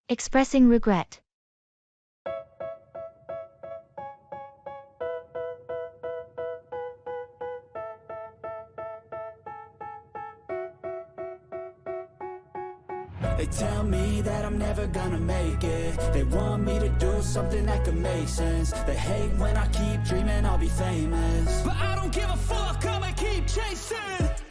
Expressing regret. They tell me that I'm never gonna make it. They want me to do something that could make sense. They hate when I keep dreaming I'll be famous, but I don't give a fuck, I'ma keep chasing.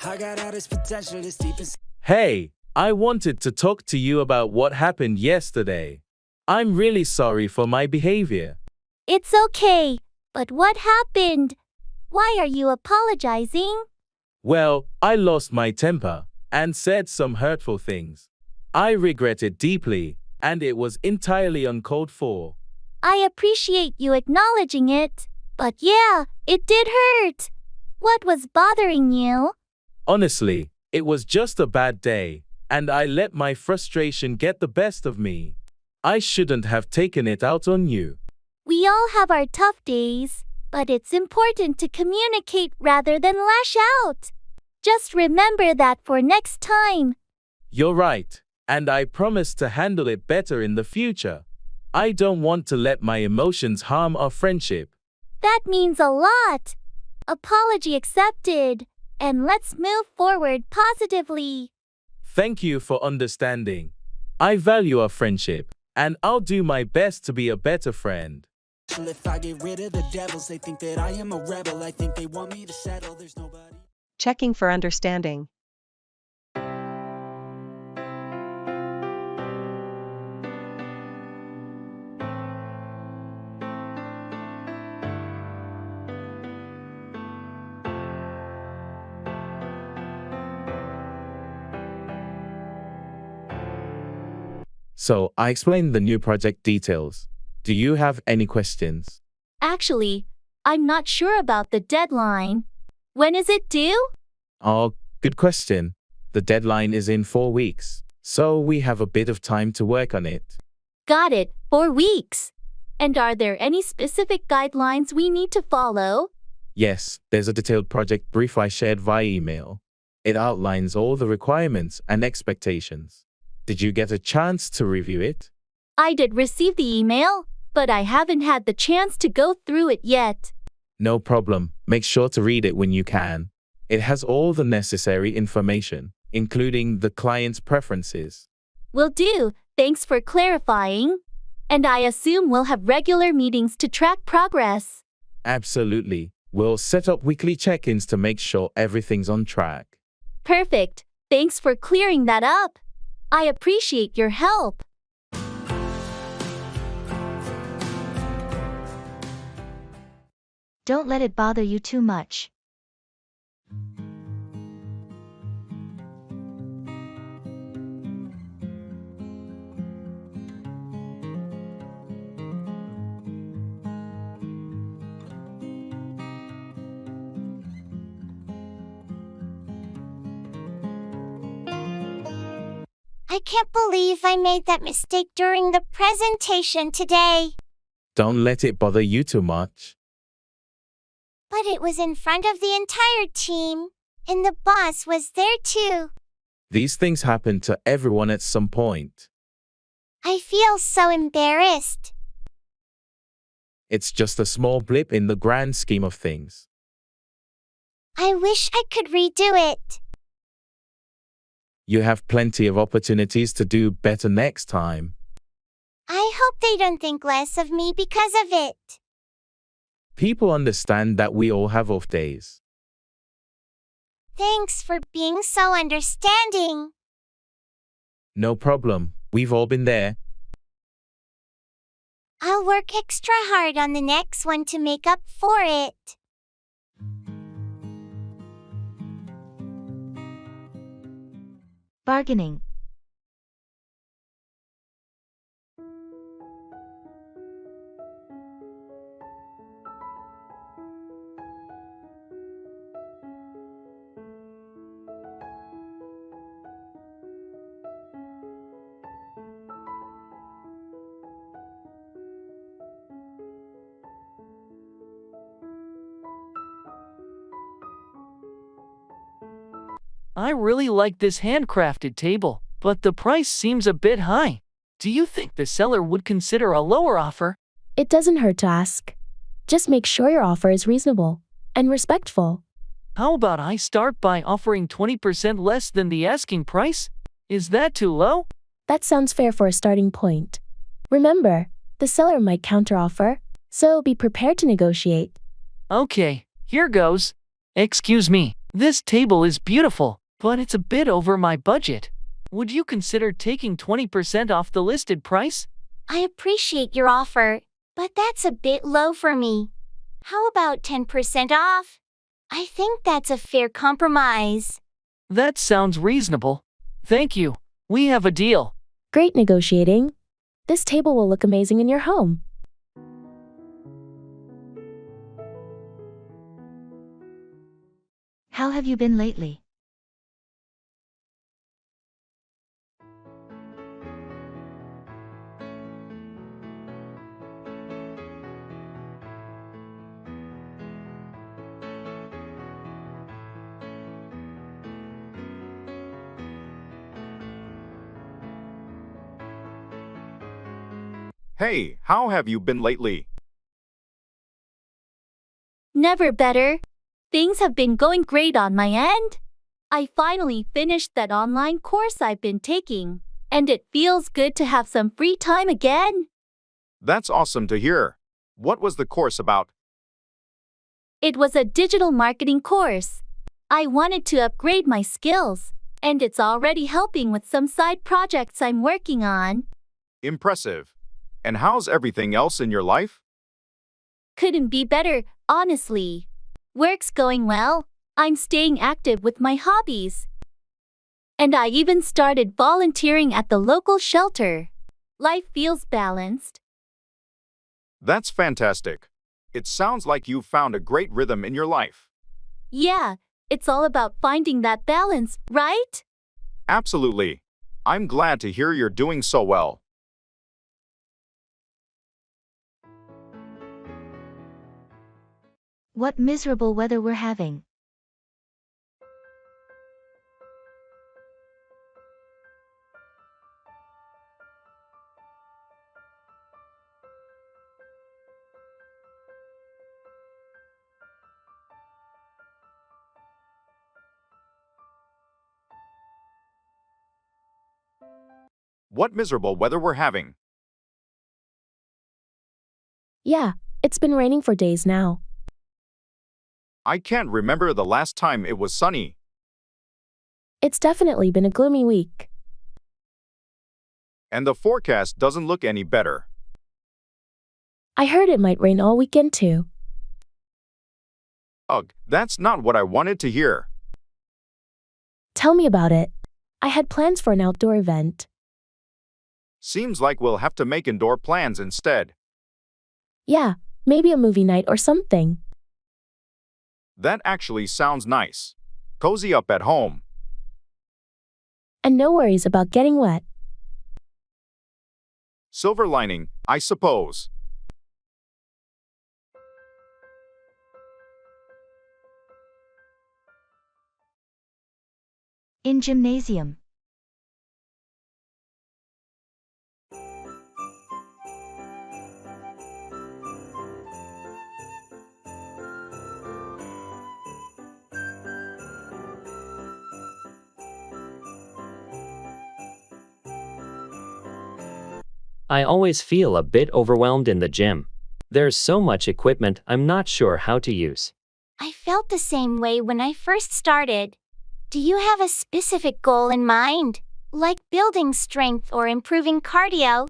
I got all this potential that's deep inside. Hey, I wanted to talk to you about what happened yesterday. I'm really sorry for my behavior. It's okay, but what happened? Why are you apologizing? Well, I lost my temper and said some hurtful things. I regret it deeply, and it was entirely uncalled for. I appreciate you acknowledging it, but yeah, it did hurt. What was bothering you? Honestly, it was just a bad day, and I let my frustration get the best of me. I shouldn't have taken it out on you. We all have our tough days, but it's important to communicate rather than lash out. Just remember that for next time. You're right, and I promise to handle it better in the future. I don't want to let my emotions harm our friendship. That means a lot. Apology accepted, and let's move forward positively. Thank you for understanding. I value our friendship, and I'll do my best to be a better friend. If I get rid of the devils, they think that I am a rebel. I think they want me to settle. There's nobody. Checking for understanding. So, I explained the new project details. Do you have any questions? Actually, I'm not sure about the deadline. When is it due? Oh, good question. The deadline is in 4 weeks, so we have a bit of time to work on it. Got it, 4 weeks. And are there any specific guidelines we need to follow? Yes, there's a detailed project brief I shared via email. It outlines all the requirements and expectations. Did you get a chance to review it? I did receive the email, but I haven't had the chance to go through it yet. No problem. Make sure to read it when you can. It has all the necessary information, including the client's preferences. Will do. Thanks for clarifying. And I assume we'll have regular meetings to track progress. Absolutely. We'll set up weekly check-ins to make sure everything's on track. Perfect. Thanks for clearing that up. I appreciate your help. Don't let it bother you too much. I can't believe I made that mistake during the presentation today. Don't let it bother you too much. But it was in front of the entire team, and the boss was there too. These things happen to everyone at some point. I feel so embarrassed. It's just a small blip in the grand scheme of things. I wish I could redo it. You have plenty of opportunities to do better next time. I hope they don't think less of me because of it. People understand that we all have off days. Thanks for being so understanding. No problem. We've all been there. I'll work extra hard on the next one to make up for it. Bargaining. I really like this handcrafted table, but the price seems a bit high. Do you think the seller would consider a lower offer? It doesn't hurt to ask. Just make sure your offer is reasonable and respectful. How about I start by offering 20% less than the asking price? Is that too low? That sounds fair for a starting point. Remember, the seller might counteroffer, so be prepared to negotiate. Okay, here goes. Excuse me, this table is beautiful, but it's a bit over my budget. Would you consider taking 20% off the listed price? I appreciate your offer, but that's a bit low for me. How about 10% off? I think that's a fair compromise. That sounds reasonable. Thank you. We have a deal. Great negotiating. This table will look amazing in your home. How have you been lately? Hey, how have you been lately? Never better. Things have been going great on my end. I finally finished that online course I've been taking, and it feels good to have some free time again. That's awesome to hear. What was the course about? It was a digital marketing course. I wanted to upgrade my skills, and it's already helping with some side projects I'm working on. Impressive. And how's everything else in your life? Couldn't be better, honestly. Work's going well. I'm staying active with my hobbies. And I even started volunteering at the local shelter. Life feels balanced. That's fantastic. It sounds like you've found a great rhythm in your life. Yeah, it's all about finding that balance, right? Absolutely. I'm glad to hear you're doing so well. What miserable weather we're having. What miserable weather we're having. Yeah, it's been raining for days now. I can't remember the last time it was sunny. It's definitely been a gloomy week. And the forecast doesn't look any better. I heard it might rain all weekend too. Ugh, that's not what I wanted to hear. Tell me about it. I had plans for an outdoor event. Seems like we'll have to make indoor plans instead. Yeah, maybe a movie night or something. That actually sounds nice. Cozy up at home. And no worries about getting wet. Silver lining, I suppose. In gymnasium. I always feel a bit overwhelmed in the gym. There's so much equipment I'm not sure how to use. I felt the same way when I first started. Do you have a specific goal in mind, like building strength or improving cardio?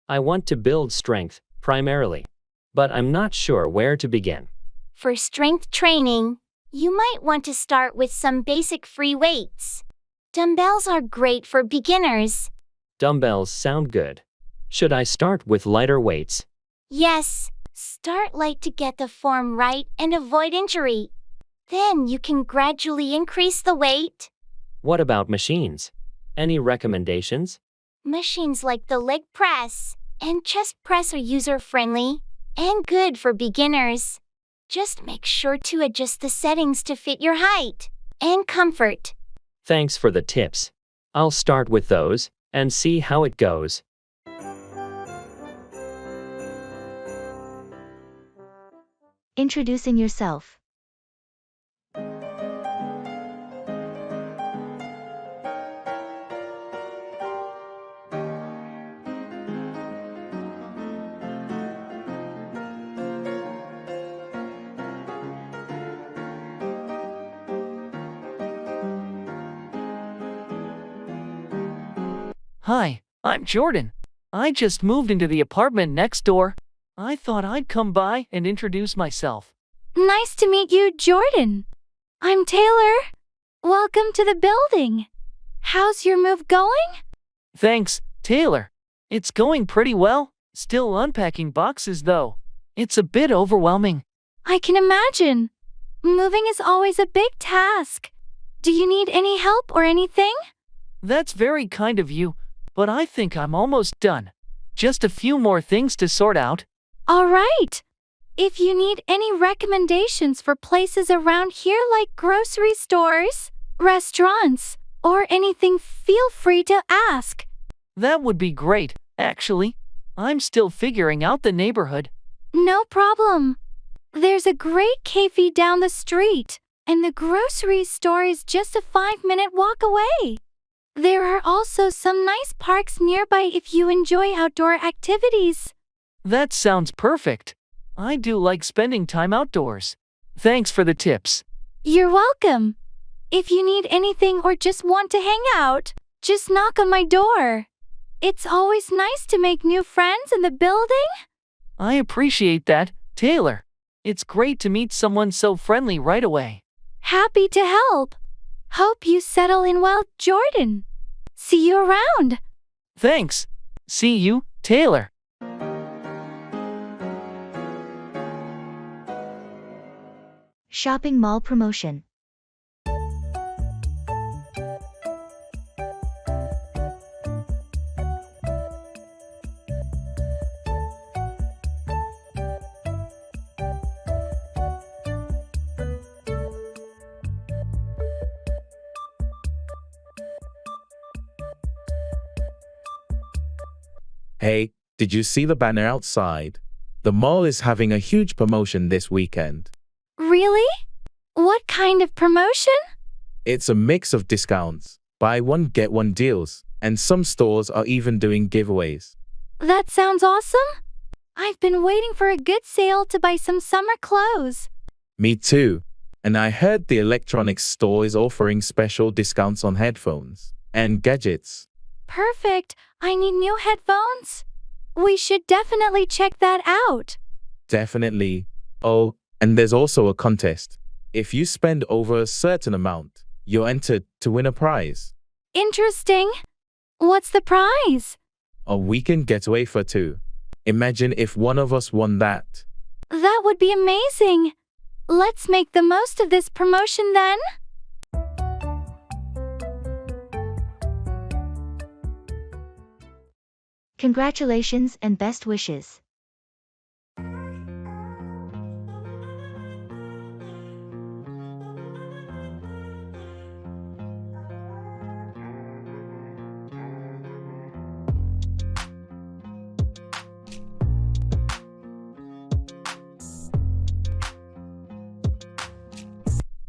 I want to build strength, primarily. But I'm not sure where to begin. For strength training, you might want to start with some basic free weights. Dumbbells are great for beginners. Dumbbells sound good. Should I start with lighter weights? Yes, start light to get the form right and avoid injury. Then you can gradually increase the weight. What about machines? Any recommendations? Machines like the leg press and chest press are user-friendly and good for beginners. Just make sure to adjust the settings to fit your height and comfort. Thanks for the tips. I'll start with those and see how it goes. Introducing yourself. Hi, I'm Jordan. I just moved into the apartment next door. I thought I'd come by and introduce myself. Nice to meet you, Jordan. I'm Taylor. Welcome to the building. How's your move going? Thanks, Taylor. It's going pretty well. Still unpacking boxes though. It's a bit overwhelming. I can imagine. Moving is always a big task. Do you need any help or anything? That's very kind of you, but I think I'm almost done. Just a few more things to sort out. All right. If you need any recommendations for places around here like grocery stores, restaurants, or anything, feel free to ask. That would be great, actually. I'm still figuring out the neighborhood. No problem. There's a great cafe down the street, and the grocery store is just a 5-minute walk away. There are also some nice parks nearby if you enjoy outdoor activities. That sounds perfect. I do like spending time outdoors. Thanks for the tips. You're welcome. If you need anything or just want to hang out, just knock on my door. It's always nice to make new friends in the building. I appreciate that, Taylor. It's great to meet someone so friendly right away. Happy to help. Hope you settle in well, Jordan. See you around. Thanks. See you, Taylor. Shopping mall promotion. Hey, did you see the banner outside? The mall is having a huge promotion this weekend. Really? What kind of promotion? It's a mix of discounts, buy one get one deals, and some stores are even doing giveaways. That sounds awesome. I've been waiting for a good sale to buy some summer clothes. Me too. And I heard the electronics store is offering special discounts on headphones and gadgets. Perfect. I need new headphones. We should definitely check that out. Definitely. Oh, and there's also a contest. If you spend over a certain amount, you're entered to win a prize. Interesting. What's the prize? A weekend getaway for two. Imagine if one of us won that. That would be amazing. Let's make the most of this promotion then. Congratulations and best wishes.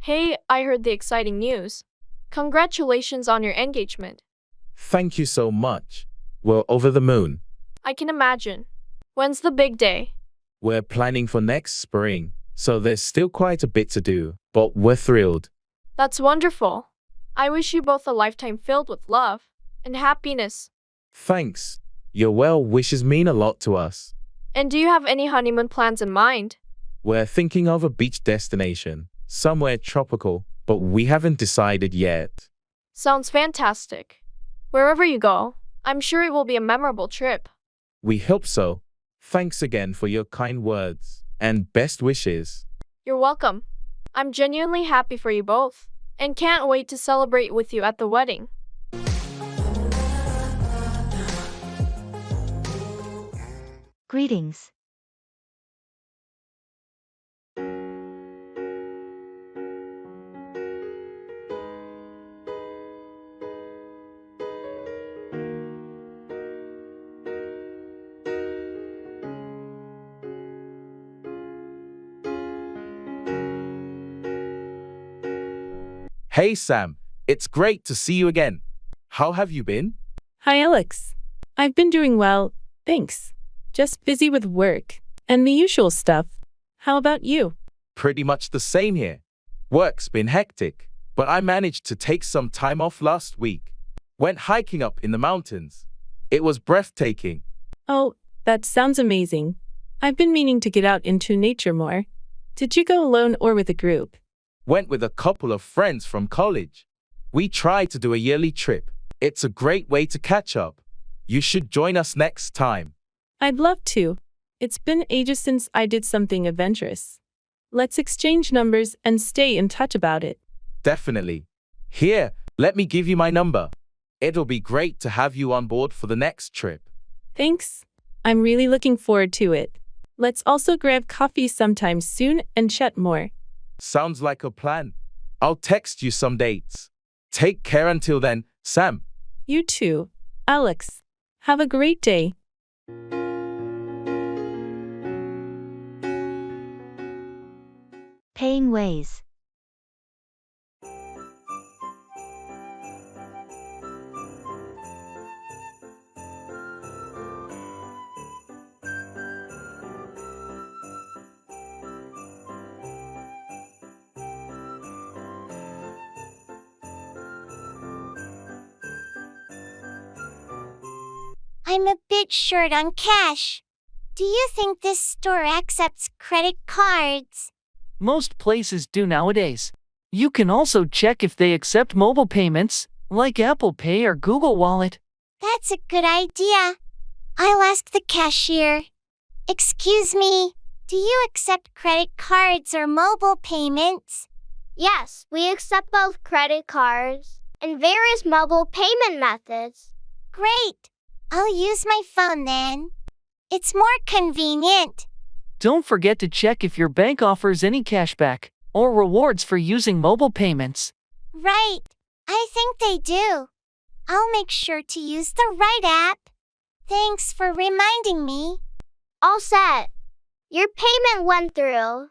Hey, I heard the exciting news. Congratulations on your engagement. Thank you so much. We're over the moon. I can imagine. When's the big day? We're planning for next spring, so there's still quite a bit to do, but we're thrilled. That's wonderful. I wish you both a lifetime filled with love and happiness. Thanks. Your well wishes mean a lot to us. And do you have any honeymoon plans in mind? We're thinking of a beach destination, somewhere tropical, but we haven't decided yet. Sounds fantastic. Wherever you go, I'm sure it will be a memorable trip. We hope so. Thanks again for your kind words and best wishes. You're welcome. I'm genuinely happy for you both and can't wait to celebrate with you at the wedding. Greetings. Hey Sam, it's great to see you again. How have you been? Hi, Alex. I've been doing well, thanks. Just busy with work and the usual stuff. How about you? Pretty much the same here. Work's been hectic, but I managed to take some time off last week. Went hiking up in the mountains. It was breathtaking. Oh, that sounds amazing. I've been meaning to get out into nature more. Did you go alone or with a group? Went with a couple of friends from college. We try to do a yearly trip. It's a great way to catch up. You should join us next time. I'd love to. It's been ages since I did something adventurous. Let's exchange numbers and stay in touch about it. Definitely. Here, let me give you my number. It'll be great to have you on board for the next trip. Thanks. I'm really looking forward to it. Let's also grab coffee sometime soon and chat more. Sounds like a plan. I'll text you some dates. Take care until then, Sam. You too, Alex. Have a great day. Paying ways. I'm a bit short on cash. Do you think this store accepts credit cards? Most places do nowadays. You can also check if they accept mobile payments, like Apple Pay or Google Wallet. That's a good idea. I'll ask the cashier. Excuse me, do you accept credit cards or mobile payments? Yes, we accept both credit cards and various mobile payment methods. Great. I'll use my phone then. It's more convenient. Don't forget to check if your bank offers any cashback or rewards for using mobile payments. Right. I think they do. I'll make sure to use the right app. Thanks for reminding me. All set. Your payment went through.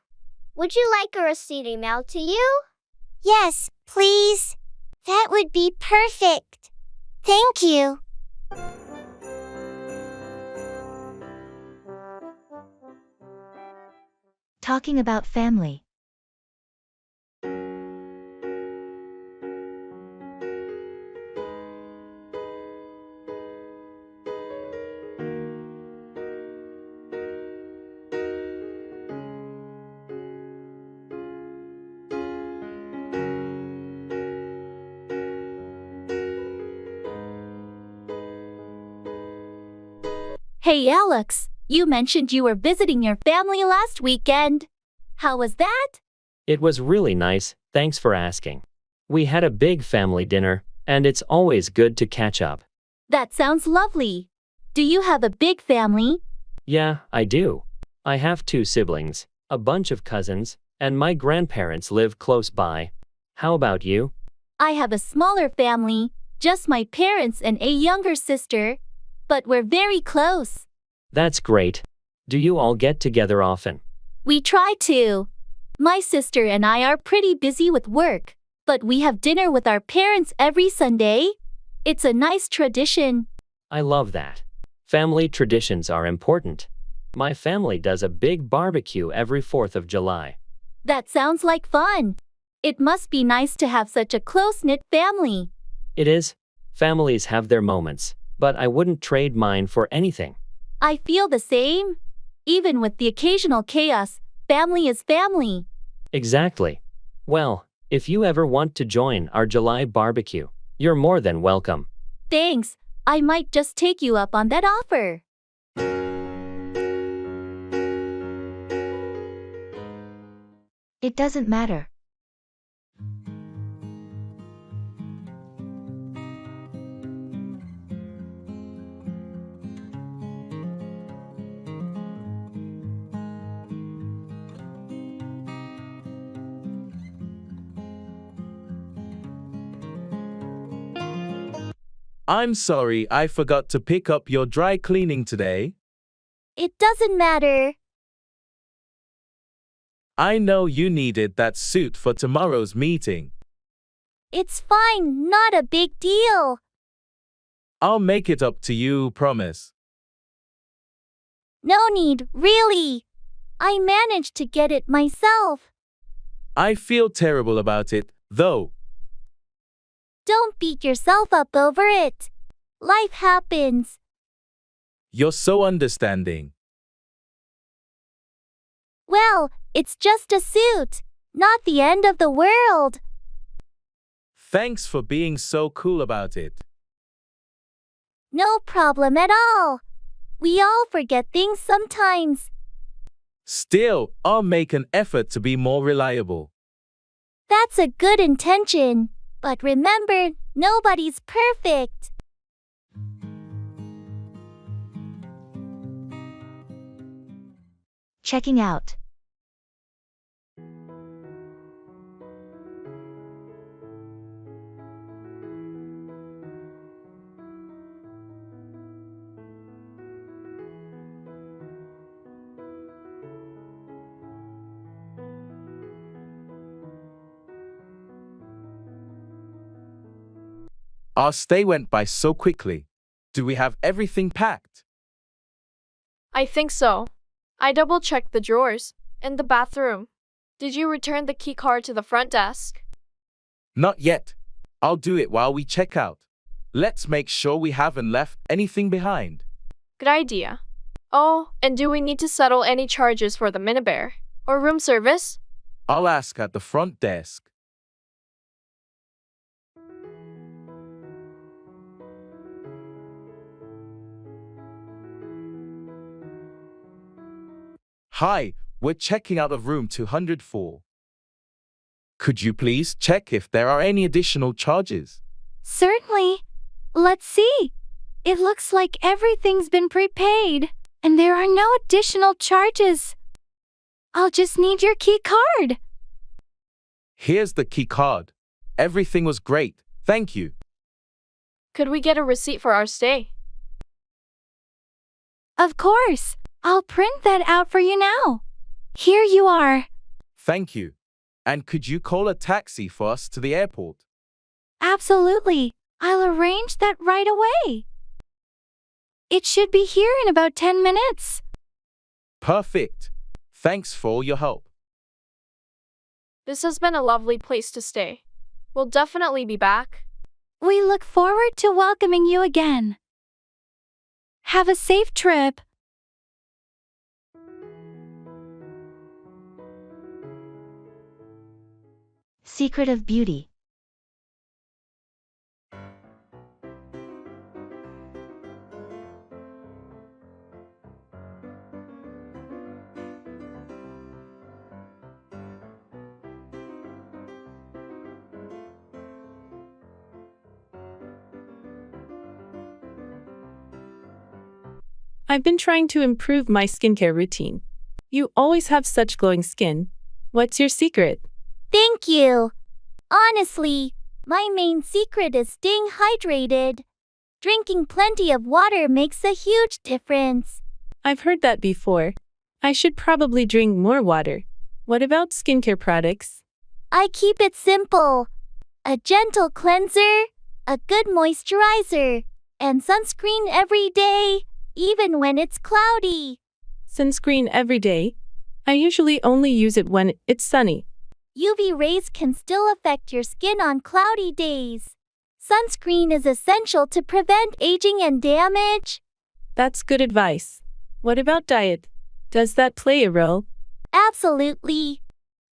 Would you like a receipt emailed to you? Yes, please. That would be perfect. Thank you. Talking about family. Hey Alex, you mentioned you were visiting your family last weekend. How was that? It was really nice, thanks for asking. We had a big family dinner, and it's always good to catch up. That sounds lovely. Do you have a big family? Yeah, I do. I have 2 siblings, a bunch of cousins, and my grandparents live close by. How about you? I have a smaller family, just my parents and a younger sister. But we're very close. That's great. Do you all get together often? We try to. My sister and I are pretty busy with work, but we have dinner with our parents every Sunday. It's a nice tradition. I love that. Family traditions are important. My family does a big barbecue every 4th of July. That sounds like fun. It must be nice to have such a close-knit family. It is. Families have their moments, but I wouldn't trade mine for anything. I feel the same. Even with the occasional chaos, family is family. Exactly. Well, if you ever want to join our July barbecue, you're more than welcome. Thanks. I might just take you up on that offer. It doesn't matter. I'm sorry, I forgot to pick up your dry cleaning today. It doesn't matter. I know you needed that suit for tomorrow's meeting. It's fine, not a big deal. I'll make it up to you, promise. No need, really. I managed to get it myself. I feel terrible about it, though. Don't beat yourself up over it. Life happens. You're so understanding. Well, it's just a suit, not the end of the world. Thanks for being so cool about it. No problem at all. We all forget things sometimes. Still, I'll make an effort to be more reliable. That's a good intention. But remember, nobody's perfect. Checking out. Our stay went by so quickly. Do we have everything packed? I think so. I double-checked the drawers and the bathroom. Did you return the key card to the front desk? Not yet. I'll do it while we check out. Let's make sure we haven't left anything behind. Good idea. Oh, and do we need to settle any charges for the minibar or room service? I'll ask at the front desk. Hi, we're checking out of room 204. Could you please check if there are any additional charges? Certainly. Let's see. It looks like everything's been prepaid, and there are no additional charges. I'll just need your key card. Here's the key card. Everything was great, thank you. Could we get a receipt for our stay? Of course. I'll print that out for you now. Here you are. Thank you. And could you call a taxi for us to the airport? Absolutely. I'll arrange that right away. It should be here in about 10 minutes. Perfect. Thanks for all your help. This has been a lovely place to stay. We'll definitely be back. We look forward to welcoming you again. Have a safe trip. Secret of beauty. I've been trying to improve my skincare routine. You always have such glowing skin. What's your secret? Thank you. Honestly, my main secret is staying hydrated. Drinking plenty of water makes a huge difference. I've heard that before. I should probably drink more water. What about skincare products? I keep it simple. A gentle cleanser, a good moisturizer, and sunscreen every day, even when it's cloudy. Sunscreen every day? I usually only use it when it's sunny. UV rays can still affect your skin on cloudy days. Sunscreen is essential to prevent aging and damage. That's good advice. What about diet? Does that play a role? Absolutely.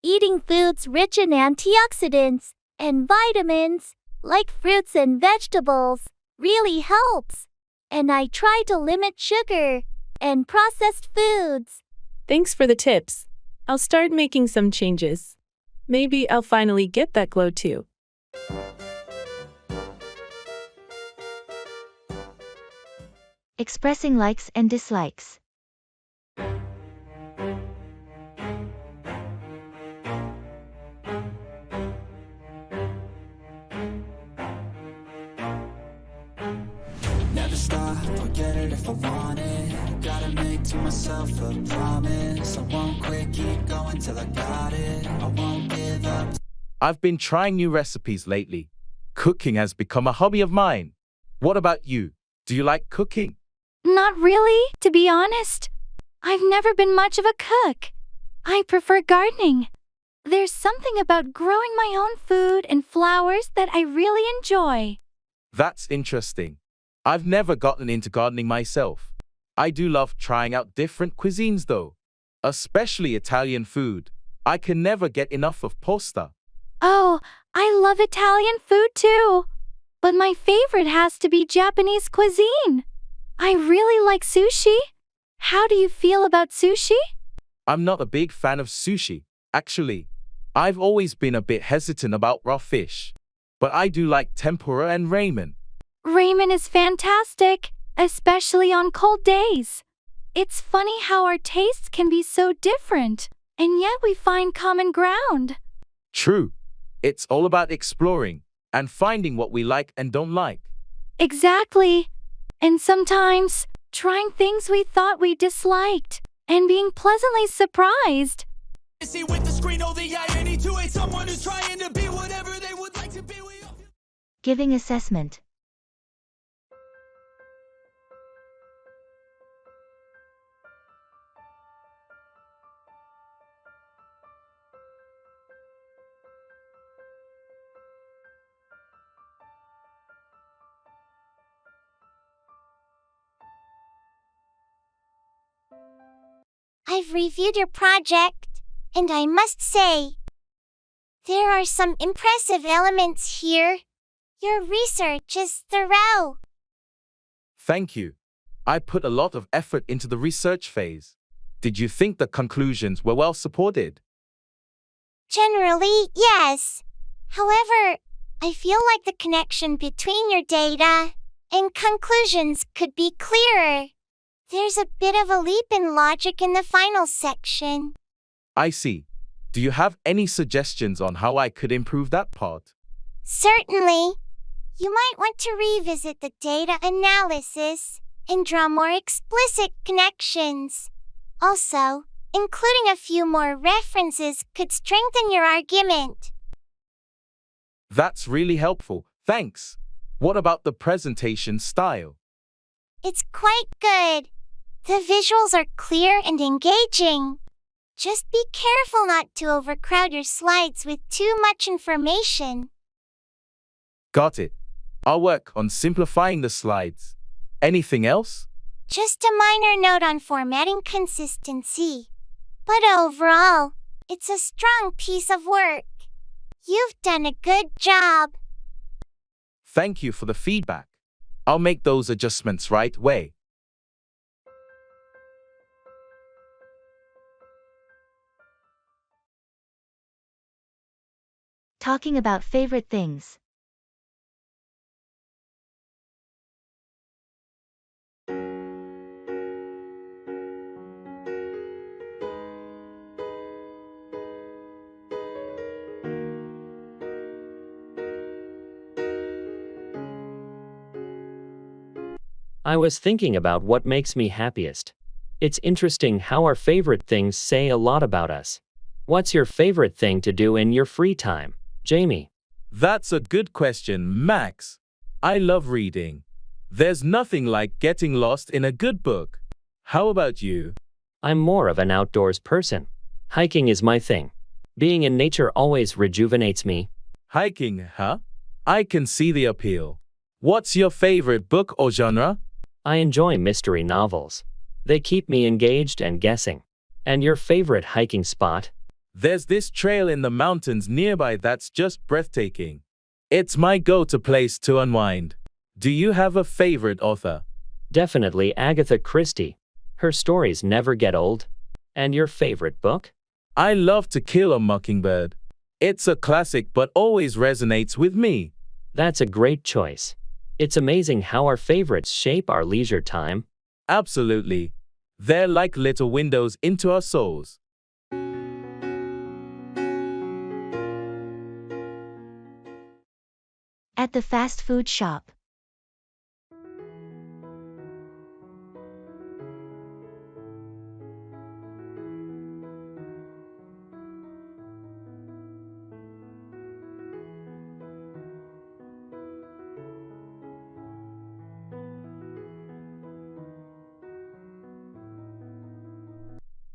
Eating foods rich in antioxidants and vitamins, like fruits and vegetables, really helps. And I try to limit sugar and processed foods. Thanks for the tips. I'll start making some changes. Maybe I'll finally get that glow too. Expressing likes and dislikes. Never stop, I'll get it if I want it. Gotta make to myself a promise. I won't quit, keep going till I got it. I won't give up. I've been trying new recipes lately. Cooking has become a hobby of mine. What about you? Do you like cooking? Not really, to be honest. I've never been much of a cook. I prefer gardening. There's something about growing my own food and flowers that I really enjoy. That's interesting. I've never gotten into gardening myself. I do love trying out different cuisines though, especially Italian food. I can never get enough of pasta. Oh, I love Italian food too. But my favorite has to be Japanese cuisine. I really like sushi. How do you feel about sushi? I'm not a big fan of sushi, actually. I've always been a bit hesitant about raw fish. But I do like tempura and ramen. Ramen is fantastic, especially on cold days. It's funny how our tastes can be so different, and yet we find common ground. True. It's all about exploring and finding what we like and don't like. Exactly. And sometimes, trying things we thought we disliked and being pleasantly surprised. See with the screen, all the irony to it. Someone who's trying to be whatever they would like to be. Giving assessment. I've reviewed your project, and I must say, there are some impressive elements here. Your research is thorough. Thank you. I put a lot of effort into the research phase. Did you think the conclusions were well supported? Generally, yes. However, I feel like the connection between your data and conclusions could be clearer. There's a bit of a leap in logic in the final section. I see. Do you have any suggestions on how I could improve that part? Certainly. You might want to revisit the data analysis and draw more explicit connections. Also, including a few more references could strengthen your argument. That's really helpful. Thanks. What about the presentation style? It's quite good. The visuals are clear and engaging. Just be careful not to overcrowd your slides with too much information. Got it. I'll work on simplifying the slides. Anything else? Just a minor note on formatting consistency. But overall, it's a strong piece of work. You've done a good job. Thank you for the feedback. I'll make those adjustments right away. Talking about favorite things. I was thinking about what makes me happiest. It's interesting how our favorite things say a lot about us. What's your favorite thing to do in your free time, Jamie? That's a good question, Max. I love reading. There's nothing like getting lost in a good book. How about you? I'm more of an outdoors person. Hiking is my thing. Being in nature always rejuvenates me. Hiking, huh? I can see the appeal. What's your favorite book or genre? I enjoy mystery novels. They keep me engaged and guessing. And your favorite hiking spot? There's this trail in the mountains nearby that's just breathtaking. It's my go-to place to unwind. Do you have a favorite author? Definitely Agatha Christie. Her stories never get old. And your favorite book? I love To Kill a Mockingbird. It's a classic but always resonates with me. That's a great choice. It's amazing how our favorites shape our leisure time. Absolutely. They're like little windows into our souls. At the fast food shop.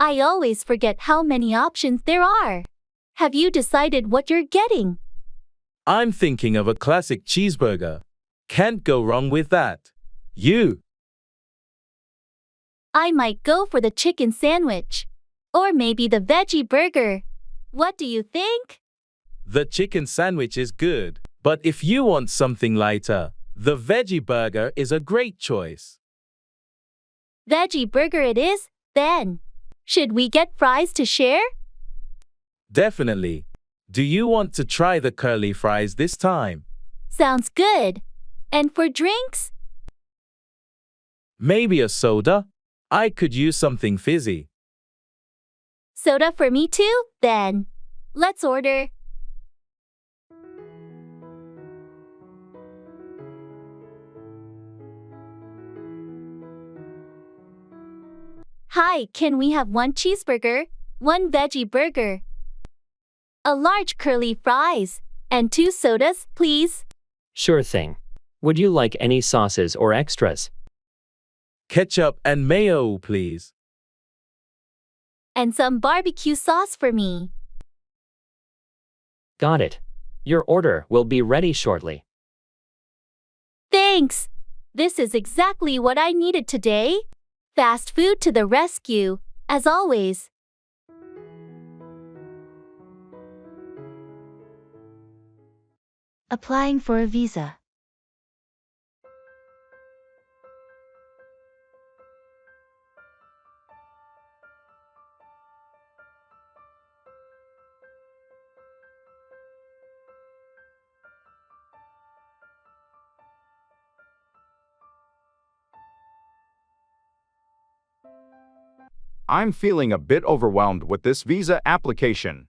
I always forget how many options there are. Have you decided what you're getting? I'm thinking of a classic cheeseburger. Can't go wrong with that. You? I might go for the chicken sandwich. Or maybe the veggie burger. What do you think? The chicken sandwich is good, but if you want something lighter, the veggie burger is a great choice. Veggie burger it is, then. Should we get fries to share? Definitely. Do you want to try the curly fries this time? Sounds good. And for drinks? Maybe a soda? I could use something fizzy. Soda for me too, then. Let's order. Hi, can we have one cheeseburger, one veggie burger, a large curly fries, and 2 sodas, please? Sure thing. Would you like any sauces or extras? Ketchup and mayo, please. And some barbecue sauce for me. Got it. Your order will be ready shortly. Thanks. This is exactly what I needed today. Fast food to the rescue, as always. Applying for a visa. I'm feeling a bit overwhelmed with this visa application.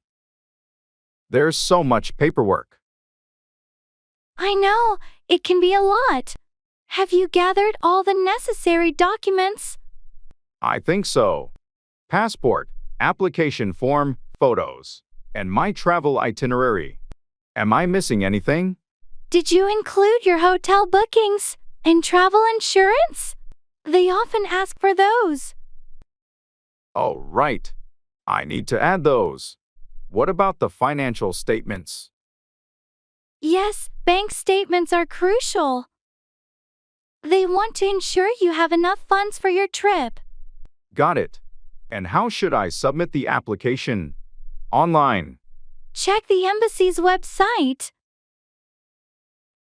There's so much paperwork. I know, it can be a lot. Have you gathered all the necessary documents? I think so. Passport, application form, photos, and my travel itinerary. Am I missing anything? Did you include your hotel bookings and travel insurance? They often ask for those. Oh, right. I need to add those. What about the financial statements? Yes, bank statements are crucial. They want to ensure you have enough funds for your trip. Got it. And how should I submit the application? Online. Check the embassy's website.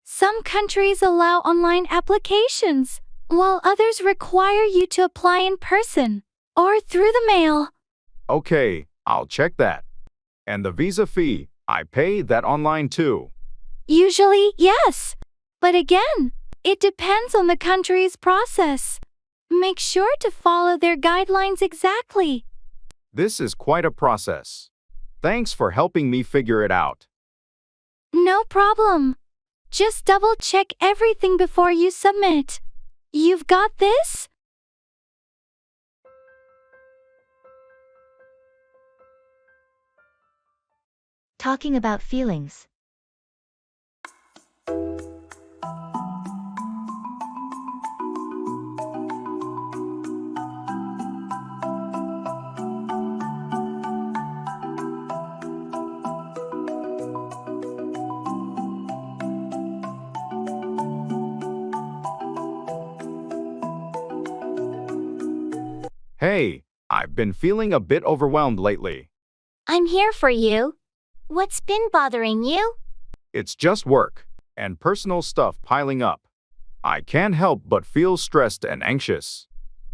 Some countries allow online applications, while others require you to apply in person or through the mail. Okay, I'll check that. And the visa fee, I pay that online too. Usually, yes. But again, it depends on the country's process. Make sure to follow their guidelines exactly. This is quite a process. Thanks for helping me figure it out. No problem. Just double check everything before you submit. You've got this? Talking about feelings. Hey, I've been feeling a bit overwhelmed lately. I'm here for you. What's been bothering you? It's just work and personal stuff piling up. I can't help but feel stressed and anxious.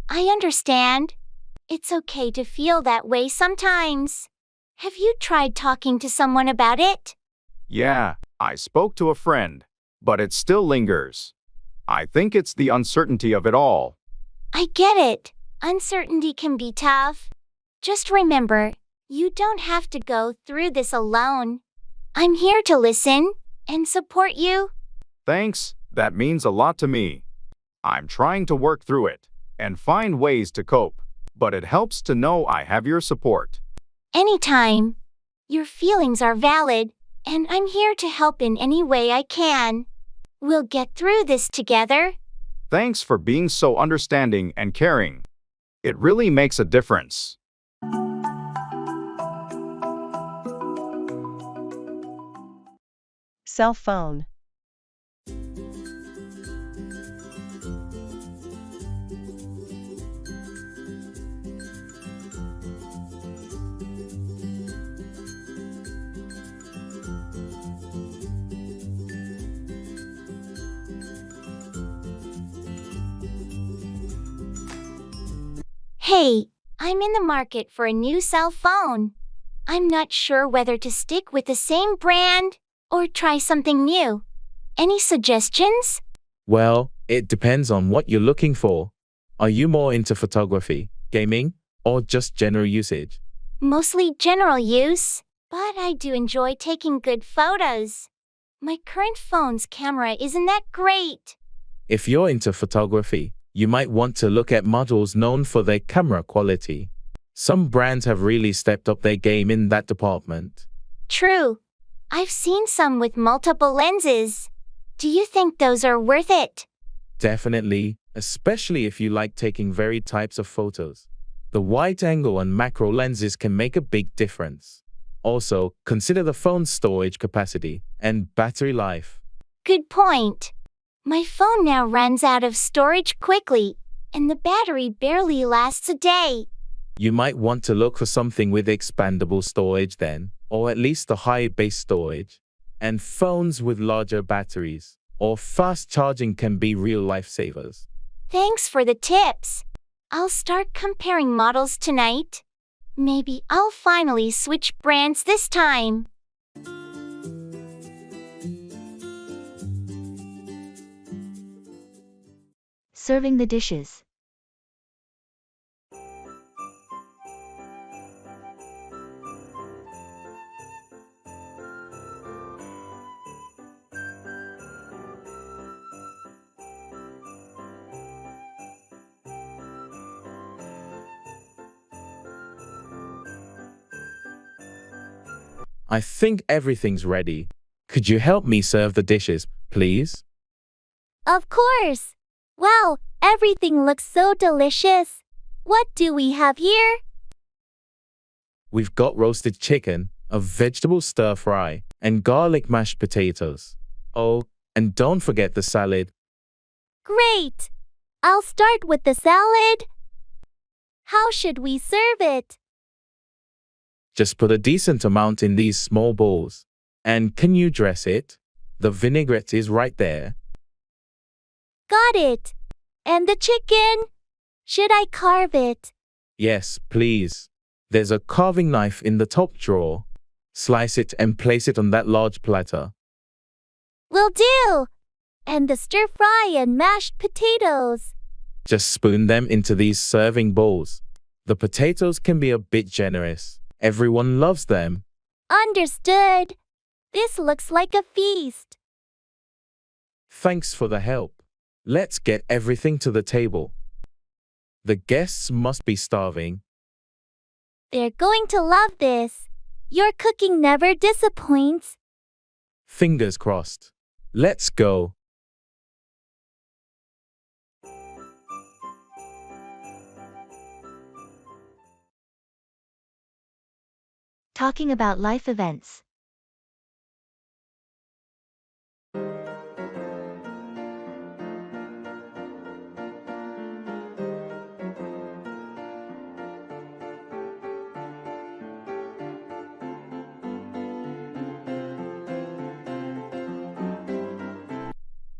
I understand. It's okay to feel that way sometimes. Have you tried talking to someone about it? Yeah, I spoke to a friend, but it still lingers. I think it's the uncertainty of it all. I get it. Uncertainty can be tough. Just remember, you don't have to go through this alone. I'm here to listen and support you. Thanks, that means a lot to me. I'm trying to work through it and find ways to cope, but it helps to know I have your support. Anytime. Your feelings are valid, and I'm here to help in any way I can. We'll get through this together. Thanks for being so understanding and caring. It really makes a difference. Cell phone. Hey, I'm in the market for a new cell phone. I'm not sure whether to stick with the same brand or try something new. Any suggestions? Well, it depends on what you're looking for. Are you more into photography, gaming, or just general usage? Mostly general use, but I do enjoy taking good photos. My current phone's camera isn't that great. If you're into photography, you might want to look at models known for their camera quality. Some brands have really stepped up their game in that department. True. I've seen some with multiple lenses. Do you think those are worth it? Definitely, especially if you like taking varied types of photos. The wide angle and macro lenses can make a big difference. Also, consider the phone's storage capacity and battery life. Good point. My phone now runs out of storage quickly, and the battery barely lasts a day. You might want to look for something with expandable storage then, or at least a high base storage. And phones with larger batteries or fast charging can be real lifesavers. Thanks for the tips. I'll start comparing models tonight. Maybe I'll finally switch brands this time. Serving the dishes. I think everything's ready. Could you help me serve the dishes, please? Of course. Wow, everything looks so delicious. What do we have here? We've got roasted chicken, a vegetable stir fry, and garlic mashed potatoes. Oh, and don't forget the salad. Great. I'll start with the salad. How should we serve it? Just put a decent amount in these small bowls. And can you dress it? The vinaigrette is right there. Got it. And the chicken? Should I carve it? Yes, please. There's a carving knife in the top drawer. Slice it and place it on that large platter. Will do. And the stir fry and mashed potatoes. Just spoon them into these serving bowls. The potatoes can be a bit generous. Everyone loves them. Understood. This looks like a feast. Thanks for the help. Let's get everything to the table. The guests must be starving. They're going to love this. Your cooking never disappoints. Fingers crossed. Let's go. Talking about life events.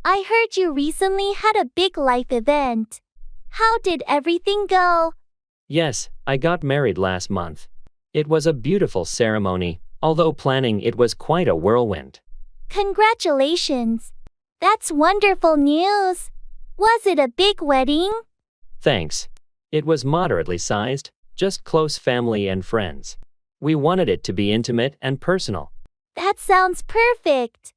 I heard you recently had a big life event. How did everything go? Yes, I got married last month. It was a beautiful ceremony, although planning it was quite a whirlwind. Congratulations. That's wonderful news. Was it a big wedding? Thanks. It was moderately sized, just close family and friends. We wanted it to be intimate and personal. That sounds perfect.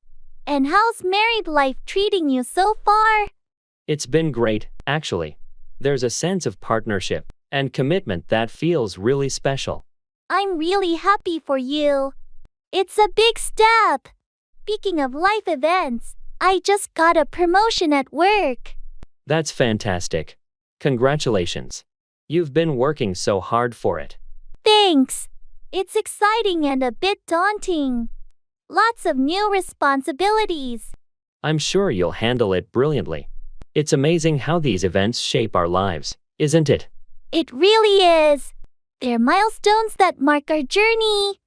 And how's married life treating you so far? It's been great, actually. There's a sense of partnership and commitment that feels really special. I'm really happy for you. It's a big step. Speaking of life events, I just got a promotion at work. That's fantastic. Congratulations. You've been working so hard for it. Thanks. It's exciting and a bit daunting. Lots of new responsibilities. I'm sure you'll handle it brilliantly. It's amazing how these events shape our lives, isn't it? It really is. They're milestones that mark our journey.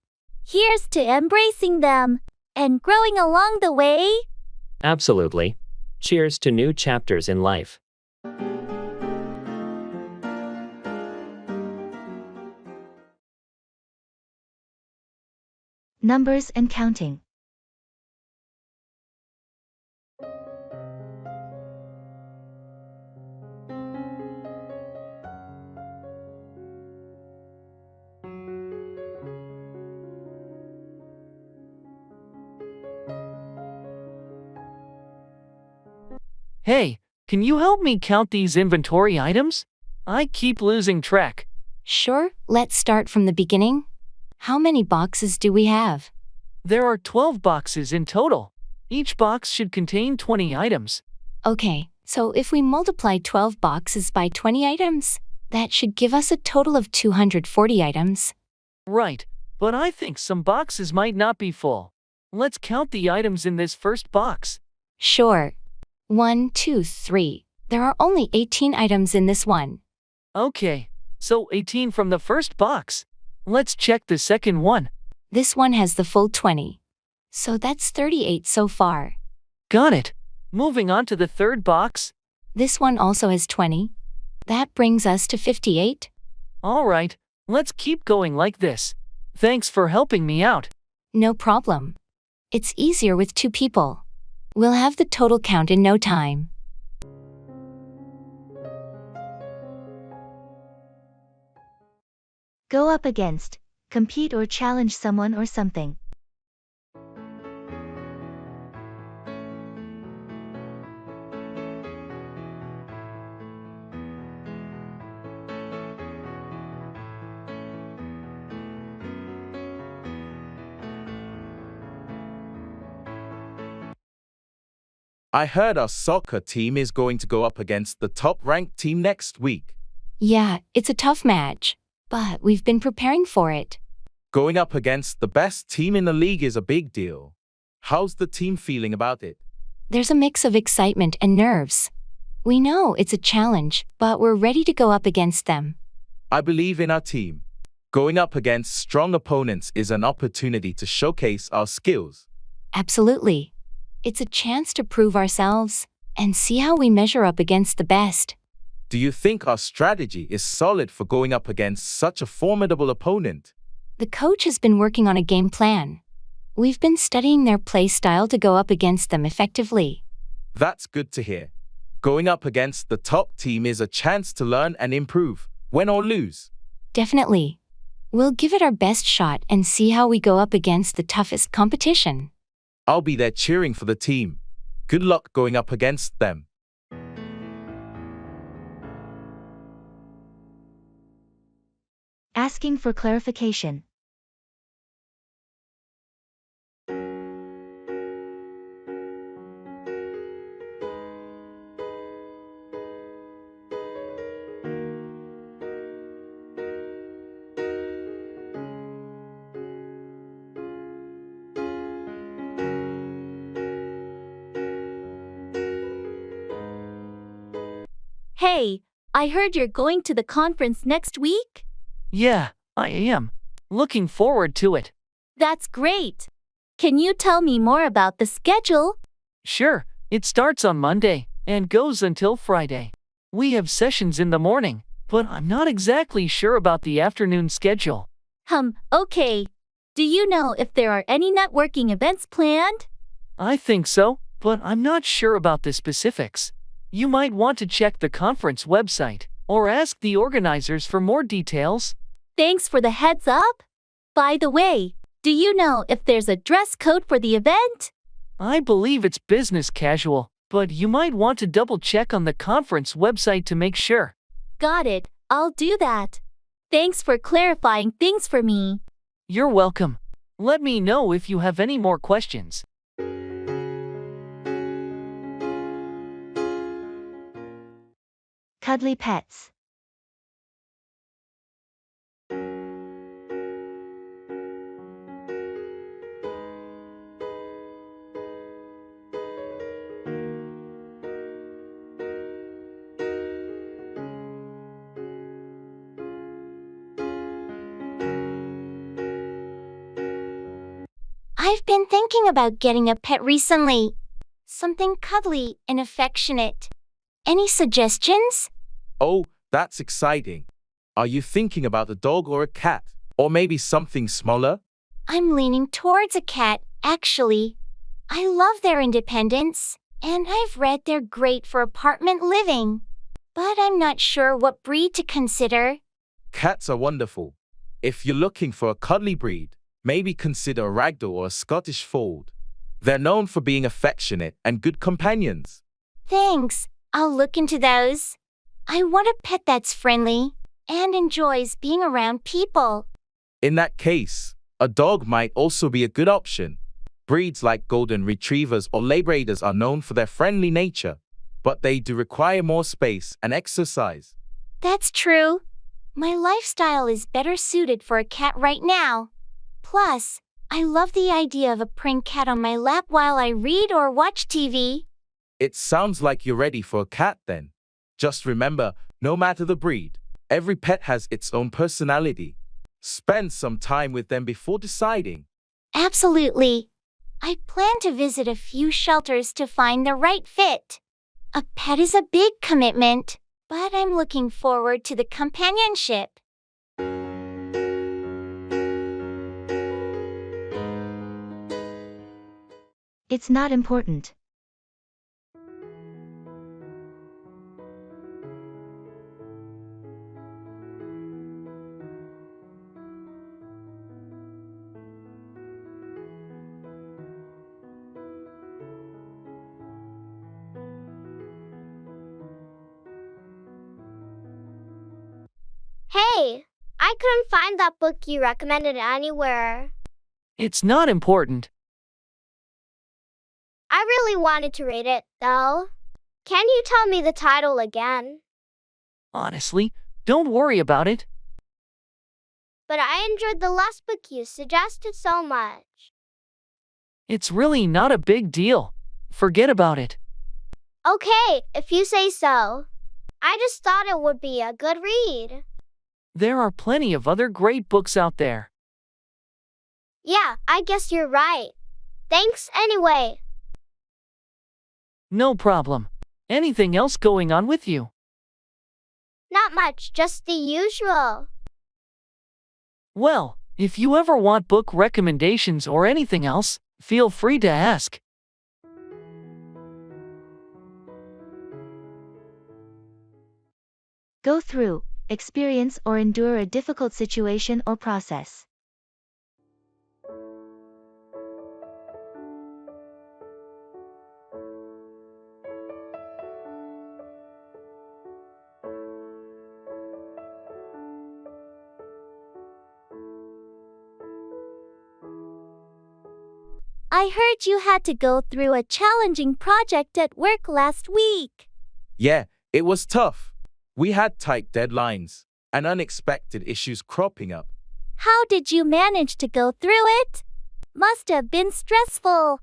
Here's to embracing them and growing along the way. Absolutely. Cheers to new chapters in life. Numbers and counting. Hey, can you help me count these inventory items? I keep losing track. Sure, let's start from the beginning. How many boxes do we have? There are 12 boxes in total. Each box should contain 20 items. Okay, so if we multiply 12 boxes by 20 items, that should give us a total of 240 items. Right, but I think some boxes might not be full. Let's count the items in this first box. Sure. 1, 2, 3. There are only 18 items in this one. Okay, so 18 from the first box. Let's check the second one. This one has the full 20. So that's 38 so far. Got it. Moving on to the third box. This one also has 20. That brings us to 58. All right, let's keep going like this. Thanks for helping me out. No problem. It's easier with 2 people. We'll have the total count in no time. Go up against, compete or challenge someone or something. I heard our soccer team is going to go up against the top-ranked team next week. Yeah, it's a tough match, but we've been preparing for it. Going up against the best team in the league is a big deal. How's the team feeling about it? There's a mix of excitement and nerves. We know it's a challenge, but we're ready to go up against them. I believe in our team. Going up against strong opponents is an opportunity to showcase our skills. Absolutely. It's a chance to prove ourselves and see how we measure up against the best. Do you think our strategy is solid for going up against such a formidable opponent? The coach has been working on a game plan. We've been studying their play style to go up against them effectively. That's good to hear. Going up against the top team is a chance to learn and improve, win or lose. Definitely. We'll give it our best shot and see how we go up against the toughest competition. I'll be there cheering for the team. Good luck going up against them. Asking for clarification. Hey, I heard you're going to the conference next week? Yeah, I am. Looking forward to it. That's great. Can you tell me more about the schedule? Sure, it starts on Monday and goes until Friday. We have sessions in the morning, but I'm not exactly sure about the afternoon schedule. Okay. Do you know if there are any networking events planned? I think so, but I'm not sure about the specifics. You might want to check the conference website or ask the organizers for more details. Thanks for the heads up. By the way, do you know if there's a dress code for the event? I believe it's business casual, but you might want to double check on the conference website to make sure. Got it, I'll do that. Thanks for clarifying things for me. You're welcome. Let me know if you have any more questions. Cuddly pets. I've been thinking about getting a pet recently. Something cuddly and affectionate. Any suggestions? Oh, that's exciting. Are you thinking about a dog or a cat? Or maybe something smaller? I'm leaning towards a cat, actually. I love their independence, and I've read they're great for apartment living. But I'm not sure what breed to consider. Cats are wonderful. If you're looking for a cuddly breed, maybe consider a ragdoll or a Scottish fold. They're known for being affectionate and good companions. Thanks, I'll look into those. I want a pet that's friendly and enjoys being around people. In that case, a dog might also be a good option. Breeds like golden retrievers or labradors are known for their friendly nature, but they do require more space and exercise. That's true. My lifestyle is better suited for a cat right now. Plus, I love the idea of a purring cat on my lap while I read or watch TV. It sounds like you're ready for a cat then. Just remember, no matter the breed, every pet has its own personality. Spend some time with them before deciding. Absolutely. I plan to visit a few shelters to find the right fit. A pet is a big commitment, but I'm looking forward to the companionship. It's not important. Hey, I couldn't find that book you recommended anywhere. It's not important. I really wanted to read it, though. Can you tell me the title again? Honestly, don't worry about it. But I enjoyed the last book you suggested so much. It's really not a big deal. Forget about it. Okay, if you say so. I just thought it would be a good read. There are plenty of other great books out there. Yeah, I guess you're right. Thanks anyway. No problem. Anything else going on with you? Not much, just the usual. Well, if you ever want book recommendations or anything else, feel free to ask. Go through, experience or endure a difficult situation or process. I heard you had to go through a challenging project at work last week. Yeah, it was tough. We had tight deadlines and unexpected issues cropping up. How did you manage to go through it? Must have been stressful.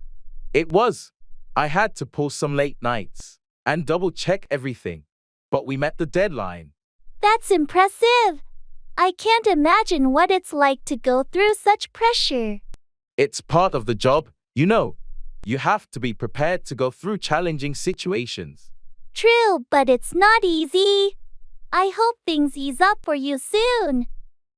It was. I had to pull some late nights and double-check everything, but we met the deadline. That's impressive. I can't imagine what it's like to go through such pressure. It's part of the job, you know. You have to be prepared to go through challenging situations. True, but it's not easy. I hope things ease up for you soon.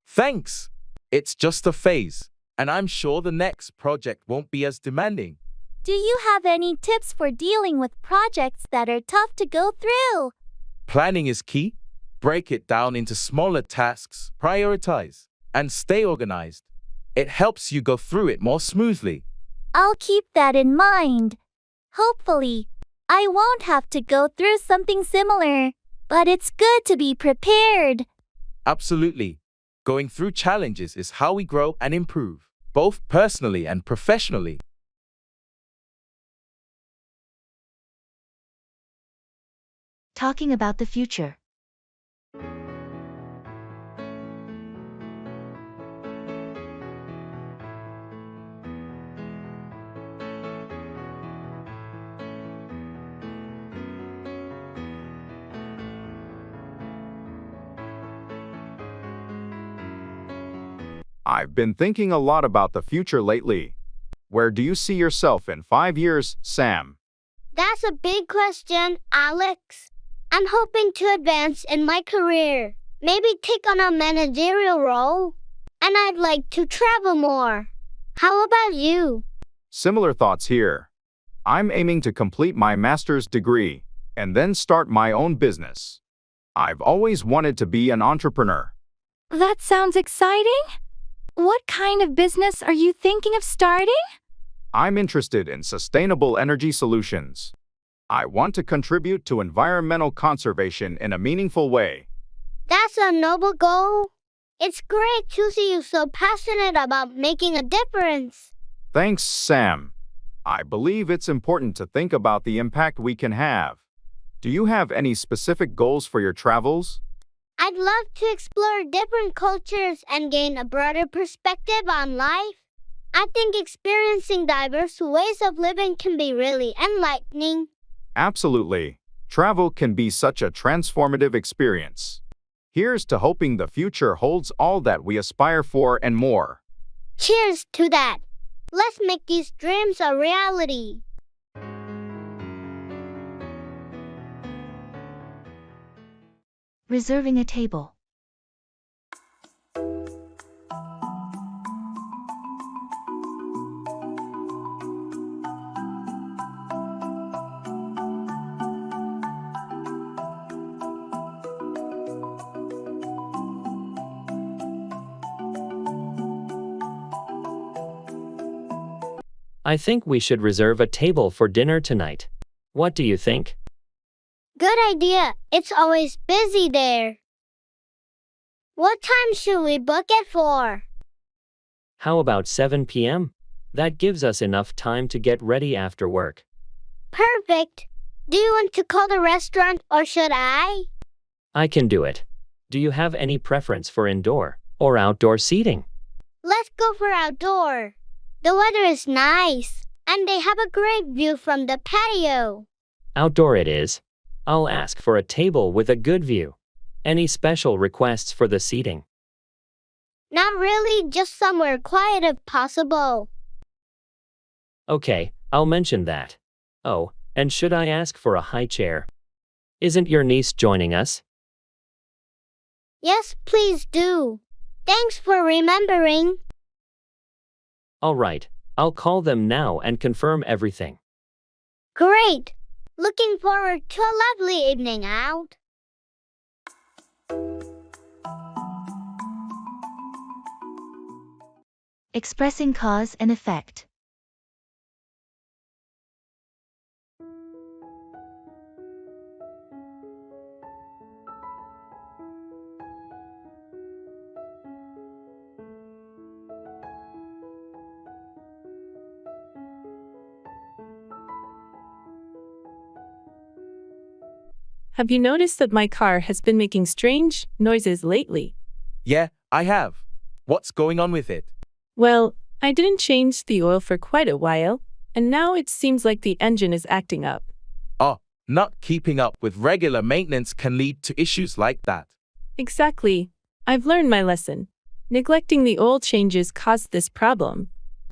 Thanks. It's just a phase, and I'm sure the next project won't be as demanding. Do you have any tips for dealing with projects that are tough to go through? Planning is key. Break it down into smaller tasks, prioritize, and stay organized. It helps you go through it more smoothly. I'll keep that in mind. Hopefully, I won't have to go through something similar, but it's good to be prepared. Absolutely. Going through challenges is how we grow and improve, both personally and professionally. Talking about the future. I've been thinking a lot about the future lately. Where do you see yourself in 5 years, Sam? That's a big question, Alex. I'm hoping to advance in my career, maybe take on a managerial role, and I'd like to travel more. How about you? Similar thoughts here. I'm aiming to complete my master's degree and then start my own business. I've always wanted to be an entrepreneur. That sounds exciting. What kind of business are you thinking of starting? I'm interested in sustainable energy solutions. I want to contribute to environmental conservation in a meaningful way. That's a noble goal. It's great to see you so passionate about making a difference. Thanks, Sam. I believe it's important to think about the impact we can have. Do you have any specific goals for your travels? I'd love to explore different cultures and gain a broader perspective on life. I think experiencing diverse ways of living can be really enlightening. Absolutely. Travel can be such a transformative experience. Here's to hoping the future holds all that we aspire for and more. Cheers to that. Let's make these dreams a reality. Reserving a table. I think we should reserve a table for dinner tonight. What do you think? Good idea. It's always busy there. What time should we book it for? How about 7 p.m.? That gives us enough time to get ready after work. Perfect. Do you want to call the restaurant or should I? I can do it. Do you have any preference for indoor or outdoor seating? Let's go for outdoor. The weather is nice, and they have a great view from the patio. Outdoor it is. I'll ask for a table with a good view. Any special requests for the seating? Not really, just somewhere quiet if possible. Okay, I'll mention that. Oh, and should I ask for a high chair? Isn't your niece joining us? Yes, please do. Thanks for remembering. All right, I'll call them now and confirm everything. Great. Looking forward to a lovely evening out. Expressing cause and effect. Have you noticed that my car has been making strange noises lately? Yeah, I have. What's going on with it? Well, I didn't change the oil for quite a while, and now it seems like the engine is acting up. Oh, not keeping up with regular maintenance can lead to issues like that. Exactly. I've learned my lesson. Neglecting the oil changes caused this problem.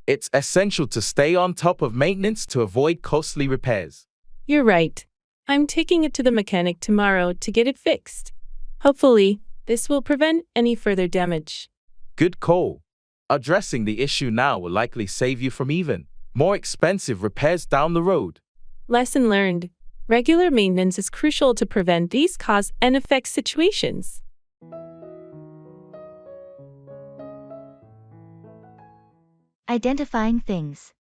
It's essential to stay on top of maintenance to avoid costly repairs. You're right. I'm taking it to the mechanic tomorrow to get it fixed. Hopefully, this will prevent any further damage. Good call. Addressing the issue now will likely save you from even more expensive repairs down the road. Lesson learned. Regular maintenance is crucial to prevent these cause and effect situations. Identifying things.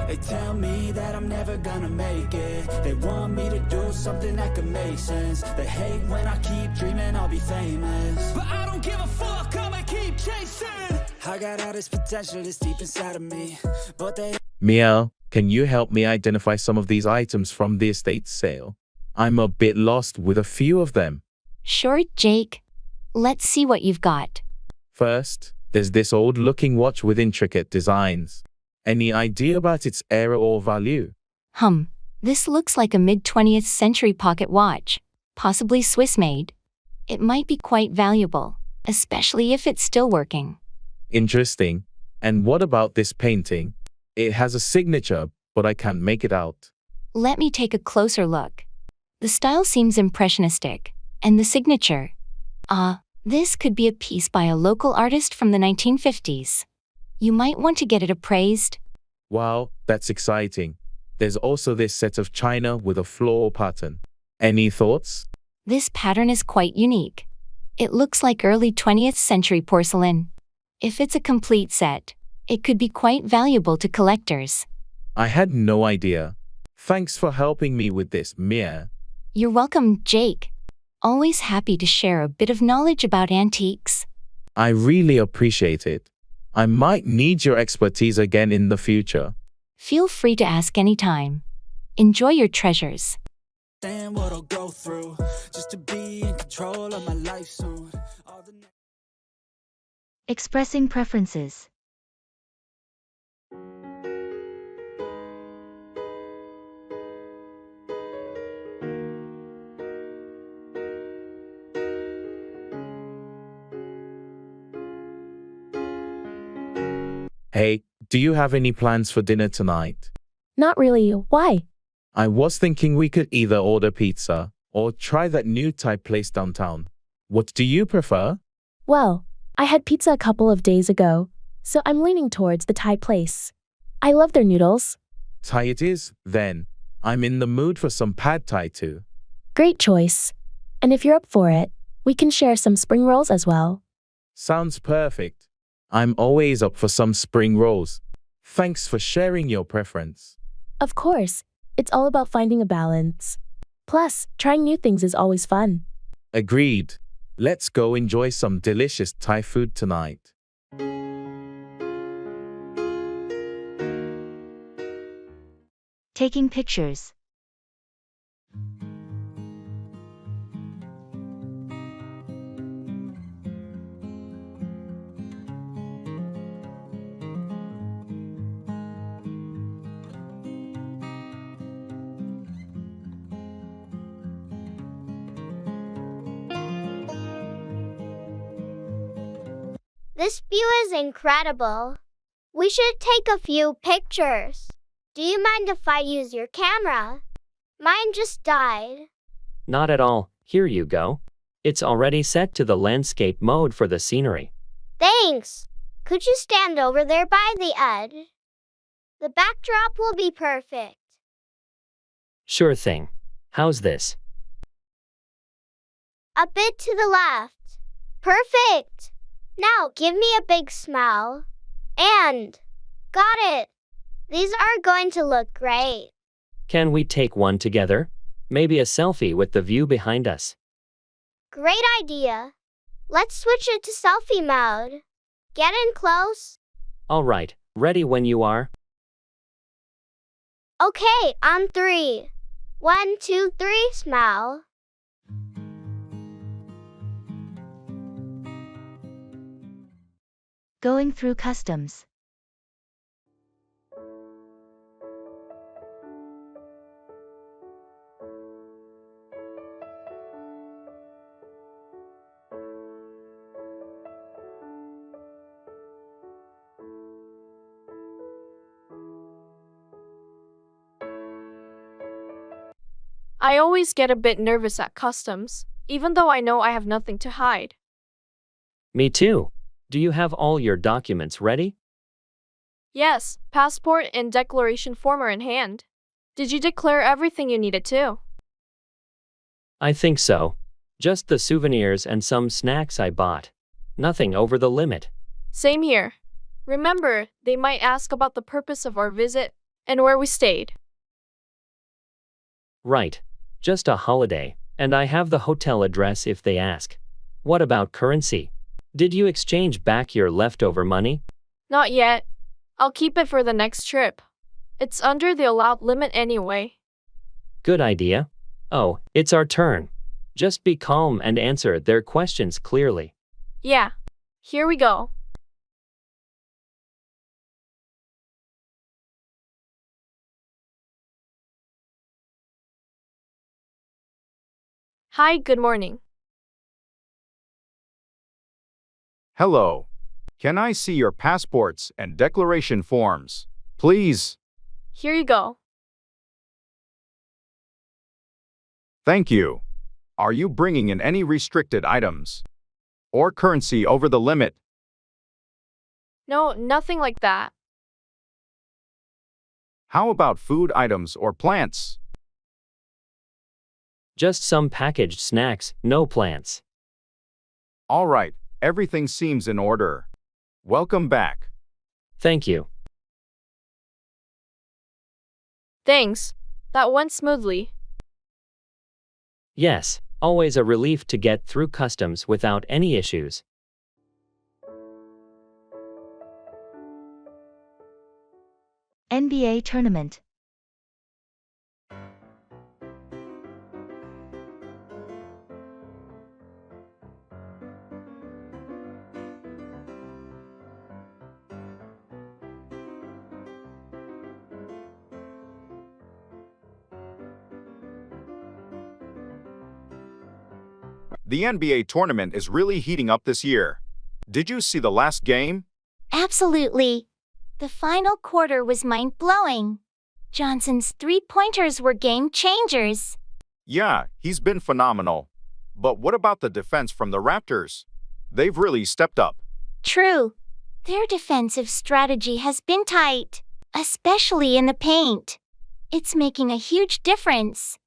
They tell me that I'm never gonna make it. They want me to do something that could make sense. They hate when I keep dreaming I'll be famous, but I don't give a fuck, I'ma keep chasing. I got all this potential that's deep inside of me, but they... Meow, can you help me identify some of these items from the estate sale? I'm a bit lost with a few of them. Sure, Jake. Let's see what you've got. First, there's this old-looking watch with intricate designs. Any idea about its era or value? This looks like a mid-20th century pocket watch, possibly Swiss-made. It might be quite valuable, especially if it's still working. Interesting. And what about this painting? It has a signature, but I can't make it out. Let me take a closer look. The style seems impressionistic, and the signature. This could be a piece by a local artist from the 1950s. You might want to get it appraised. Wow, that's exciting. There's also this set of china with a floral pattern. Any thoughts? This pattern is quite unique. It looks like early 20th century porcelain. If it's a complete set, it could be quite valuable to collectors. I had no idea. Thanks for helping me with this, Mia. You're welcome, Jake. Always happy to share a bit of knowledge about antiques. I really appreciate it. I might need your expertise again in the future. Feel free to ask anytime. Enjoy your treasures. Understand what I'll go through just to be in control of my life soon. Expressing preferences. Hey, do you have any plans for dinner tonight? Not really. Why? I was thinking we could either order pizza or try that new Thai place downtown. What do you prefer? Well, I had pizza a couple of days ago, so I'm leaning towards the Thai place. I love their noodles. Thai it is, then. I'm in the mood for some pad Thai too. Great choice. And if you're up for it, we can share some spring rolls as well. Sounds perfect. I'm always up for some spring rolls. Thanks for sharing your preference. Of course, it's all about finding a balance. Plus, trying new things is always fun. Agreed. Let's go enjoy some delicious Thai food tonight. Taking pictures. This view is incredible. We should take a few pictures. Do you mind if I use your camera? Mine just died. Not at all. Here you go. It's already set to the landscape mode for the scenery. Thanks. Could you stand over there by the edge? The backdrop will be perfect. Sure thing. How's this? A bit to the left. Perfect. Now give me a big smile. And got it. These are going to look great. Can we take one together? Maybe a selfie with the view behind us. Great idea. Let's switch it to selfie mode. Get in close. All right, ready when you are. Okay, on 3. 1, 2, 3, smile. Going through customs. I always get a bit nervous at customs, even though I know I have nothing to hide. Me too. Do you have all your documents ready? Yes, passport and declaration form are in hand. Did you declare everything you needed to? I think so. Just the souvenirs and some snacks I bought. Nothing over the limit. Same here. Remember, they might ask about the purpose of our visit and where we stayed. Right. Just a holiday, and I have the hotel address if they ask. What about currency? Did you exchange back your leftover money? Not yet. I'll keep it for the next trip. It's under the allowed limit anyway. Good idea. Oh, it's our turn. Just be calm and answer their questions clearly. Yeah. Here we go. Hi, good morning. Hello. Can I see your passports and declaration forms, please? Here you go. Thank you. Are you bringing in any restricted items or currency over the limit? No, nothing like that. How about food items or plants? Just some packaged snacks, no plants. All right, everything seems in order. Welcome back. Thank you. Thanks. That went smoothly. Yes, always a relief to get through customs without any issues. NBA tournament. The NBA tournament is really heating up this year. Did you see the last game? Absolutely. The final quarter was mind-blowing. Johnson's three-pointers were game changers. Yeah, he's been phenomenal. But what about the defense from the Raptors? They've really stepped up. True. Their defensive strategy has been tight, especially in the paint. It's making a huge difference.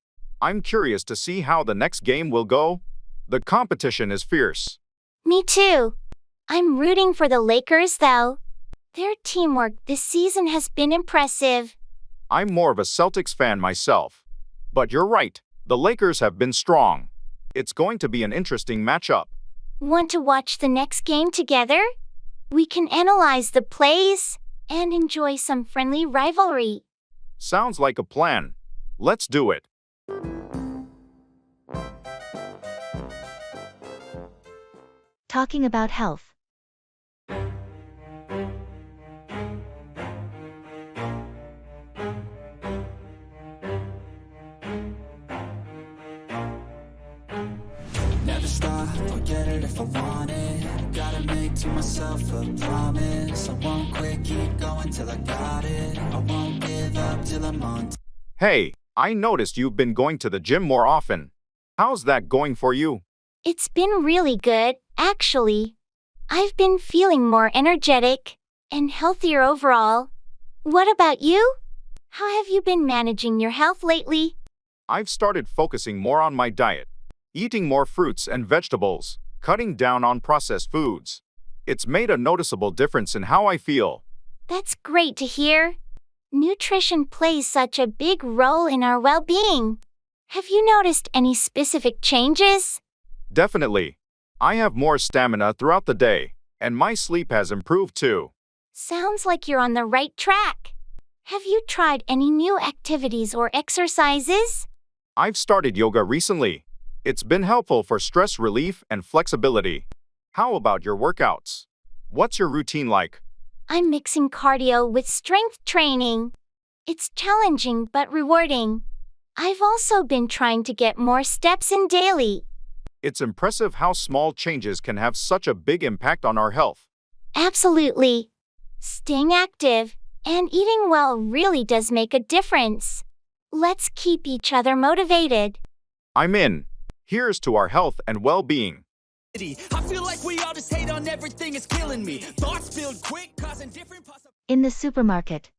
I'm curious to see how the next game will go. The competition is fierce. Me too. I'm rooting for the Lakers, though. Their teamwork this season has been impressive. I'm more of a Celtics fan myself. But you're right, the Lakers have been strong. It's going to be an interesting matchup. Want to watch the next game together? We can analyze the plays and enjoy some friendly rivalry. Sounds like a plan. Let's do it. Talking about health. Never stop, I'll get it if I want it. Gotta make to myself a promise. I won't quit, keep going till I got it. I won't give up till I'm on. Hey, I noticed you've been going to the gym more often. How's that going for you? It's been really good, actually. I've been feeling more energetic and healthier overall. What about you? How have you been managing your health lately? I've started focusing more on my diet, eating more fruits and vegetables, cutting down on processed foods. It's made a noticeable difference in how I feel. That's great to hear. Nutrition plays such a big role in our well-being. Have you noticed any specific changes? Definitely. I have more stamina throughout the day, and my sleep has improved too. Sounds like you're on the right track. Have you tried any new activities or exercises? I've started yoga recently. It's been helpful for stress relief and flexibility. How about your workouts? What's your routine like? I'm mixing cardio with strength training. It's challenging but rewarding. I've also been trying to get more steps in daily. It's impressive how small changes can have such a big impact on our health. Absolutely. Staying active and eating well really does make a difference. Let's keep each other motivated. I'm in. Here's to our health and well-being. I feel like we all just hate on everything, it's killing me. Thoughts build quick, causing different In the supermarket.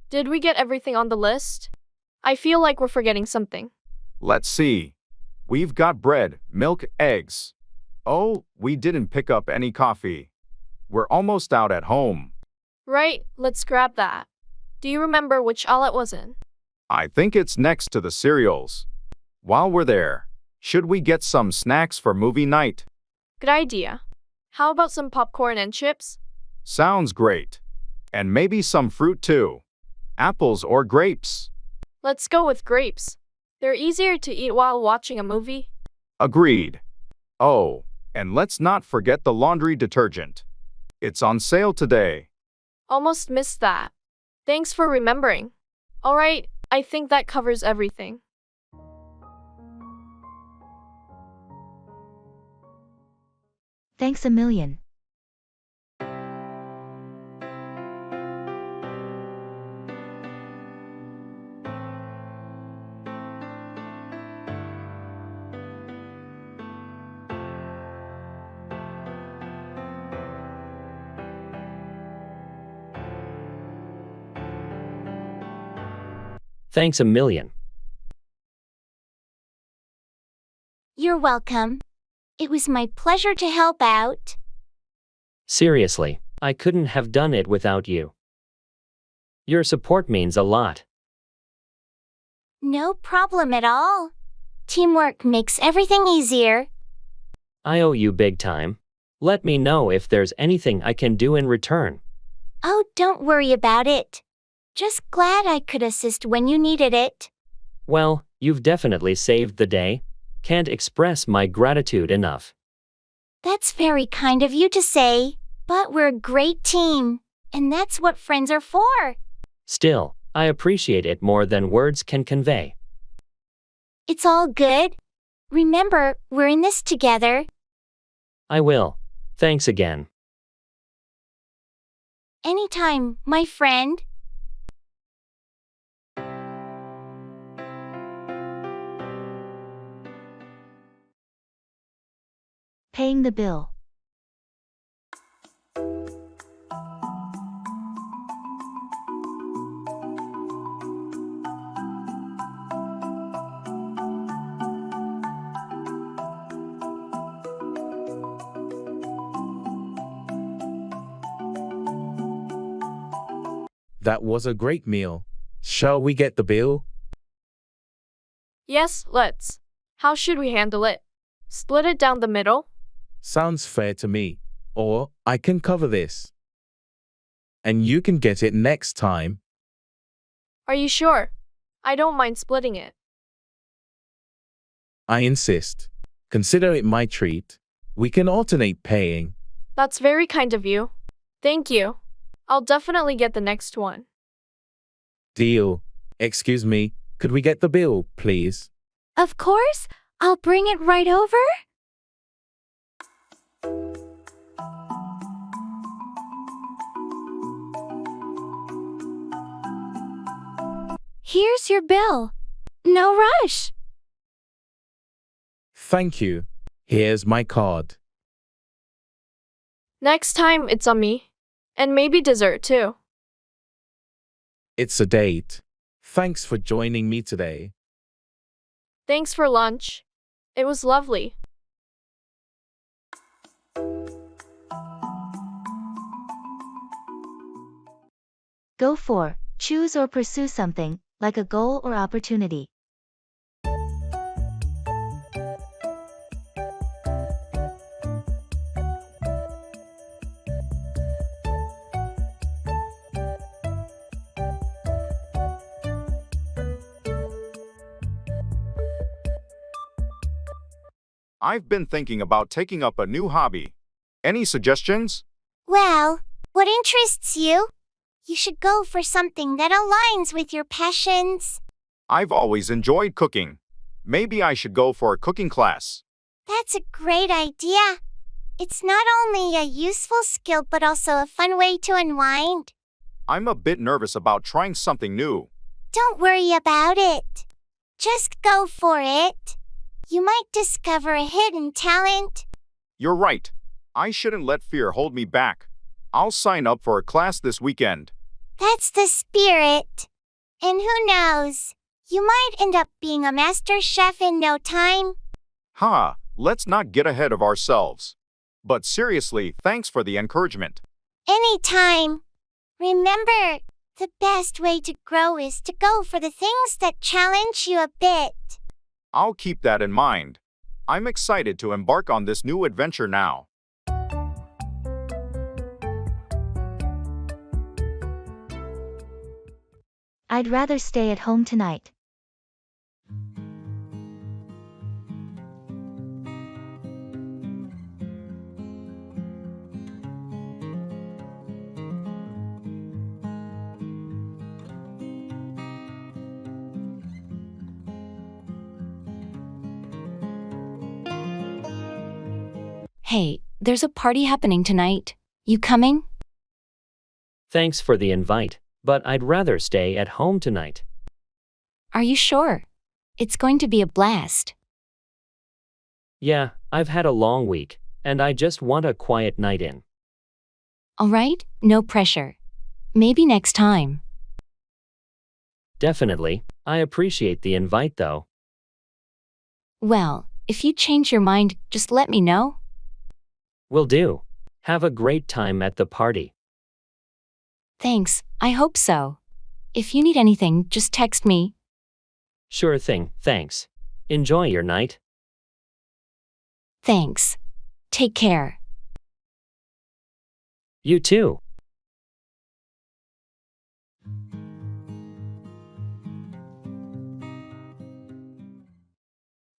Did we get everything on the list? I feel like we're forgetting something. Let's see. We've got bread, milk, eggs. Oh, we didn't pick up any coffee. We're almost out at home. Right, let's grab that. Do you remember which aisle it was in? I think it's next to the cereals. While we're there, should we get some snacks for movie night? Good idea. How about some popcorn and chips? Sounds great. And maybe some fruit too. Apples or grapes. Let's go with grapes. They're easier to eat while watching a movie. Agreed. Oh, and let's not forget the laundry detergent. It's on sale today. Almost missed that. Thanks for remembering. Alright, I think that covers everything. Thanks a million. Thanks a million. You're welcome. It was my pleasure to help out. Seriously, I couldn't have done it without you. Your support means a lot. No problem at all. Teamwork makes everything easier. I owe you big time. Let me know if there's anything I can do in return. Oh, don't worry about it. Just glad I could assist when you needed it. Well, you've definitely saved the day. Can't express my gratitude enough. That's very kind of you to say, but we're a great team, and that's what friends are for. Still, I appreciate it more than words can convey. It's all good. Remember, we're in this together. I will. Thanks again. Anytime, my friend. Paying the bill. That was a great meal. Shall we get the bill? Yes, let's. How should we handle it? Split it down the middle? Sounds fair to me. Or I can cover this. And you can get it next time. Are you sure? I don't mind splitting it. I insist. Consider it my treat. We can alternate paying. That's very kind of you. Thank you. I'll definitely get the next one. Deal. Excuse me, could we get the bill, please? Of course, I'll bring it right over. Here's your bill. No rush. Thank you. Here's my card. Next time, it's on me. And maybe dessert too. It's a date. Thanks for joining me today. Thanks for lunch. It was lovely. Go for, choose or pursue something, like a goal or opportunity. I've been thinking about taking up a new hobby. Any suggestions? Well, what interests you? You should go for something that aligns with your passions. I've always enjoyed cooking. Maybe I should go for a cooking class. That's a great idea. It's not only a useful skill but also a fun way to unwind. I'm a bit nervous about trying something new. Don't worry about it. Just go for it. You might discover a hidden talent. You're right. I shouldn't let fear hold me back. I'll sign up for a class this weekend. That's the spirit. And who knows? You might end up being a master chef in no time. Ha, let's not get ahead of ourselves. But seriously, thanks for the encouragement. Anytime. Remember, the best way to grow is to go for the things that challenge you a bit. I'll keep that in mind. I'm excited to embark on this new adventure now. I'd rather stay at home tonight. Hey, there's a party happening tonight. You coming? Thanks for the invite, but I'd rather stay at home tonight. Are you sure? It's going to be a blast. Yeah, I've had a long week, and I just want a quiet night in. All right, no pressure. Maybe next time. Definitely, I appreciate the invite though. Well, if you change your mind, just let me know. Will do. Have a great time at the party. Thanks, I hope so. If you need anything, just text me. Sure thing, thanks. Enjoy your night. Thanks. Take care. You too.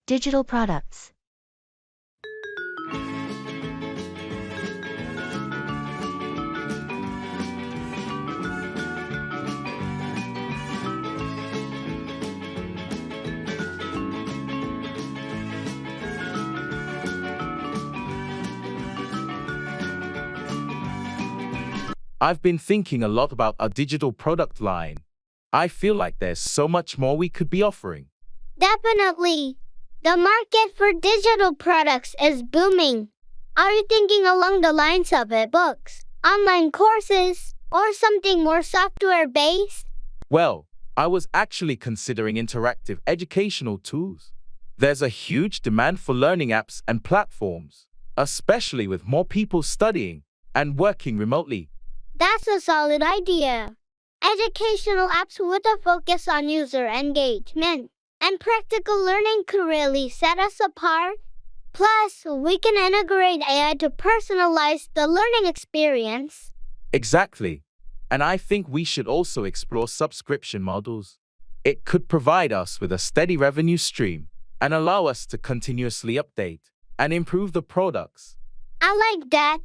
Digital products. I've been thinking a lot about our digital product line. I feel like there's so much more we could be offering. Definitely. The market for digital products is booming. Are you thinking along the lines of e-books, online courses, or something more software-based? Well, I was actually considering interactive educational tools. There's a huge demand for learning apps and platforms, especially with more people studying and working remotely. That's a solid idea. Educational apps with a focus on user engagement and practical learning could really set us apart. Plus, we can integrate AI to personalize the learning experience. Exactly. And I think we should also explore subscription models. It could provide us with a steady revenue stream and allow us to continuously update and improve the products. I like that.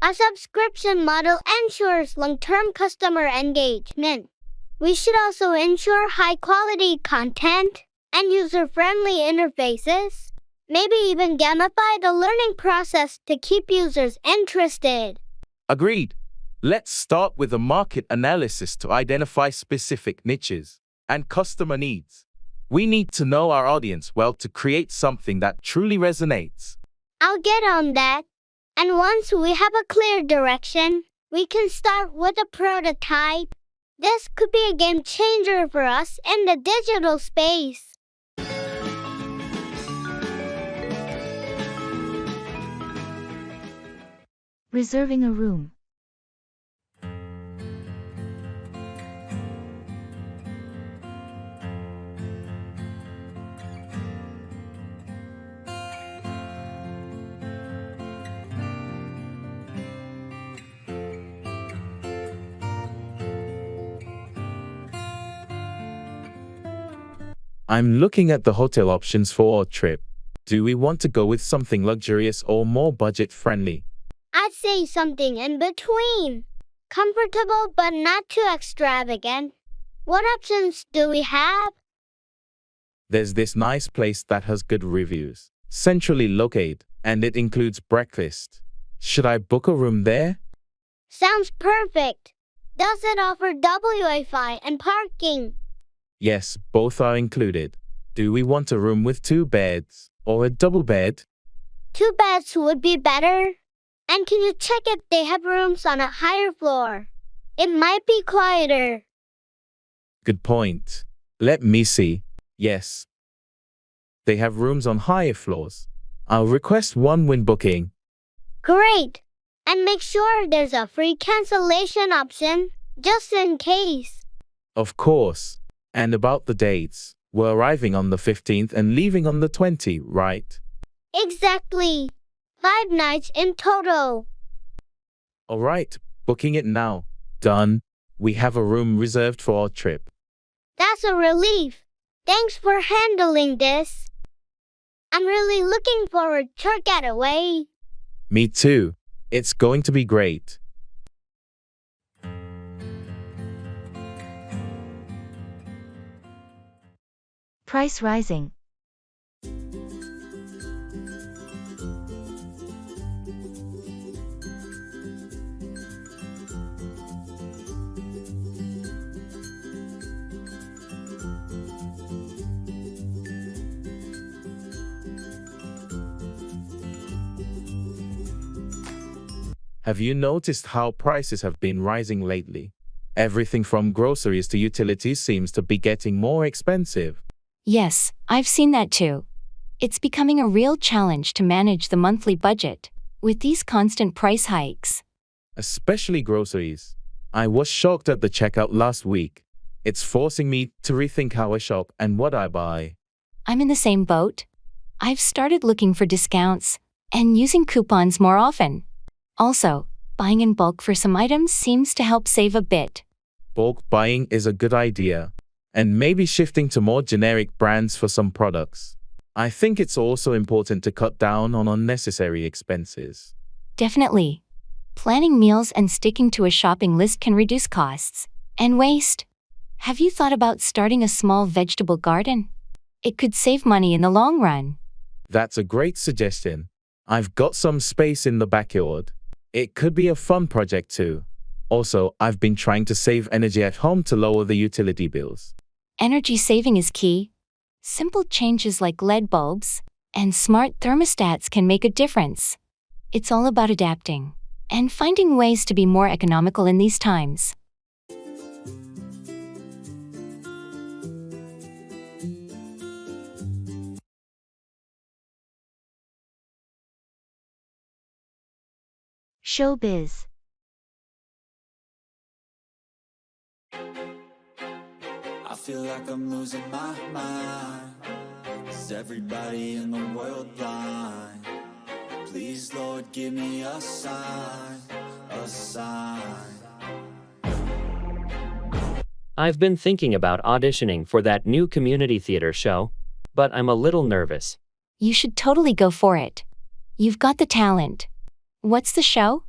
A subscription model ensures long-term customer engagement. We should also ensure high-quality content and user-friendly interfaces. Maybe even gamify the learning process to keep users interested. Agreed. Let's start with a market analysis to identify specific niches and customer needs. We need to know our audience well to create something that truly resonates. I'll get on that. And once we have a clear direction, we can start with a prototype. This could be a game changer for us in the digital space. Reserving a room. I'm looking at the hotel options for our trip. Do we want to go with something luxurious or more budget-friendly? I'd say something in between. Comfortable but not too extravagant. What options do we have? There's this nice place that has good reviews, centrally located, and it includes breakfast. Should I book a room there? Sounds perfect. Does it offer Wi-Fi and parking? Yes, both are included. Do we want a room with 2 beds or a double bed? 2 beds would be better. And can you check if they have rooms on a higher floor? It might be quieter. Good point. Let me see. Yes. They have rooms on higher floors. I'll request one when booking. Great. And make sure there's a free cancellation option, just in case. Of course. And about the dates, we're arriving on the 15th and leaving on the 20th, right? Exactly. 5 nights in total. All right, booking it now. Done. We have a room reserved for our trip. That's a relief. Thanks for handling this. I'm really looking forward to our getaway. Me too. It's going to be great. Price rising. Have you noticed how prices have been rising lately? Everything from groceries to utilities seems to be getting more expensive. Yes, I've seen that too. It's becoming a real challenge to manage the monthly budget with these constant price hikes. Especially groceries. I was shocked at the checkout last week. It's forcing me to rethink how I shop and what I buy. I'm in the same boat. I've started looking for discounts and using coupons more often. Also, buying in bulk for some items seems to help save a bit. Bulk buying is a good idea, and maybe shifting to more generic brands for some products. I think it's also important to cut down on unnecessary expenses. Definitely. Planning meals and sticking to a shopping list can reduce costs and waste. Have you thought about starting a small vegetable garden? It could save money in the long run. That's a great suggestion. I've got some space in the backyard. It could be a fun project too. Also, I've been trying to save energy at home to lower the utility bills. Energy saving is key. Simple changes like LED bulbs and smart thermostats can make a difference. It's all about adapting and finding ways to be more economical in these times. Showbiz. I feel like I'm losing my mind. Is everybody in the world blind? Please, Lord, give me a sign, a sign. I've been thinking about auditioning for that new community theater show, but I'm a little nervous. You should totally go for it. You've got the talent. What's the show?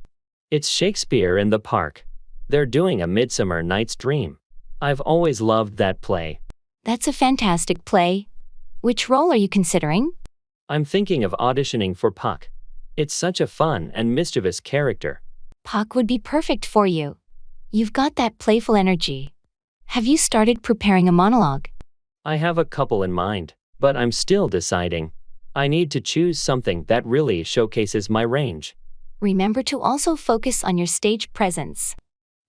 It's Shakespeare in the Park. They're doing A Midsummer Night's Dream. I've always loved that play. That's a fantastic play. Which role are you considering? I'm thinking of auditioning for Puck. It's such a fun and mischievous character. Puck would be perfect for you. You've got that playful energy. Have you started preparing a monologue? I have a couple in mind, but I'm still deciding. I need to choose something that really showcases my range. Remember to also focus on your stage presence.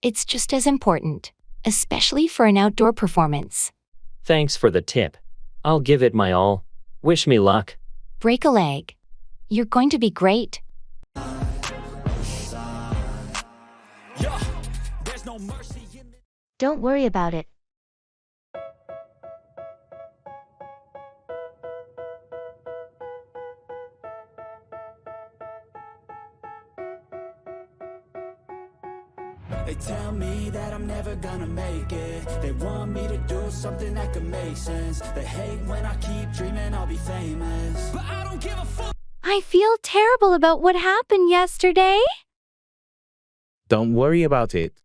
It's just as important, especially for an outdoor performance. Thanks for the tip. I'll give it my all. Wish me luck. Break a leg. You're going to be great. Don't worry about it. They tell me that I'm never gonna make it. They want me to do something that could make sense. They hate when I keep dreaming I'll be famous, but I don't give a fuck. I feel terrible about what happened yesterday. Don't worry about it.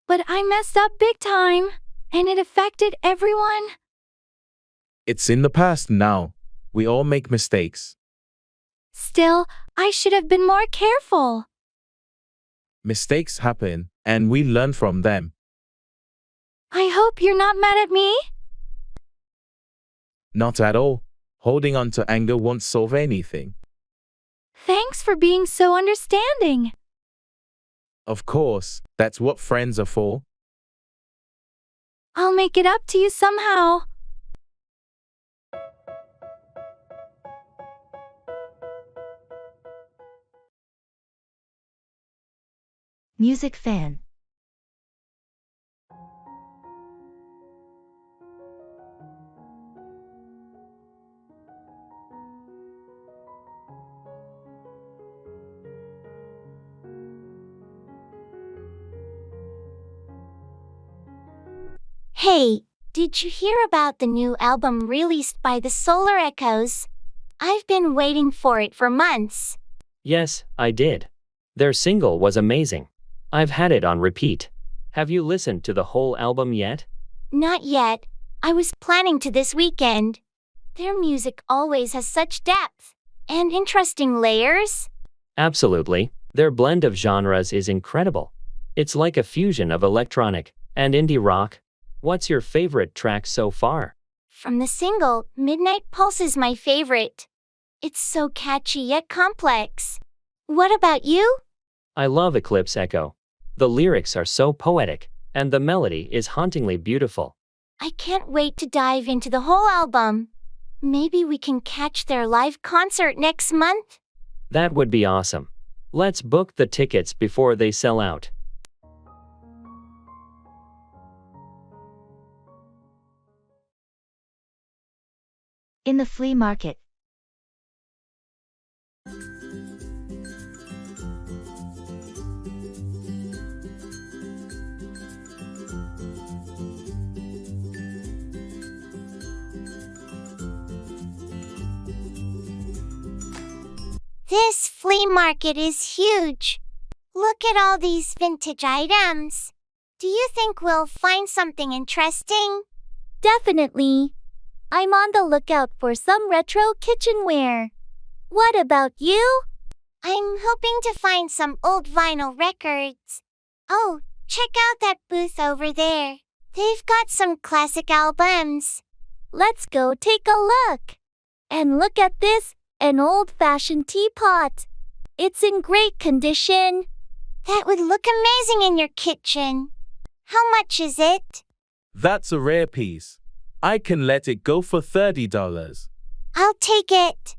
But I messed up big time, and it affected everyone. It's in the past now. We all make mistakes. Still, I should have been more careful. Mistakes happen, and we learn from them. I hope you're not mad at me. Not at all. Holding on to anger won't solve anything. Thanks for being so understanding. Of course, that's what friends are for. I'll make it up to you somehow. Music fan. Hey, did you hear about the new album released by the Solar Echoes? I've been waiting for it for months. Yes, I did. Their single was amazing. I've had it on repeat. Have you listened to the whole album yet? Not yet. I was planning to this weekend. Their music always has such depth and interesting layers. Absolutely. Their blend of genres is incredible. It's like a fusion of electronic and indie rock. What's your favorite track so far? From the single, Midnight Pulse is my favorite. It's so catchy yet complex. What about you? I love Eclipse Echo. The lyrics are so poetic, and the melody is hauntingly beautiful. I can't wait to dive into the whole album. Maybe we can catch their live concert next month? That would be awesome. Let's book the tickets before they sell out. In the flea market. This flea market is huge. Look at all these vintage items. Do you think we'll find something interesting? Definitely. I'm on the lookout for some retro kitchenware. What about you? I'm hoping to find some old vinyl records. Oh, check out that booth over there. They've got some classic albums. Let's go take a look. And look at this, an old-fashioned teapot. It's in great condition. That would look amazing in your kitchen. How much is it? That's a rare piece. I can let it go for $30. I'll take it.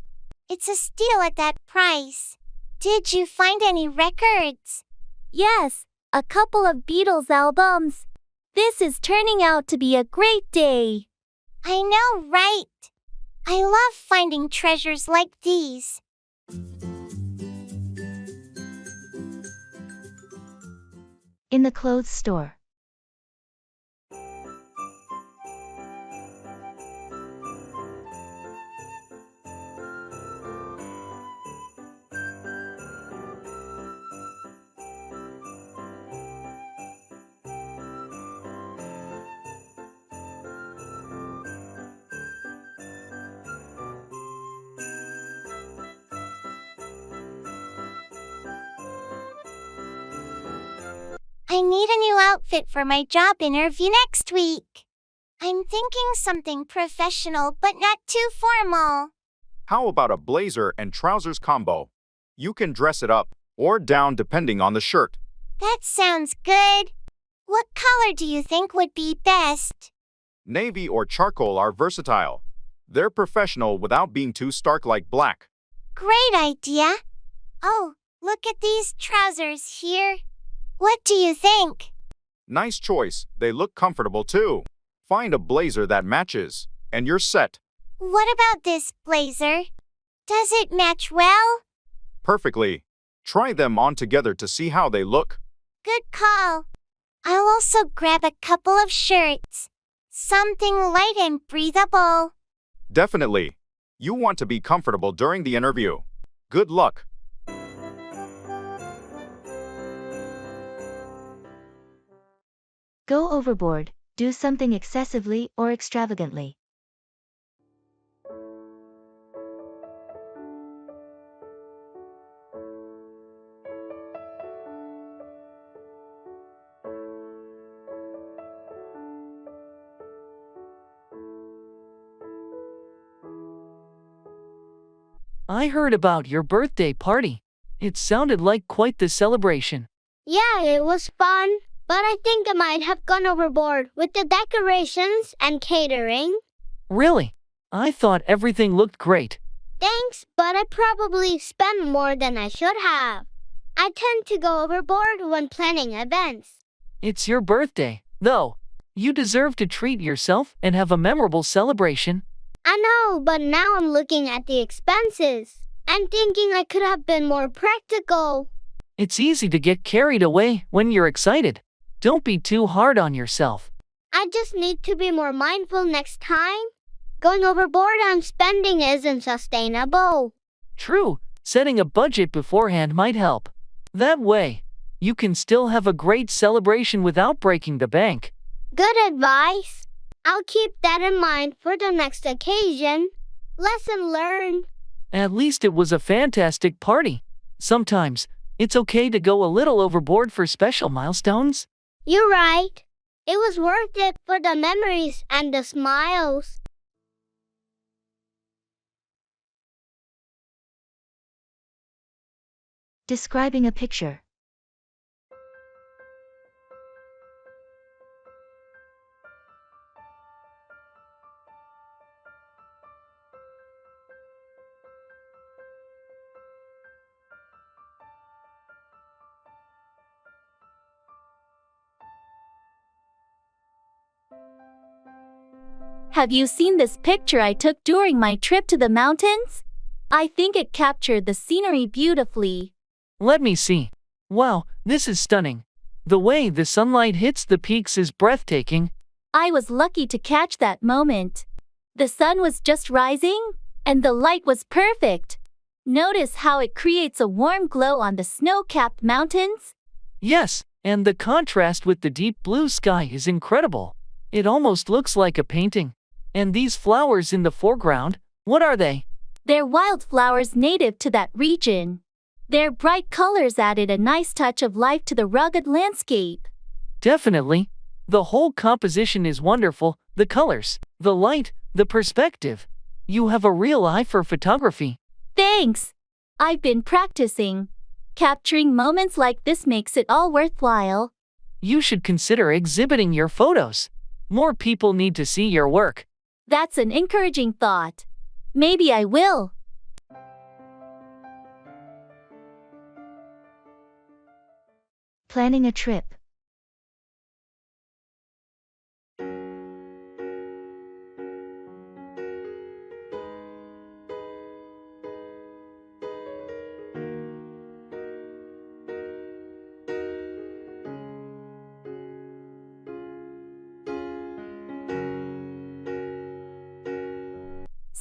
It's a steal at that price. Did you find any records? Yes, a couple of Beatles albums. This is turning out to be a great day. I know, right? I love finding treasures like these. In the clothes store. I need a new outfit for my job interview next week. I'm thinking something professional but not too formal. How about a blazer and trousers combo? You can dress it up or down depending on the shirt. That sounds good. What color do you think would be best? Navy or charcoal are versatile. They're professional without being too stark like black. Great idea. Oh, look at these trousers here. What do you think? Nice choice. They look comfortable too. Find a blazer that matches, and you're set. What about this blazer? Does it match well? Perfectly. Try them on together to see how they look. Good call. I'll also grab a couple of shirts. Something light and breathable. Definitely. You want to be comfortable during the interview. Good luck. Go overboard, do something excessively or extravagantly. I heard about your birthday party. It sounded like quite the celebration. Yeah, it was fun, but I think I might have gone overboard with the decorations and catering. Really? I thought everything looked great. Thanks, but I probably spent more than I should have. I tend to go overboard when planning events. It's your birthday, though. You deserve to treat yourself and have a memorable celebration. I know, but now I'm looking at the expenses and thinking I could have been more practical. It's easy to get carried away when you're excited. Don't be too hard on yourself. I just need to be more mindful next time. Going overboard on spending isn't sustainable. True, setting a budget beforehand might help. That way, you can still have a great celebration without breaking the bank. Good advice. I'll keep that in mind for the next occasion. Lesson learned. At least it was a fantastic party. Sometimes, it's okay to go a little overboard for special milestones. You're right. It was worth it for the memories and the smiles. Describing a picture. Have you seen this picture I took during my trip to the mountains? I think it captured the scenery beautifully. Let me see. Wow, this is stunning. The way the sunlight hits the peaks is breathtaking. I was lucky to catch that moment. The sun was just rising, and the light was perfect. Notice how it creates a warm glow on the snow-capped mountains? Yes, and the contrast with the deep blue sky is incredible. It almost looks like a painting. And these flowers in the foreground, what are they? They're wildflowers native to that region. Their bright colors added a nice touch of life to the rugged landscape. Definitely. The whole composition is wonderful. The colors, the light, the perspective. You have a real eye for photography. Thanks. I've been practicing. Capturing moments like this makes it all worthwhile. You should consider exhibiting your photos. More people need to see your work. That's an encouraging thought. Maybe I will. Planning a trip.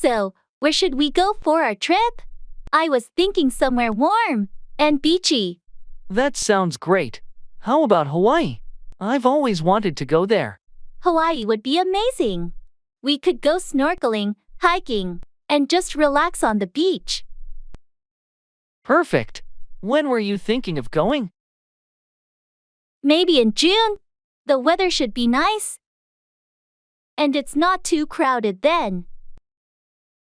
So, where should we go for our trip? I was thinking somewhere warm and beachy. That sounds great. How about Hawaii? I've always wanted to go there. Hawaii would be amazing. We could go snorkeling, hiking, and just relax on the beach. Perfect. When were you thinking of going? Maybe in June. The weather should be nice. And it's not too crowded then.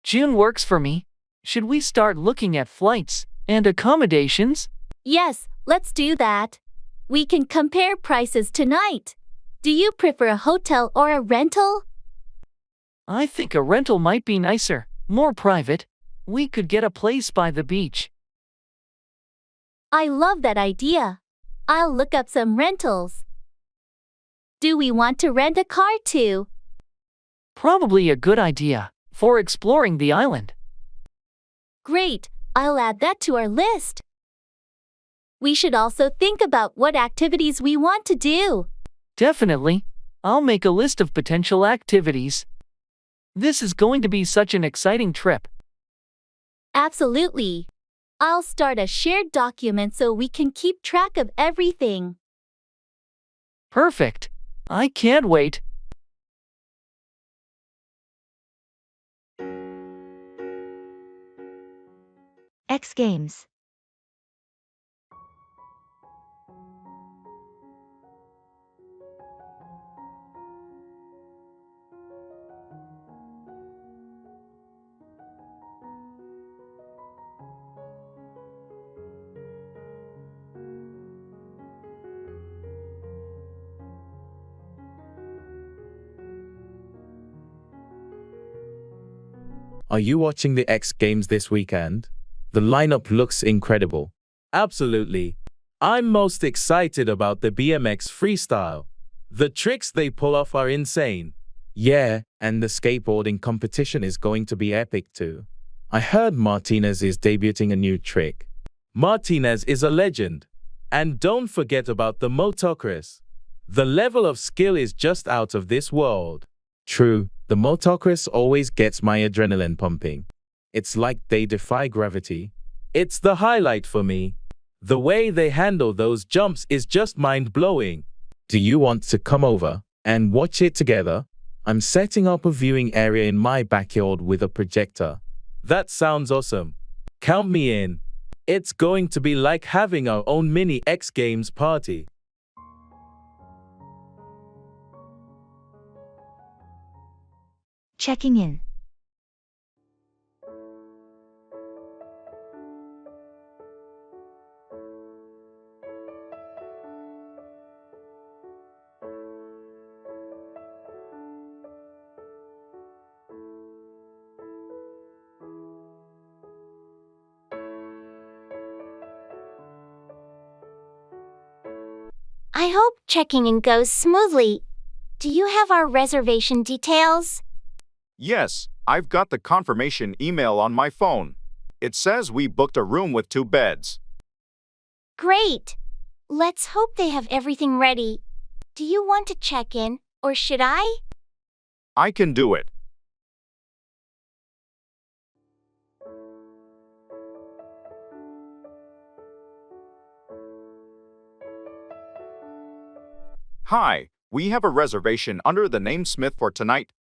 June works for me. Should we start looking at flights and accommodations? Yes, let's do that. We can compare prices tonight. Do you prefer a hotel or a rental? I think a rental might be nicer, more private. We could get a place by the beach. I love that idea. I'll look up some rentals. Do we want to rent a car too? Probably a good idea for exploring the island. Great, I'll add that to our list. We should also think about what activities we want to do. Definitely. I'll make a list of potential activities. This is going to be such an exciting trip. Absolutely. I'll start a shared document so we can keep track of everything. Perfect. I can't wait. X Games. Are you watching the X Games this weekend? The lineup looks incredible. Absolutely. I'm most excited about the BMX freestyle. The tricks they pull off are insane. Yeah, and the skateboarding competition is going to be epic too. I heard Martinez is debuting a new trick. Martinez is a legend. And don't forget about the motocross. The level of skill is just out of this world. True, the motocross always gets my adrenaline pumping. It's like they defy gravity. It's the highlight for me. The way they handle those jumps is just mind-blowing. Do you want to come over and watch it together? I'm setting up a viewing area in my backyard with a projector. That sounds awesome. Count me in. It's going to be like having our own mini X Games party. Checking in. I hope checking in goes smoothly. Do you have our reservation details? Yes, I've got the confirmation email on my phone. It says we booked a room with 2 beds. Great! Let's hope they have everything ready. Do you want to check in, or should I? I can do it. Hi, we have a reservation under the name Smith for tonight.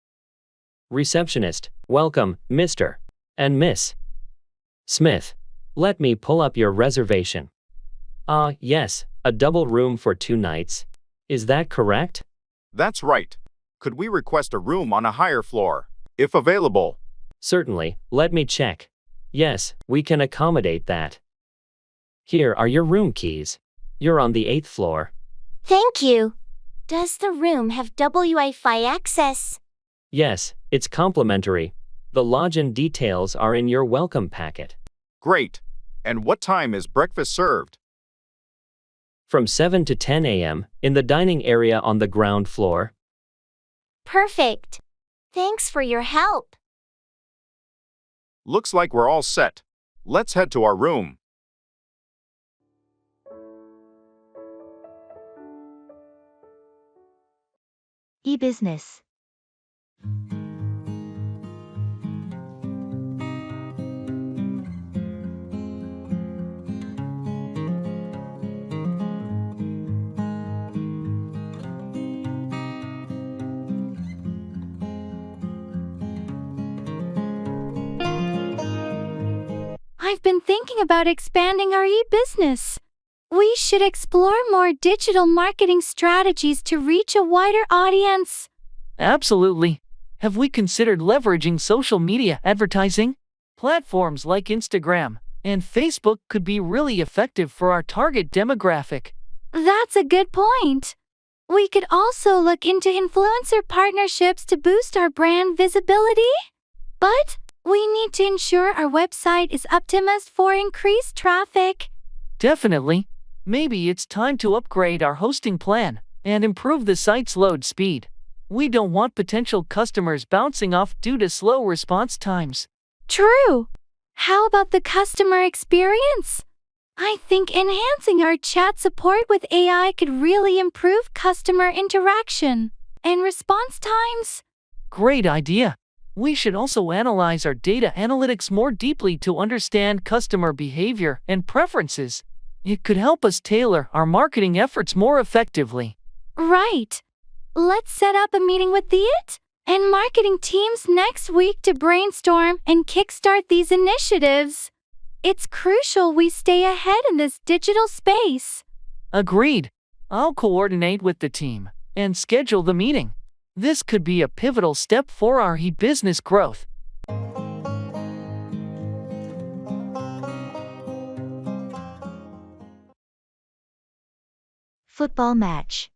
Receptionist, welcome, Mr. and Miss Smith. Let me pull up your reservation. Yes, a double room for 2 nights. Is that correct? That's right. Could we request a room on a higher floor, if available? Certainly, let me check. Yes, we can accommodate that. Here are your room keys. You're on the 8th floor. Thank you. Does the room have Wi-Fi access? Yes, it's complimentary. The lodging details are in your welcome packet. Great. And what time is breakfast served? From 7 to 10 a.m. in the dining area on the ground floor. Perfect. Thanks for your help. Looks like we're all set. Let's head to our room. E-business. I've been thinking about expanding our e-business. We should explore more digital marketing strategies to reach a wider audience. Absolutely. Have we considered leveraging social media advertising? Platforms like Instagram and Facebook could be really effective for our target demographic. That's a good point. We could also look into influencer partnerships to boost our brand visibility. But we need to ensure our website is optimized for increased traffic. Definitely. Maybe it's time to upgrade our hosting plan and improve the site's load speed. We don't want potential customers bouncing off due to slow response times. True. How about the customer experience? I think enhancing our chat support with AI could really improve customer interaction and response times. Great idea. We should also analyze our data analytics more deeply to understand customer behavior and preferences. It could help us tailor our marketing efforts more effectively. Right. Let's set up a meeting with the IT and marketing teams next week to brainstorm and kickstart these initiatives. It's crucial we stay ahead in this digital space. Agreed. I'll coordinate with the team and schedule the meeting. This could be a pivotal step for our e-business growth. Football match.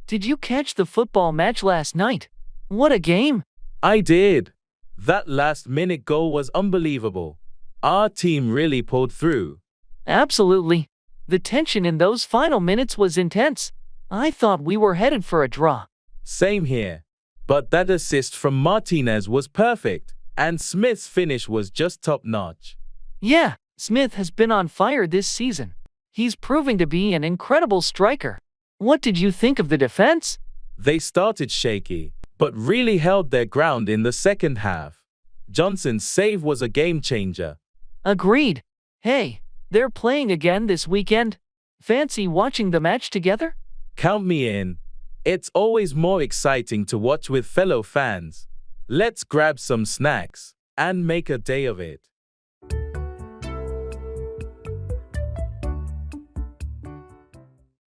Did you catch the football match last night? What a game! I did. That last-minute goal was unbelievable. Our team really pulled through. Absolutely. The tension in those final minutes was intense. I thought we were headed for a draw. Same here. But that assist from Martinez was perfect, and Smith's finish was just top-notch. Yeah, Smith has been on fire this season. He's proving to be an incredible striker. What did you think of the defense? They started shaky, but really held their ground in the second half. Johnson's save was a game-changer. Agreed. Hey, they're playing again this weekend. Fancy watching the match together? Count me in. It's always more exciting to watch with fellow fans. Let's grab some snacks and make a day of it.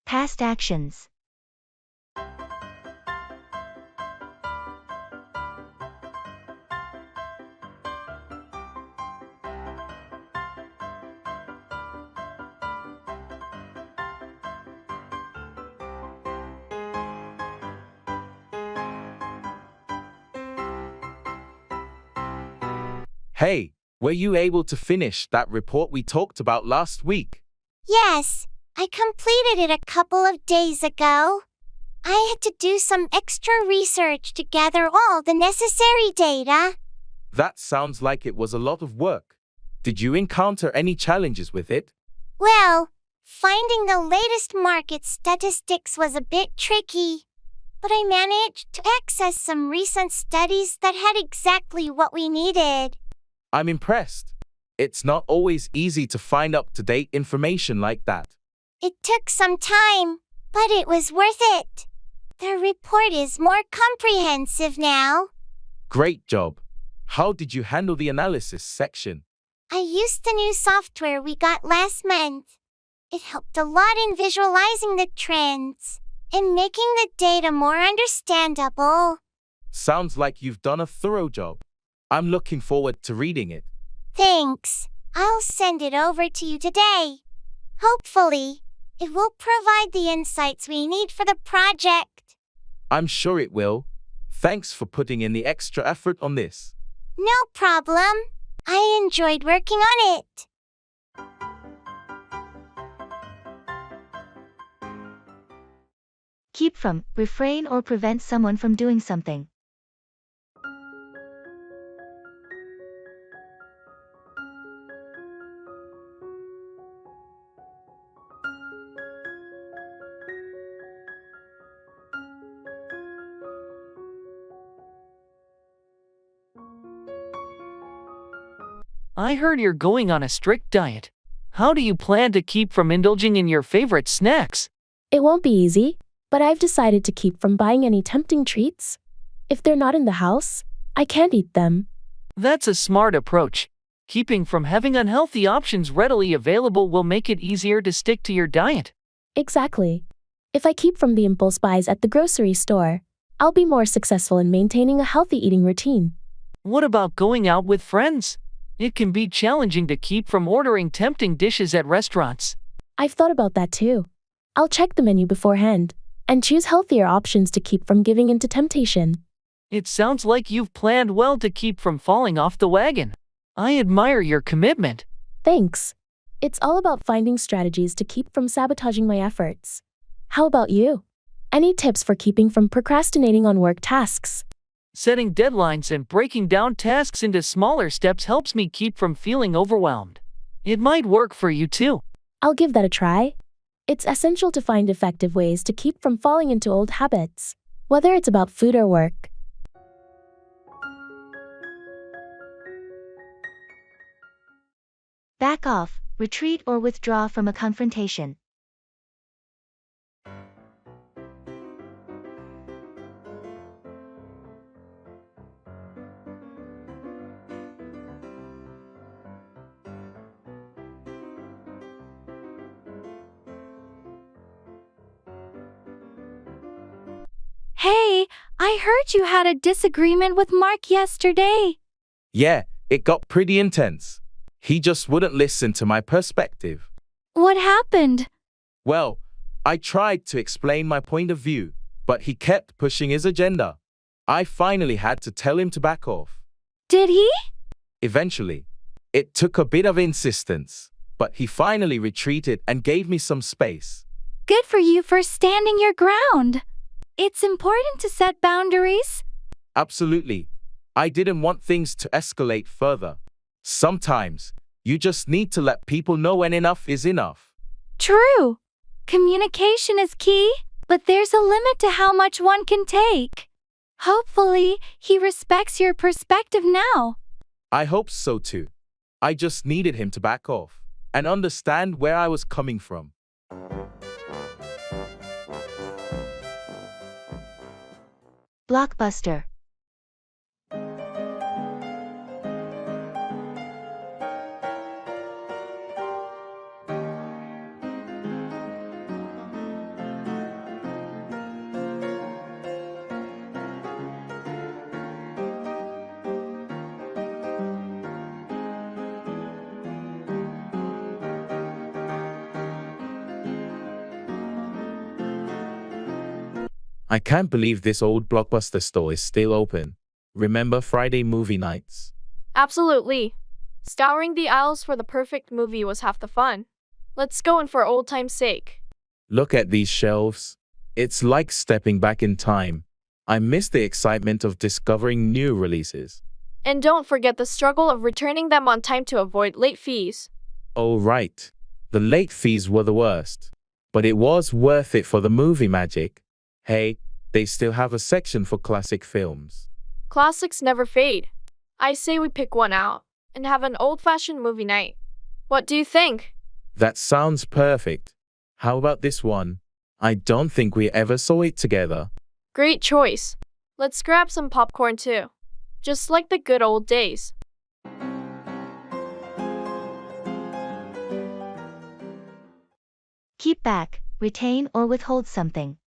Past actions. Hey, were you able to finish that report we talked about last week? Yes, I completed it a couple of days ago. I had to do some extra research to gather all the necessary data. That sounds like it was a lot of work. Did you encounter any challenges with it? Well, finding the latest market statistics was a bit tricky, but I managed to access some recent studies that had exactly what we needed. I'm impressed. It's not always easy to find up-to-date information like that. It took some time, but it was worth it. The report is more comprehensive now. Great job. How did you handle the analysis section? I used the new software we got last month. It helped a lot in visualizing the trends and making the data more understandable. Sounds like you've done a thorough job. I'm looking forward to reading it. Thanks. I'll send it over to you today. Hopefully, it will provide the insights we need for the project. I'm sure it will. Thanks for putting in the extra effort on this. No problem. I enjoyed working on it. Keep from, refrain or prevent someone from doing something. I heard you're going on a strict diet. How do you plan to keep from indulging in your favorite snacks? It won't be easy, but I've decided to keep from buying any tempting treats. If they're not in the house, I can't eat them. That's a smart approach. Keeping from having unhealthy options readily available will make it easier to stick to your diet. Exactly. If I keep from the impulse buys at the grocery store, I'll be more successful in maintaining a healthy eating routine. What about going out with friends? It can be challenging to keep from ordering tempting dishes at restaurants. I've thought about that too. I'll check the menu beforehand and choose healthier options to keep from giving in to temptation. It sounds like you've planned well to keep from falling off the wagon. I admire your commitment. Thanks. It's all about finding strategies to keep from sabotaging my efforts. How about you? Any tips for keeping from procrastinating on work tasks? Setting deadlines and breaking down tasks into smaller steps helps me keep from feeling overwhelmed. It might work for you too. I'll give that a try. It's essential to find effective ways to keep from falling into old habits, whether it's about food or work. Back off, retreat or withdraw from a confrontation. Hey, I heard you had a disagreement with Mark yesterday. Yeah, it got pretty intense. He just wouldn't listen to my perspective. What happened? Well, I tried to explain my point of view, but he kept pushing his agenda. I finally had to tell him to back off. Did he? Eventually. It took a bit of insistence, but he finally retreated and gave me some space. Good for you for standing your ground. It's important to set boundaries. Absolutely. I didn't want things to escalate further. Sometimes, you just need to let people know when enough is enough. True. Communication is key, but there's a limit to how much one can take. Hopefully, he respects your perspective now. I hope so too. I just needed him to back off and understand where I was coming from. Blockbuster. I can't believe this old Blockbuster store is still open. Remember Friday movie nights? Absolutely. Scouring the aisles for the perfect movie was half the fun. Let's go in for old time's sake. Look at these shelves. It's like stepping back in time. I miss the excitement of discovering new releases. And don't forget the struggle of returning them on time to avoid late fees. Oh, right. The late fees were the worst. But it was worth it for the movie magic. Hey, they still have a section for classic films. Classics never fade. I say we pick one out and have an old-fashioned movie night. What do you think? That sounds perfect. How about this one? I don't think we ever saw it together. Great choice. Let's grab some popcorn too. Just like the good old days. Keep back, retain or withhold something.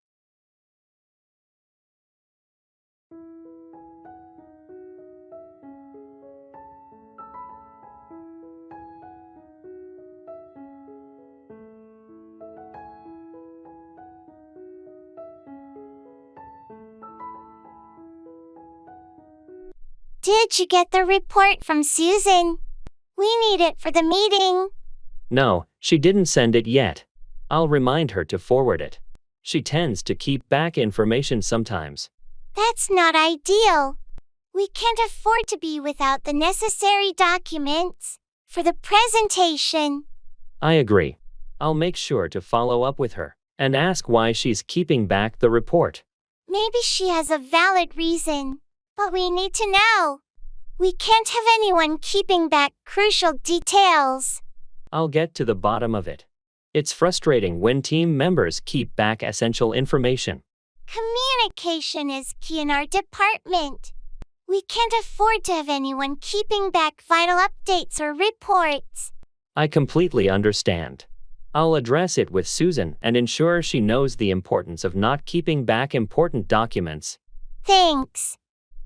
Did you get the report from Susan? We need it for the meeting. No, she didn't send it yet. I'll remind her to forward it. She tends to keep back information sometimes. That's not ideal. We can't afford to be without the necessary documents for the presentation. I agree. I'll make sure to follow up with her and ask why she's keeping back the report. Maybe she has a valid reason, but we need to know. We can't have anyone keeping back crucial details. I'll get to the bottom of it. It's frustrating when team members keep back essential information. Communication is key in our department. We can't afford to have anyone keeping back vital updates or reports. I completely understand. I'll address it with Susan and ensure she knows the importance of not keeping back important documents. Thanks.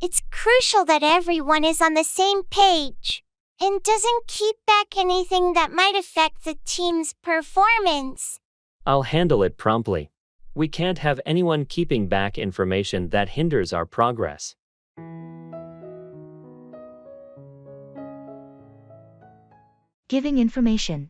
It's crucial that everyone is on the same page and doesn't keep back anything that might affect the team's performance. I'll handle it promptly. We can't have anyone keeping back information that hinders our progress. Giving information.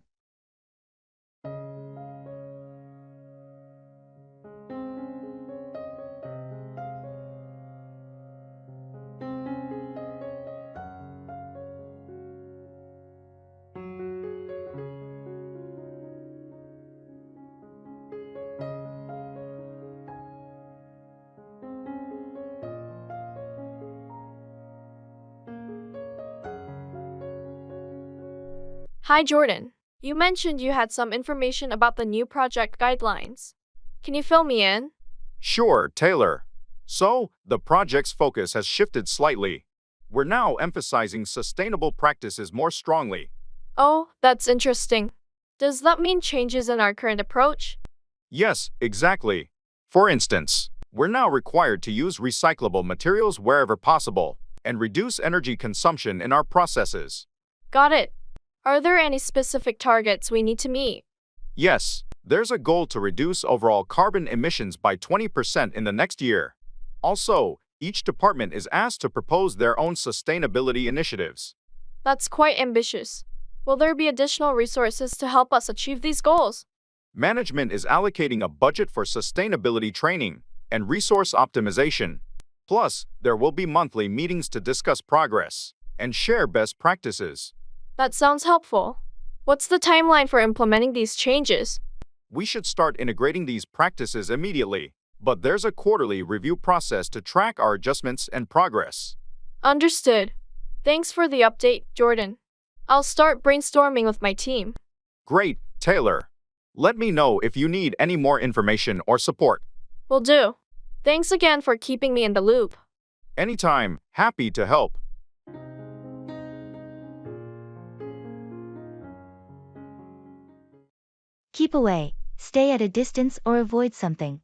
Hi Jordan. You mentioned you had some information about the new project guidelines. Can you fill me in? Sure, Taylor. So, the project's focus has shifted slightly. We're now emphasizing sustainable practices more strongly. Oh, that's interesting. Does that mean changes in our current approach? Yes, exactly. For instance, we're now required to use recyclable materials wherever possible and reduce energy consumption in our processes. Got it. Are there any specific targets we need to meet? Yes, there's a goal to reduce overall carbon emissions by 20% in the next year. Also, each department is asked to propose their own sustainability initiatives. That's quite ambitious. Will there be additional resources to help us achieve these goals? Management is allocating a budget for sustainability training and resource optimization. Plus, there will be monthly meetings to discuss progress and share best practices. That sounds helpful. What's the timeline for implementing these changes? We should start integrating these practices immediately, but there's a quarterly review process to track our adjustments and progress. Understood. Thanks for the update, Jordan. I'll start brainstorming with my team. Great, Taylor. Let me know if you need any more information or support. Will do. Thanks again for keeping me in the loop. Anytime, happy to help. Keep away, stay at a distance or avoid something.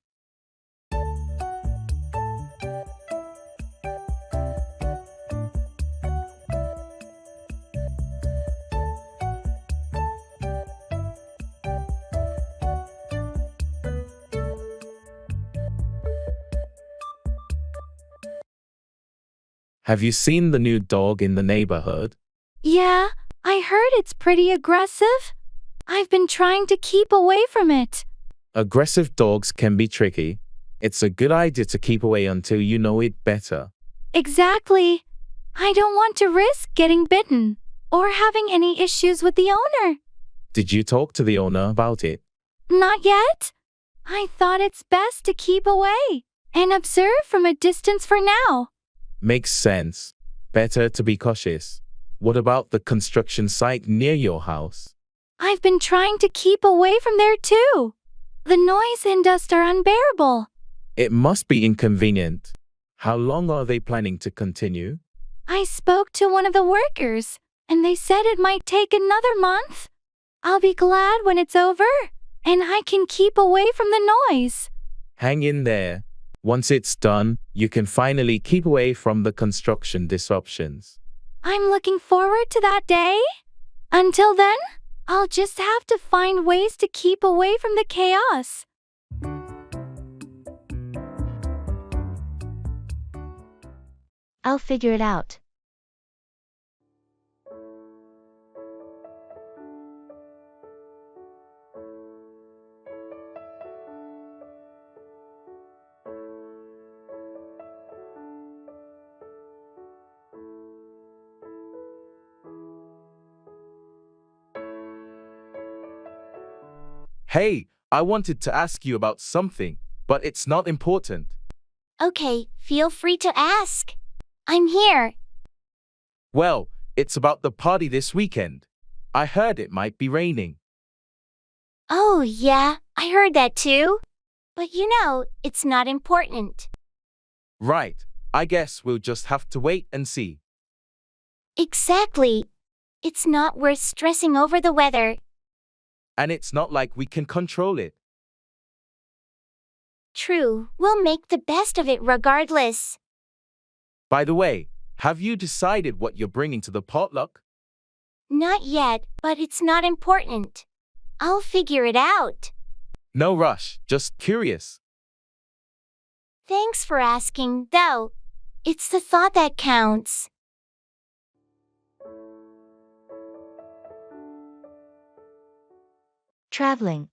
Have you seen the new dog in the neighborhood? Yeah, I heard it's pretty aggressive. I've been trying to keep away from it. Aggressive dogs can be tricky. It's a good idea to keep away until you know it better. Exactly. I don't want to risk getting bitten or having any issues with the owner. Did you talk to the owner about it? Not yet. I thought it's best to keep away and observe from a distance for now. Makes sense. Better to be cautious. What about the construction site near your house? I've been trying to keep away from there too. The noise and dust are unbearable. It must be inconvenient. How long are they planning to continue? I spoke to one of the workers, and they said it might take another month. I'll be glad when it's over, and I can keep away from the noise. Hang in there. Once it's done, you can finally keep away from the construction disruptions. I'm looking forward to that day. Until then, I'll just have to find ways to keep away from the chaos. I'll figure it out. Hey, I wanted to ask you about something, but it's not important. Okay, feel free to ask. I'm here. Well, it's about the party this weekend. I heard it might be raining. Oh, yeah, I heard that too. But you know, it's not important. Right, I guess we'll just have to wait and see. Exactly. It's not worth stressing over the weather. And it's not like we can control it. True, we'll make the best of it regardless. By the way, have you decided what you're bringing to the potluck? Not yet, but it's not important. I'll figure it out. No rush, just curious. Thanks for asking, though. It's the thought that counts. Traveling.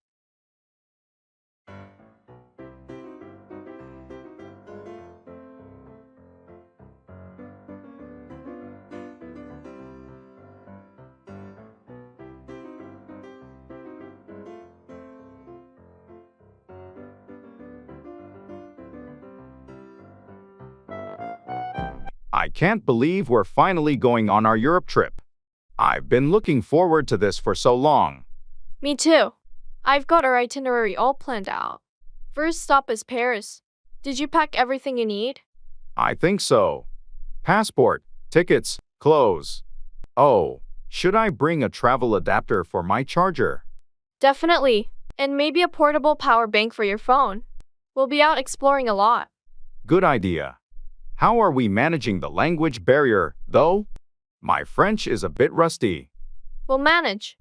I can't believe we're finally going on our Europe trip. I've been looking forward to this for so long. Me too. I've got our itinerary all planned out. First stop is Paris. Did you pack everything you need? I think so. Passport, tickets, clothes. Oh, should I bring a travel adapter for my charger? Definitely. And maybe a portable power bank for your phone. We'll be out exploring a lot. Good idea. How are we managing the language barrier, though? My French is a bit rusty. We'll manage.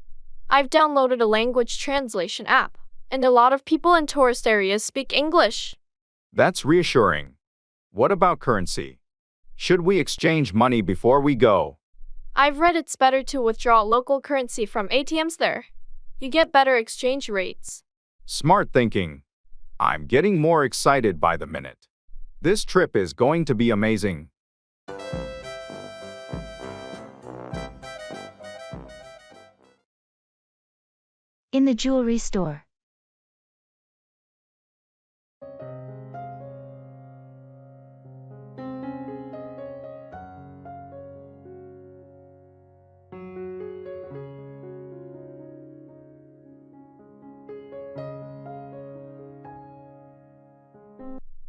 I've downloaded a language translation app, and a lot of people in tourist areas speak English. That's reassuring. What about currency? Should we exchange money before we go? I've read it's better to withdraw local currency from ATMs there. You get better exchange rates. Smart thinking. I'm getting more excited by the minute. This trip is going to be amazing. In the jewelry store.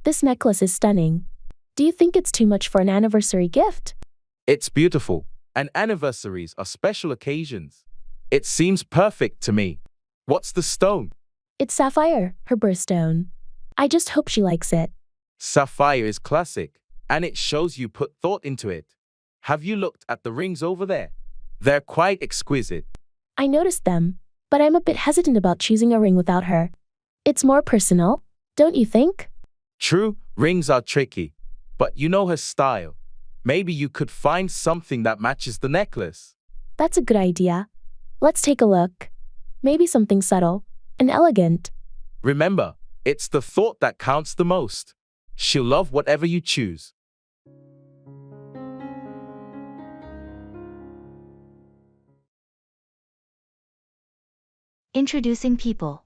This necklace is stunning. Do you think it's too much for an anniversary gift? It's beautiful, and anniversaries are special occasions. It seems perfect to me. What's the stone? It's sapphire, her birthstone. I just hope she likes it. Sapphire is classic, and it shows you put thought into it. Have you looked at the rings over there? They're quite exquisite. I noticed them, but I'm a bit hesitant about choosing a ring without her. It's more personal, don't you think? True, rings are tricky, but you know her style. Maybe you could find something that matches the necklace. That's a good idea. Let's take a look. Maybe something subtle and elegant. Remember, it's the thought that counts the most. She'll love whatever you choose. Introducing people.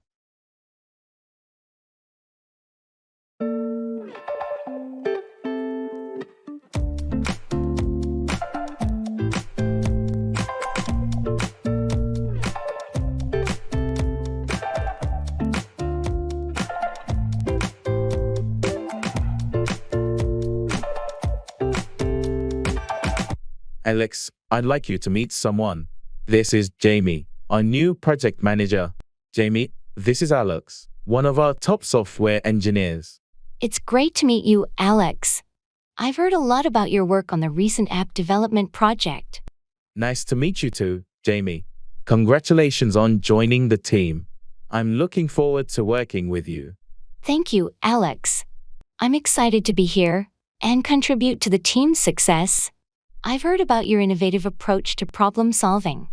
Alex, I'd like you to meet someone. This is Jamie, our new project manager. Jamie, this is Alex, one of our top software engineers. It's great to meet you, Alex. I've heard a lot about your work on the recent app development project. Nice to meet you too, Jamie. Congratulations on joining the team. I'm looking forward to working with you. Thank you, Alex. I'm excited to be here and contribute to the team's success. I've heard about your innovative approach to problem solving.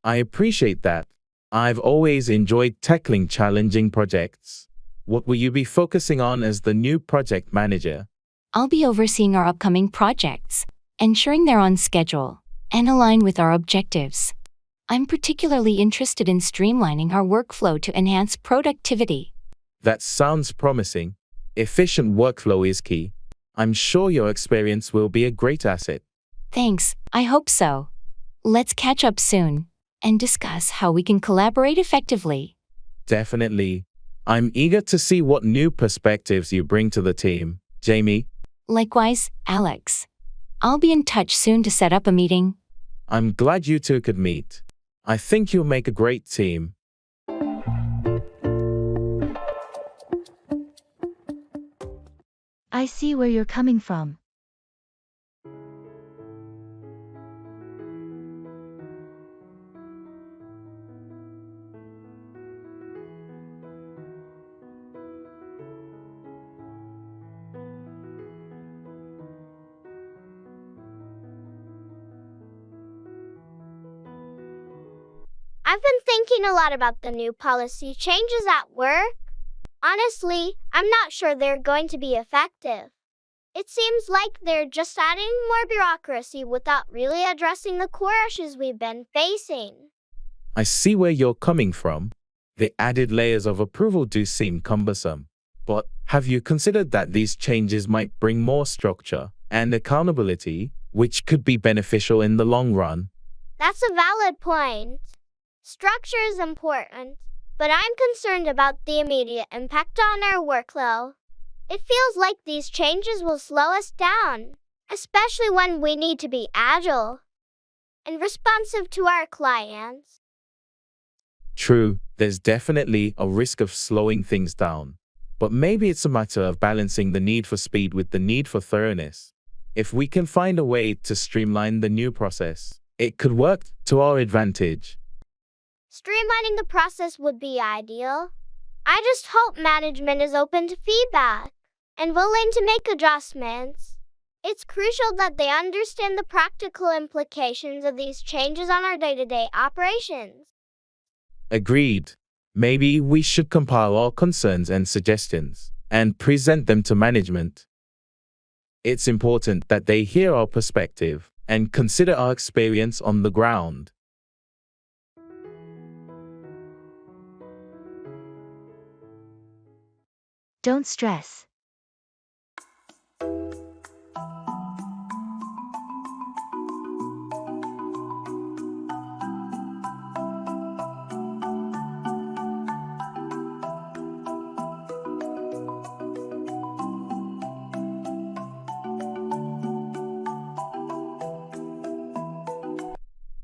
I appreciate that. I've always enjoyed tackling challenging projects. What will you be focusing on as the new project manager? I'll be overseeing our upcoming projects, ensuring they're on schedule and align with our objectives. I'm particularly interested in streamlining our workflow to enhance productivity. That sounds promising. Efficient workflow is key. I'm sure your experience will be a great asset. Thanks, I hope so. Let's catch up soon and discuss how we can collaborate effectively. Definitely. I'm eager to see what new perspectives you bring to the team, Jamie. Likewise, Alex. I'll be in touch soon to set up a meeting. I'm glad you two could meet. I think you'll make a great team. I see where you're coming from. I've been thinking a lot about the new policy changes at work. Honestly, I'm not sure they're going to be effective. It seems like they're just adding more bureaucracy without really addressing the core issues we've been facing. I see where you're coming from. The added layers of approval do seem cumbersome. But have you considered that these changes might bring more structure and accountability, which could be beneficial in the long run? That's a valid point. Structure is important, but I'm concerned about the immediate impact on our workflow. It feels like these changes will slow us down, especially when we need to be agile and responsive to our clients. True, there's definitely a risk of slowing things down. But maybe it's a matter of balancing the need for speed with the need for thoroughness. If we can find a way to streamline the new process, it could work to our advantage. Streamlining the process would be ideal. I just hope management is open to feedback and willing to make adjustments. It's crucial that they understand the practical implications of these changes on our day-to-day operations. Agreed. Maybe we should compile our concerns and suggestions and present them to management. It's important that they hear our perspective and consider our experience on the ground. Don't stress.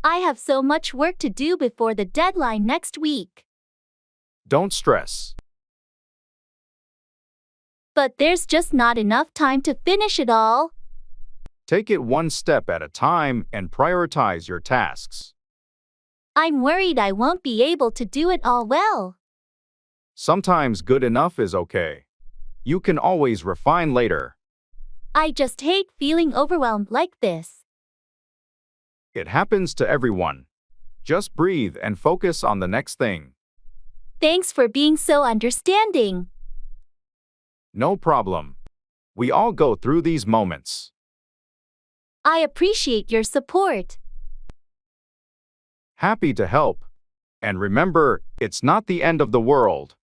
I have so much work to do before the deadline next week. Don't stress. But there's just not enough time to finish it all. Take it one step at a time and prioritize your tasks. I'm worried I won't be able to do it all well. Sometimes good enough is okay. You can always refine later. I just hate feeling overwhelmed like this. It happens to everyone. Just breathe and focus on the next thing. Thanks for being so understanding. No problem. We all go through these moments. I appreciate your support. Happy to help. And remember, it's not the end of the world.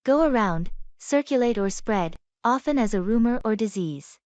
Go around, circulate or spread, often as a rumor or disease.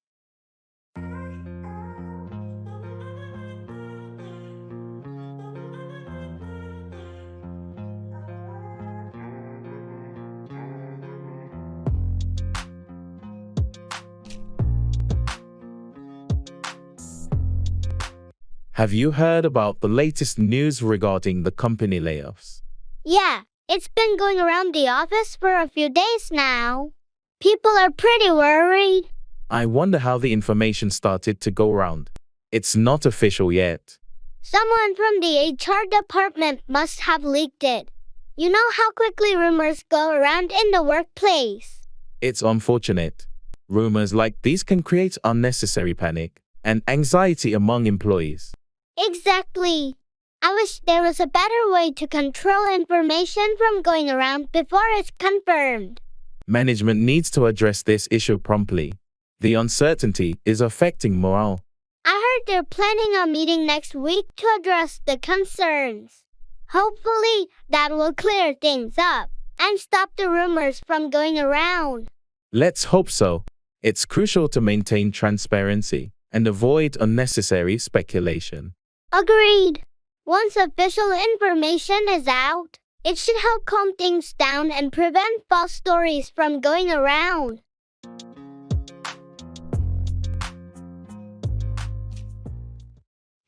Have you heard about the latest news regarding the company layoffs? Yeah, it's been going around the office for a few days now. People are pretty worried. I wonder how the information started to go around. It's not official yet. Someone from the HR department must have leaked it. You know how quickly rumors go around in the workplace. It's unfortunate. Rumors like these can create unnecessary panic and anxiety among employees. Exactly. I wish there was a better way to control information from going around before it's confirmed. Management needs to address this issue promptly. The uncertainty is affecting morale. I heard they're planning a meeting next week to address the concerns. Hopefully, that will clear things up and stop the rumors from going around. Let's hope so. It's crucial to maintain transparency and avoid unnecessary speculation. Agreed. Once official information is out, it should help calm things down and prevent false stories from going around.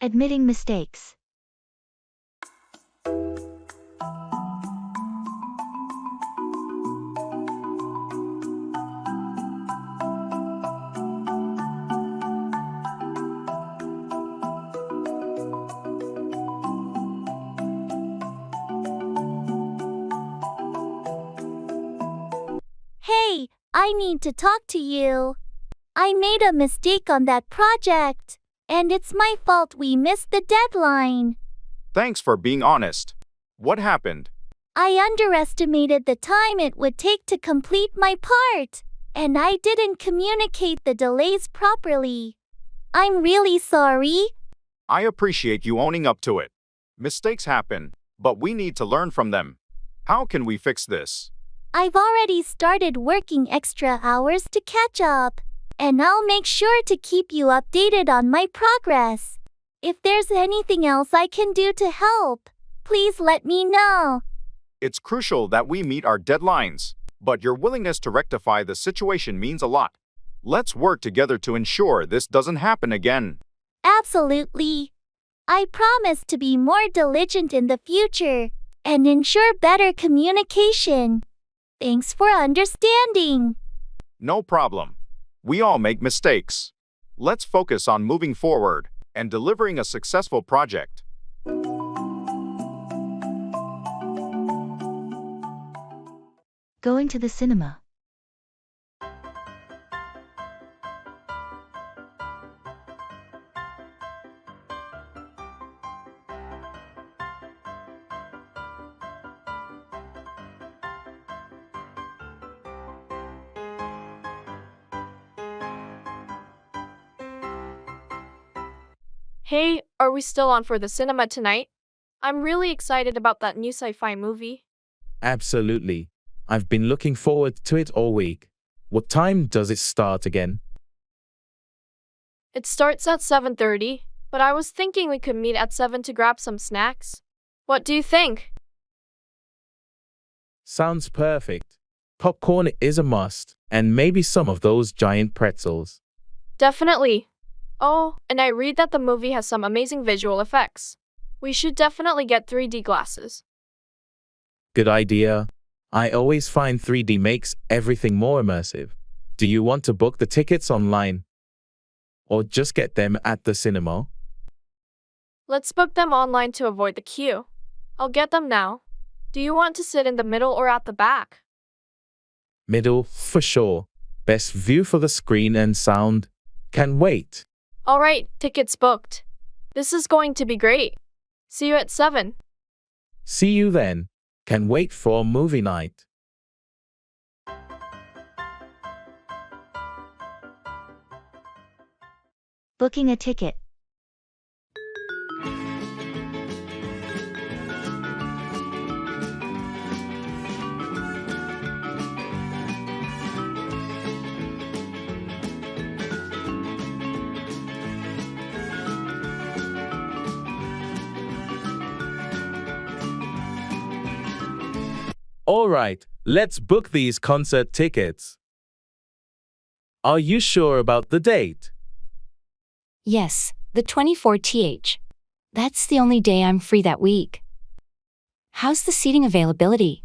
Admitting mistakes. Hey, I need to talk to you. I made a mistake on that project, and it's my fault we missed the deadline. Thanks for being honest. What happened? I underestimated the time it would take to complete my part, and I didn't communicate the delays properly. I'm really sorry. I appreciate you owning up to it. Mistakes happen, but we need to learn from them. How can we fix this? I've already started working extra hours to catch up, and I'll make sure to keep you updated on my progress. If there's anything else I can do to help, please let me know. It's crucial that we meet our deadlines, but your willingness to rectify the situation means a lot. Let's work together to ensure this doesn't happen again. Absolutely. I promise to be more diligent in the future and ensure better communication. Thanks for understanding. No problem. We all make mistakes. Let's focus on moving forward and delivering a successful project. Going to the cinema. Hey, are we still on for the cinema tonight? I'm really excited about that new sci-fi movie. Absolutely. I've been looking forward to it all week. What time does it start again? It starts at 7:30, but I was thinking we could meet at 7 to grab some snacks. What do you think? Sounds perfect. Popcorn is a must, and maybe some of those giant pretzels. Definitely. Oh, and I read that the movie has some amazing visual effects. We should definitely get 3D glasses. Good idea. I always find 3D makes everything more immersive. Do you want to book the tickets online? Or just get them at the cinema? Let's book them online to avoid the queue. I'll get them now. Do you want to sit in the middle or at the back? Middle, for sure. Best view for the screen and sound. Can wait. Alright, tickets booked. This is going to be great. See you at 7. See you then. Can wait for movie night. Booking a ticket. All right, let's book these concert tickets. Are you sure about the date? Yes, the 24th. That's the only day I'm free that week. How's the seating availability?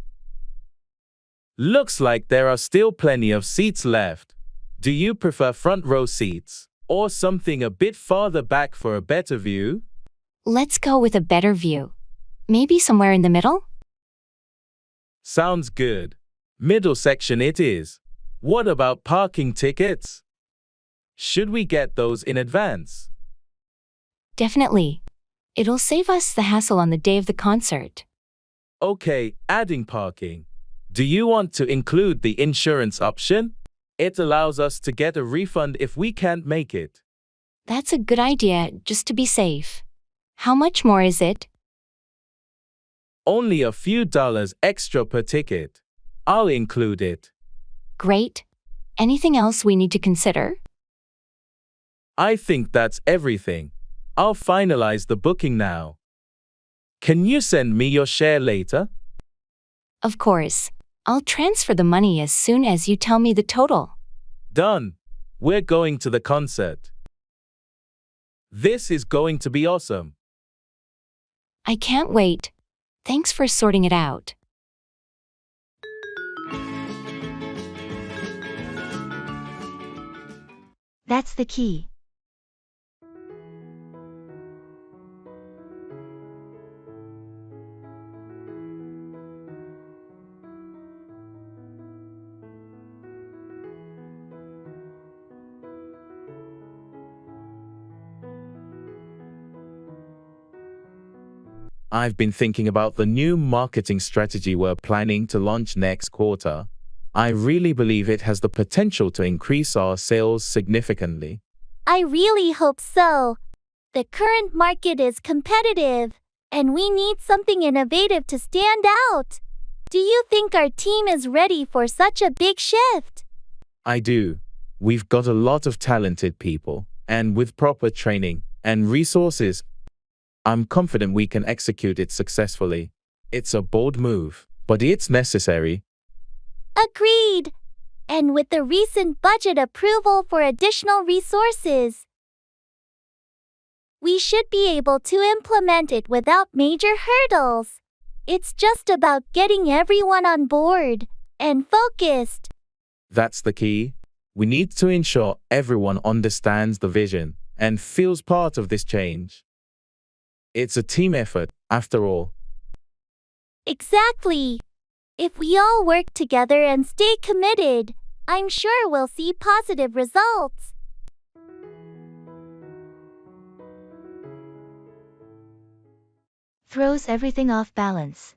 Looks like there are still plenty of seats left. Do you prefer front row seats, or something a bit farther back for a better view? Let's go with a better view. Maybe somewhere in the middle? Sounds good. Middle section it is. What about parking tickets? Should we get those in advance? Definitely. It'll save us the hassle on the day of the concert. Okay, adding parking. Do you want to include the insurance option? It allows us to get a refund if we can't make it. That's a good idea, just to be safe. How much more is it? Only a few dollars extra per ticket. I'll include it. Great. Anything else we need to consider? I think that's everything. I'll finalize the booking now. Can you send me your share later? Of course. I'll transfer the money as soon as you tell me the total. Done. We're going to the concert. This is going to be awesome. I can't wait. Thanks for sorting it out. That's the key. I've been thinking about the new marketing strategy we're planning to launch next quarter. I really believe it has the potential to increase our sales significantly. I really hope so. The current market is competitive, and we need something innovative to stand out. Do you think our team is ready for such a big shift? I do. We've got a lot of talented people, and with proper training and resources, I'm confident we can execute it successfully. It's a bold move, but it's necessary. Agreed. And with the recent budget approval for additional resources, we should be able to implement it without major hurdles. It's just about getting everyone on board and focused. That's the key. We need to ensure everyone understands the vision and feels part of this change. It's a team effort, after all. Exactly. If we all work together and stay committed, I'm sure we'll see positive results. Throws everything off balance.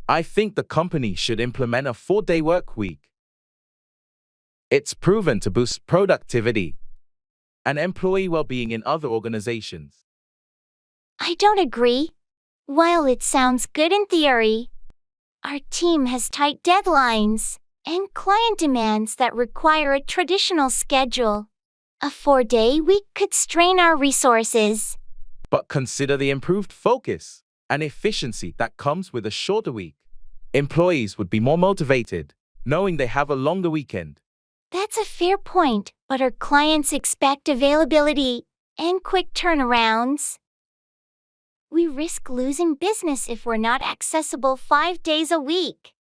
I think the company should implement a 4-day work week. It's proven to boost productivity and employee well-being in other organizations. I don't agree. While it sounds good in theory, our team has tight deadlines and client demands that require a traditional schedule. A 4-day week could strain our resources. But consider the improved focus and efficiency that comes with a shorter week. Employees would be more motivated, knowing they have a longer weekend. That's a fair point, but our clients expect availability and quick turnarounds. We risk losing business if we're not accessible 5 days a week.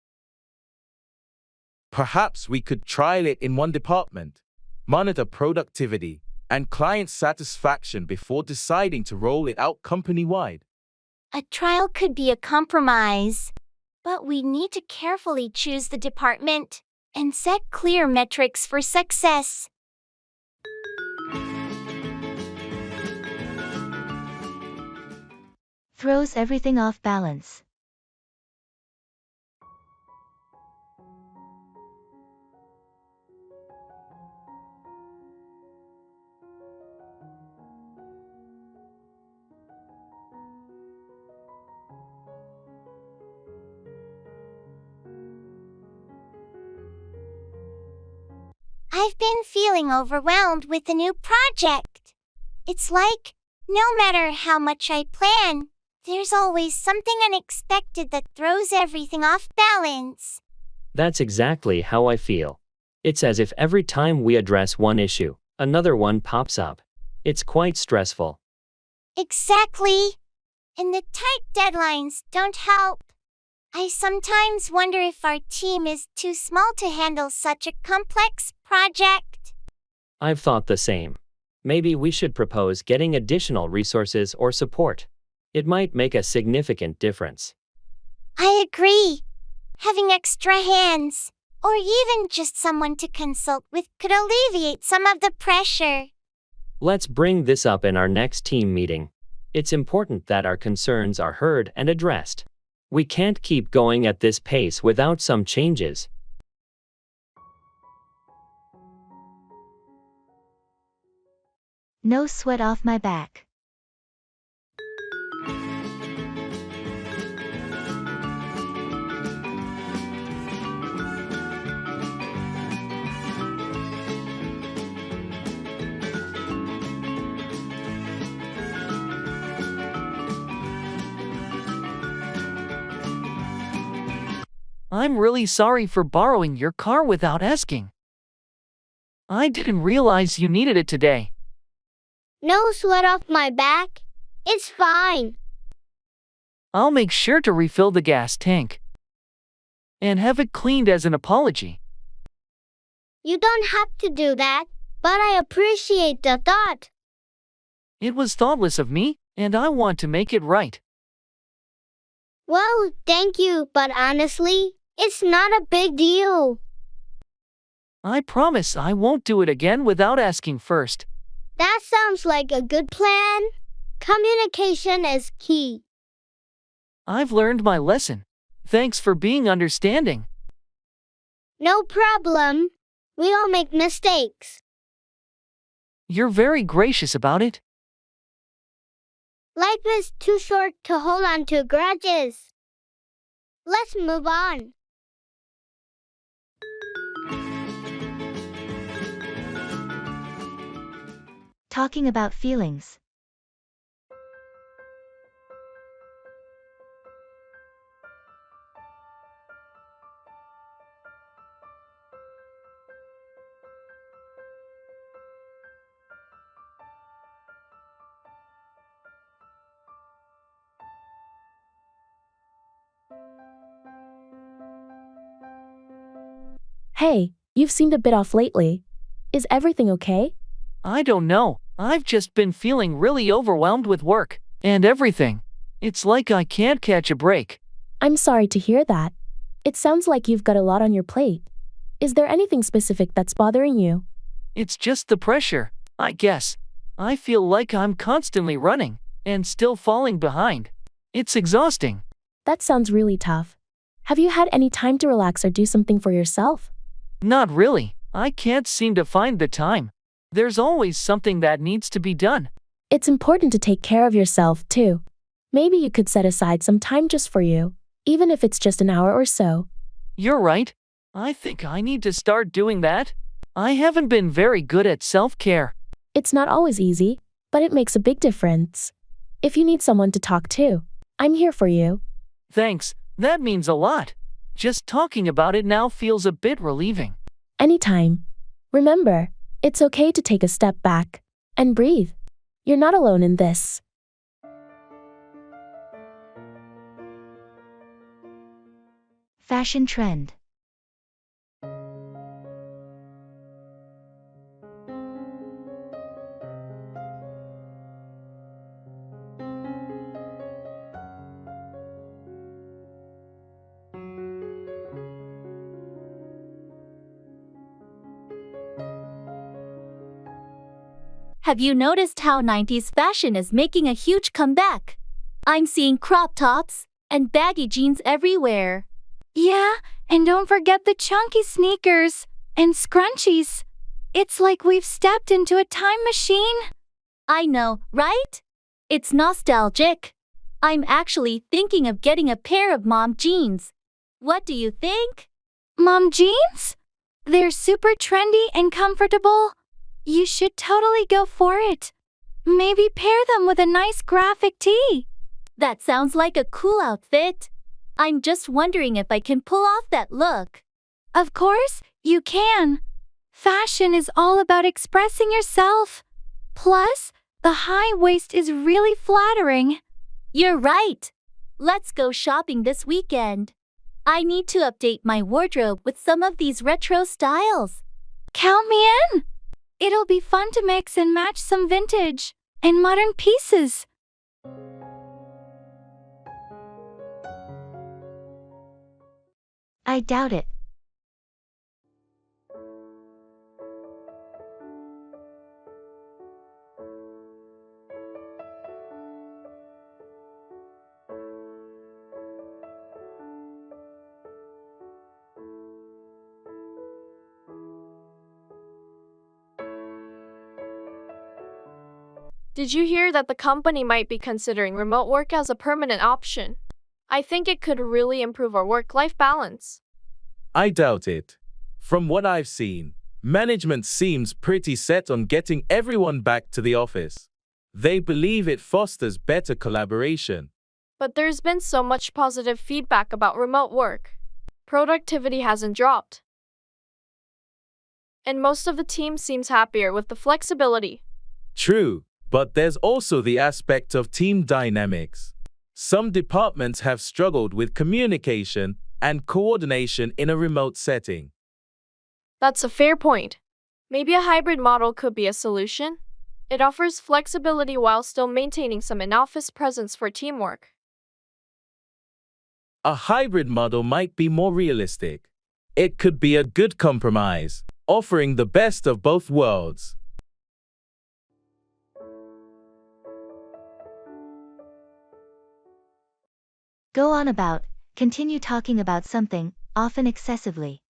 Perhaps we could trial it in one department, monitor productivity and client satisfaction before deciding to roll it out company-wide. A trial could be a compromise, but we need to carefully choose the department and set clear metrics for success. Throws everything off balance. I've been feeling overwhelmed with the new project. It's like, no matter how much I plan, there's always something unexpected that throws everything off balance. That's exactly how I feel. It's as if every time we address one issue, another one pops up. It's quite stressful. Exactly. And the tight deadlines don't help. I sometimes wonder if our team is too small to handle such a complex project. I've thought the same. Maybe we should propose getting additional resources or support. It might make a significant difference. I agree. Having extra hands, or even just someone to consult with, could alleviate some of the pressure. Let's bring this up in our next team meeting. It's important that our concerns are heard and addressed. We can't keep going at this pace without some changes. No sweat off my back. I'm really sorry for borrowing your car without asking. I didn't realize you needed it today. No sweat off my back. It's fine. I'll make sure to refill the gas tank and have it cleaned as an apology. You don't have to do that, but I appreciate the thought. It was thoughtless of me, and I want to make it right. Well, thank you, but honestly, it's not a big deal. I promise I won't do it again without asking first. That sounds like a good plan. Communication is key. I've learned my lesson. Thanks for being understanding. No problem. We all make mistakes. You're very gracious about it. Life is too short to hold on to grudges. Let's move on. Talking about feelings. Hey, you've seemed a bit off lately. Is everything okay? I don't know. I've just been feeling really overwhelmed with work and everything. It's like I can't catch a break. I'm sorry to hear that. It sounds like you've got a lot on your plate. Is there anything specific that's bothering you? It's just the pressure, I guess. I feel like I'm constantly running and still falling behind. It's exhausting. That sounds really tough. Have you had any time to relax or do something for yourself? Not really. I can't seem to find the time. There's always something that needs to be done. It's important to take care of yourself, too. Maybe you could set aside some time just for you, even if it's just an hour or so. You're right. I think I need to start doing that. I haven't been very good at self-care. It's not always easy, but it makes a big difference. If you need someone to talk to, I'm here for you. Thanks, that means a lot. Just talking about it now feels a bit relieving. Anytime. Remember, it's okay to take a step back and breathe. You're not alone in this. Fashion trend. Have you noticed how 90s fashion is making a huge comeback? I'm seeing crop tops and baggy jeans everywhere. Yeah, and don't forget the chunky sneakers and scrunchies. It's like we've stepped into a time machine. I know, right? It's nostalgic. I'm actually thinking of getting a pair of mom jeans. What do you think? Mom jeans? They're super trendy and comfortable. You should totally go for it. Maybe pair them with a nice graphic tee. That sounds like a cool outfit. I'm just wondering if I can pull off that look. Of course, you can. Fashion is all about expressing yourself. Plus, the high waist is really flattering. You're right. Let's go shopping this weekend. I need to update my wardrobe with some of these retro styles. Count me in. It'll be fun to mix and match some vintage and modern pieces. I doubt it. Did you hear that the company might be considering remote work as a permanent option? I think it could really improve our work-life balance. I doubt it. From what I've seen, management seems pretty set on getting everyone back to the office. They believe it fosters better collaboration. But there's been so much positive feedback about remote work. Productivity hasn't dropped. And most of the team seems happier with the flexibility. True, but there's also the aspect of team dynamics. Some departments have struggled with communication and coordination in a remote setting. That's a fair point. Maybe a hybrid model could be a solution. It offers flexibility while still maintaining some in-office presence for teamwork. A hybrid model might be more realistic. It could be a good compromise, offering the best of both worlds. Go on about, continue talking about something, often excessively.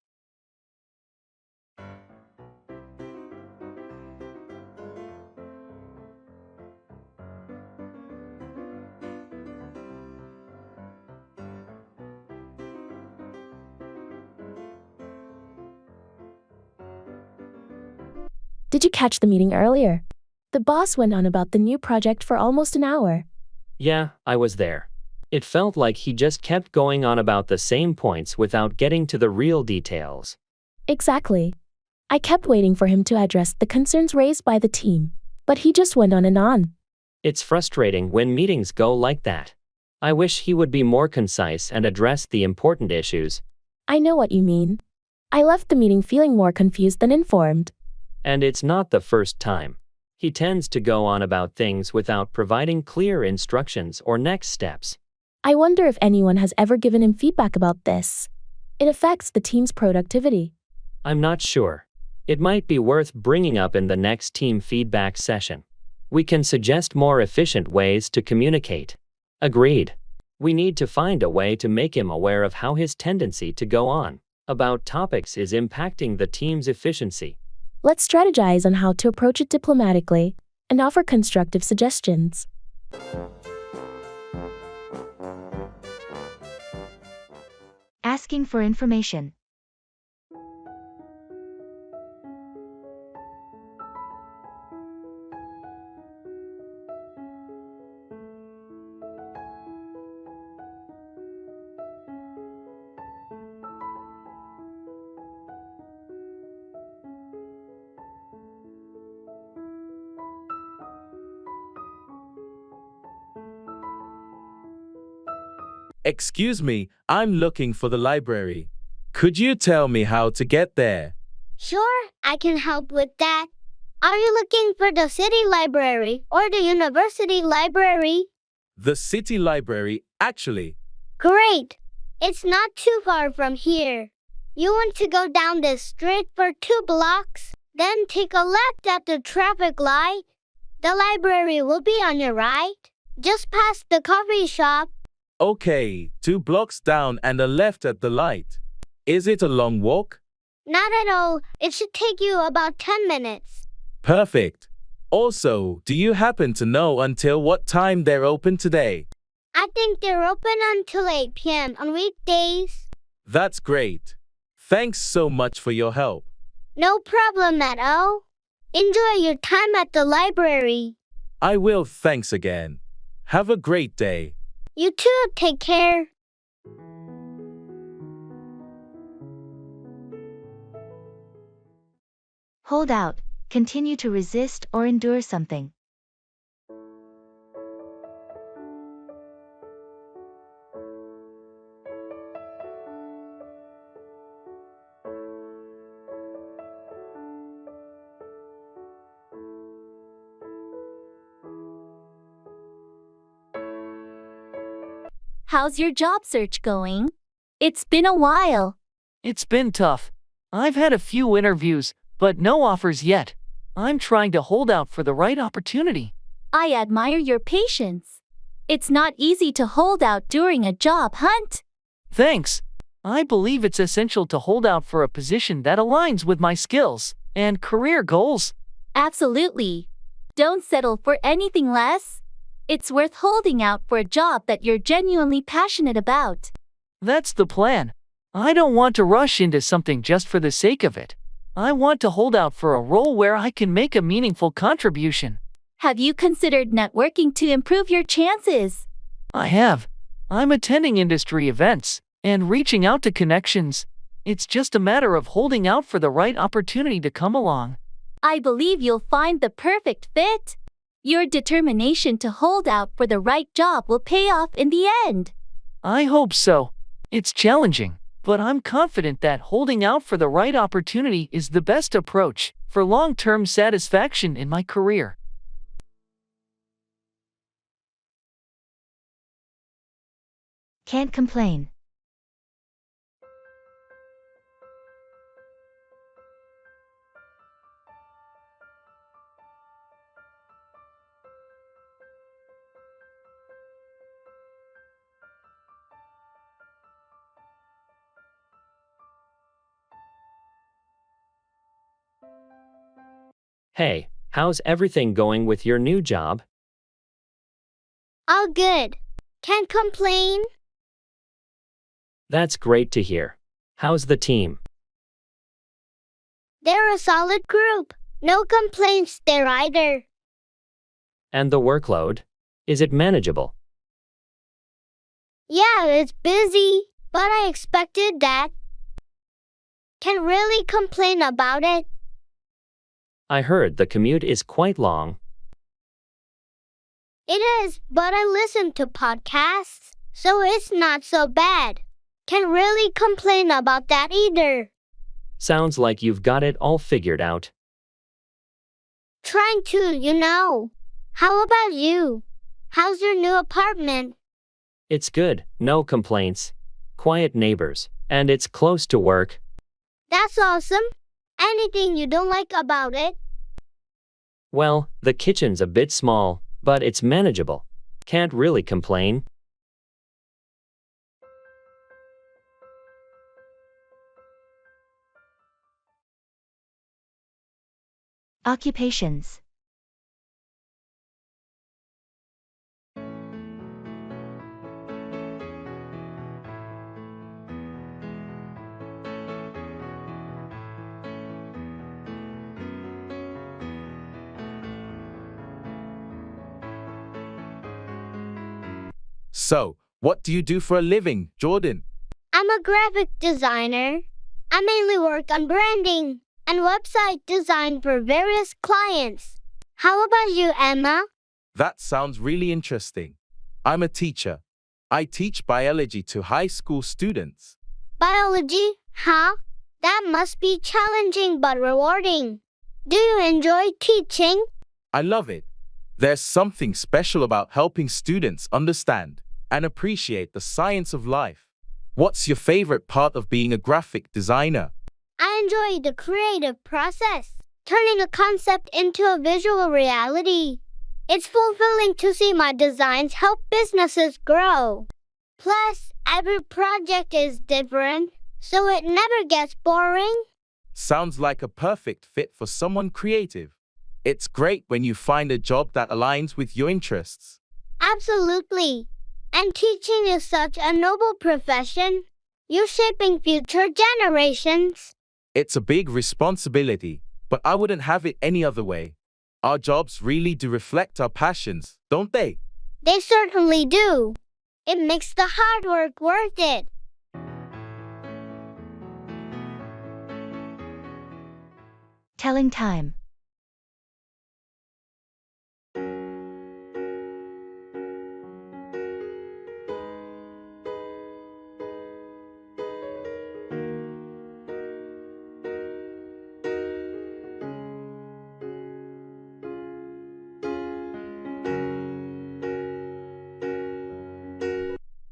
Did you catch the meeting earlier? The boss went on about the new project for almost an hour. Yeah, I was there. It felt like he just kept going on about the same points without getting to the real details. Exactly. I kept waiting for him to address the concerns raised by the team, but he just went on and on. It's frustrating when meetings go like that. I wish he would be more concise and address the important issues. I know what you mean. I left the meeting feeling more confused than informed. And it's not the first time. He tends to go on about things without providing clear instructions or next steps. I wonder if anyone has ever given him feedback about this. It affects the team's productivity. I'm not sure. It might be worth bringing up in the next team feedback session. We can suggest more efficient ways to communicate. Agreed. We need to find a way to make him aware of how his tendency to go on about topics is impacting the team's efficiency. Let's strategize on how to approach it diplomatically and offer constructive suggestions. Asking for information. Excuse me, I'm looking for the library. Could you tell me how to get there? Sure, I can help with that. Are you looking for the city library or the university library? The city library, actually. Great! It's not too far from here. You want to go down this street for 2 blocks, then take a left at the traffic light. The library will be on your right, just past the coffee shop. Okay, 2 blocks down and a left at the light. Is it a long walk? Not at all. It should take you about 10 minutes. Perfect. Also, do you happen to know until what time they're open today? I think they're open until 8 p.m. on weekdays. That's great. Thanks so much for your help. No problem at all. Enjoy your time at the library. I will, thanks again. Have a great day. You too, take care. Hold out, continue to resist or endure something. How's your job search going? It's been a while. It's been tough. I've had a few interviews, but no offers yet. I'm trying to hold out for the right opportunity. I admire your patience. It's not easy to hold out during a job hunt. Thanks. I believe it's essential to hold out for a position that aligns with my skills and career goals. Absolutely. Don't settle for anything less. It's worth holding out for a job that you're genuinely passionate about. That's the plan. I don't want to rush into something just for the sake of it. I want to hold out for a role where I can make a meaningful contribution. Have you considered networking to improve your chances? I have. I'm attending industry events and reaching out to connections. It's just a matter of holding out for the right opportunity to come along. I believe you'll find the perfect fit. Your determination to hold out for the right job will pay off in the end. I hope so. It's challenging, but I'm confident that holding out for the right opportunity is the best approach for long-term satisfaction in my career. Can't complain. Hey, how's everything going with your new job? All good. Can't complain. That's great to hear. How's the team? They're a solid group. No complaints there either. And the workload? Is it manageable? Yeah, it's busy, but I expected that. Can't really complain about it. I heard the commute is quite long. It is, but I listen to podcasts, so it's not so bad. Can't really complain about that either. Sounds like you've got it all figured out. Trying to, you know. How about you? How's your new apartment? It's good, no complaints. Quiet neighbors, and it's close to work. That's awesome. Anything you don't like about it? Well, the kitchen's a bit small, but it's manageable. Can't really complain. Occupations. So, what do you do for a living, Jordan? I'm a graphic designer. I mainly work on branding and website design for various clients. How about you, Emma? That sounds really interesting. I'm a teacher. I teach biology to high school students. Biology, huh? That must be challenging but rewarding. Do you enjoy teaching? I love it. There's something special about helping students understand and appreciate the science of life. What's your favorite part of being a graphic designer? I enjoy the creative process, turning a concept into a visual reality. It's fulfilling to see my designs help businesses grow. Plus, every project is different, so it never gets boring. Sounds like a perfect fit for someone creative. It's great when you find a job that aligns with your interests. Absolutely. And teaching is such a noble profession. You're shaping future generations. It's a big responsibility, but I wouldn't have it any other way. Our jobs really do reflect our passions, don't they? They certainly do. It makes the hard work worth it. Telling time.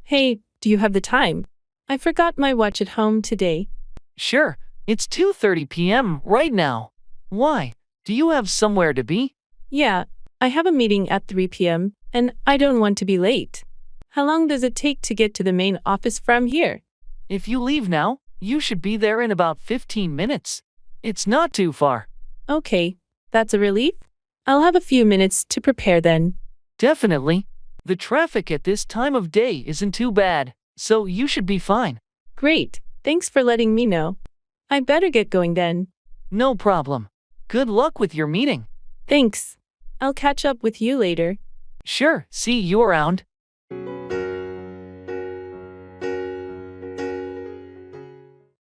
Hey, do you have the time? I forgot my watch at home today. Sure, it's 2:30 p.m. right now. Why? Do you have somewhere to be? Yeah, I have a meeting at 3 p.m., and I don't want to be late. How long does it take to get to the main office from here? If you leave now, you should be there in about 15 minutes. It's not too far. Okay, that's a relief. I'll have a few minutes to prepare then. Definitely. The traffic at this time of day isn't too bad, so you should be fine. Great, thanks for letting me know. I better get going then. No problem. Good luck with your meeting. Thanks. I'll catch up with you later. Sure, see you around.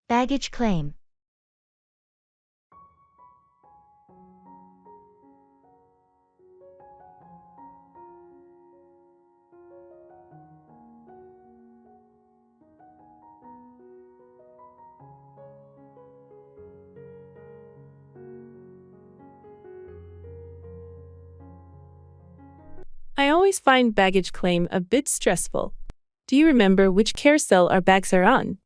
Baggage claim. I always find baggage claim a bit stressful. Do you remember which carousel our bags are on?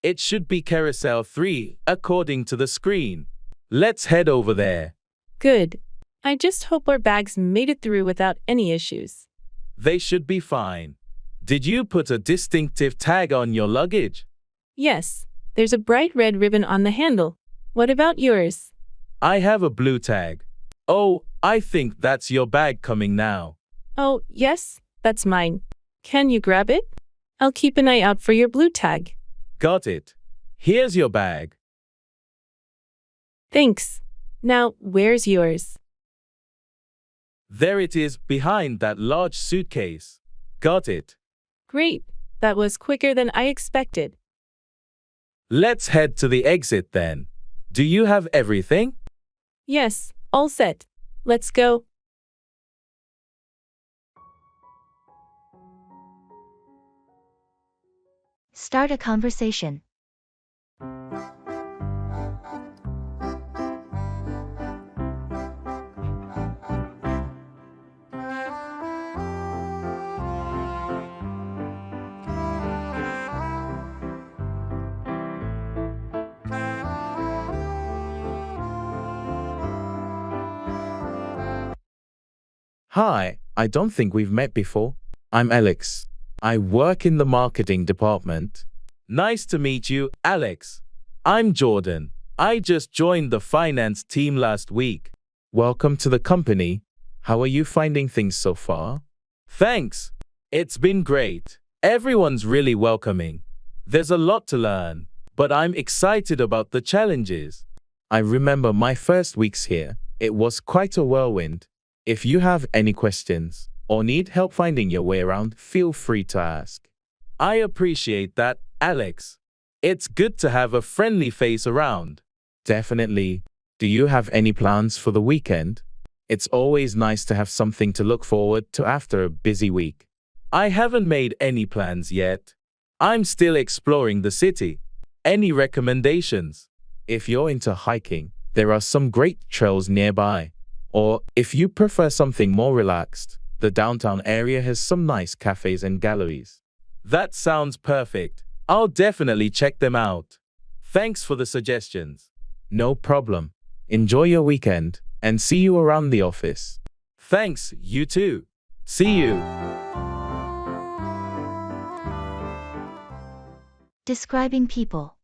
It should be carousel 3, according to the screen. Let's head over there. Good. I just hope our bags made it through without any issues. They should be fine. Did you put a distinctive tag on your luggage? Yes, there's a bright red ribbon on the handle. What about yours? I have a blue tag. Oh, I think that's your bag coming now. Oh, yes, that's mine. Can you grab it? I'll keep an eye out for your blue tag. Got it. Here's your bag. Thanks. Now, where's yours? There it is, behind that large suitcase. Got it. Great. That was quicker than I expected. Let's head to the exit then. Do you have everything? Yes, all set. Let's go. Start a conversation. Hi, I don't think we've met before. I'm Alex. I work in the marketing department. Nice to meet you, Alex. I'm Jordan. I just joined the finance team last week. Welcome to the company. How are you finding things so far? Thanks. It's been great. Everyone's really welcoming. There's a lot to learn, but I'm excited about the challenges. I remember my first weeks here. It was quite a whirlwind. If you have any questions or need help finding your way around, feel free to ask. I appreciate that, Alex. It's good to have a friendly face around. Definitely. Do you have any plans for the weekend? It's always nice to have something to look forward to after a busy week. I haven't made any plans yet. I'm still exploring the city. Any recommendations? If you're into hiking, there are some great trails nearby. Or if you prefer something more relaxed, the downtown area has some nice cafes and galleries. That sounds perfect. I'll definitely check them out. Thanks for the suggestions. No problem. Enjoy your weekend and see you around the office. Thanks, you too. See you. Describing people.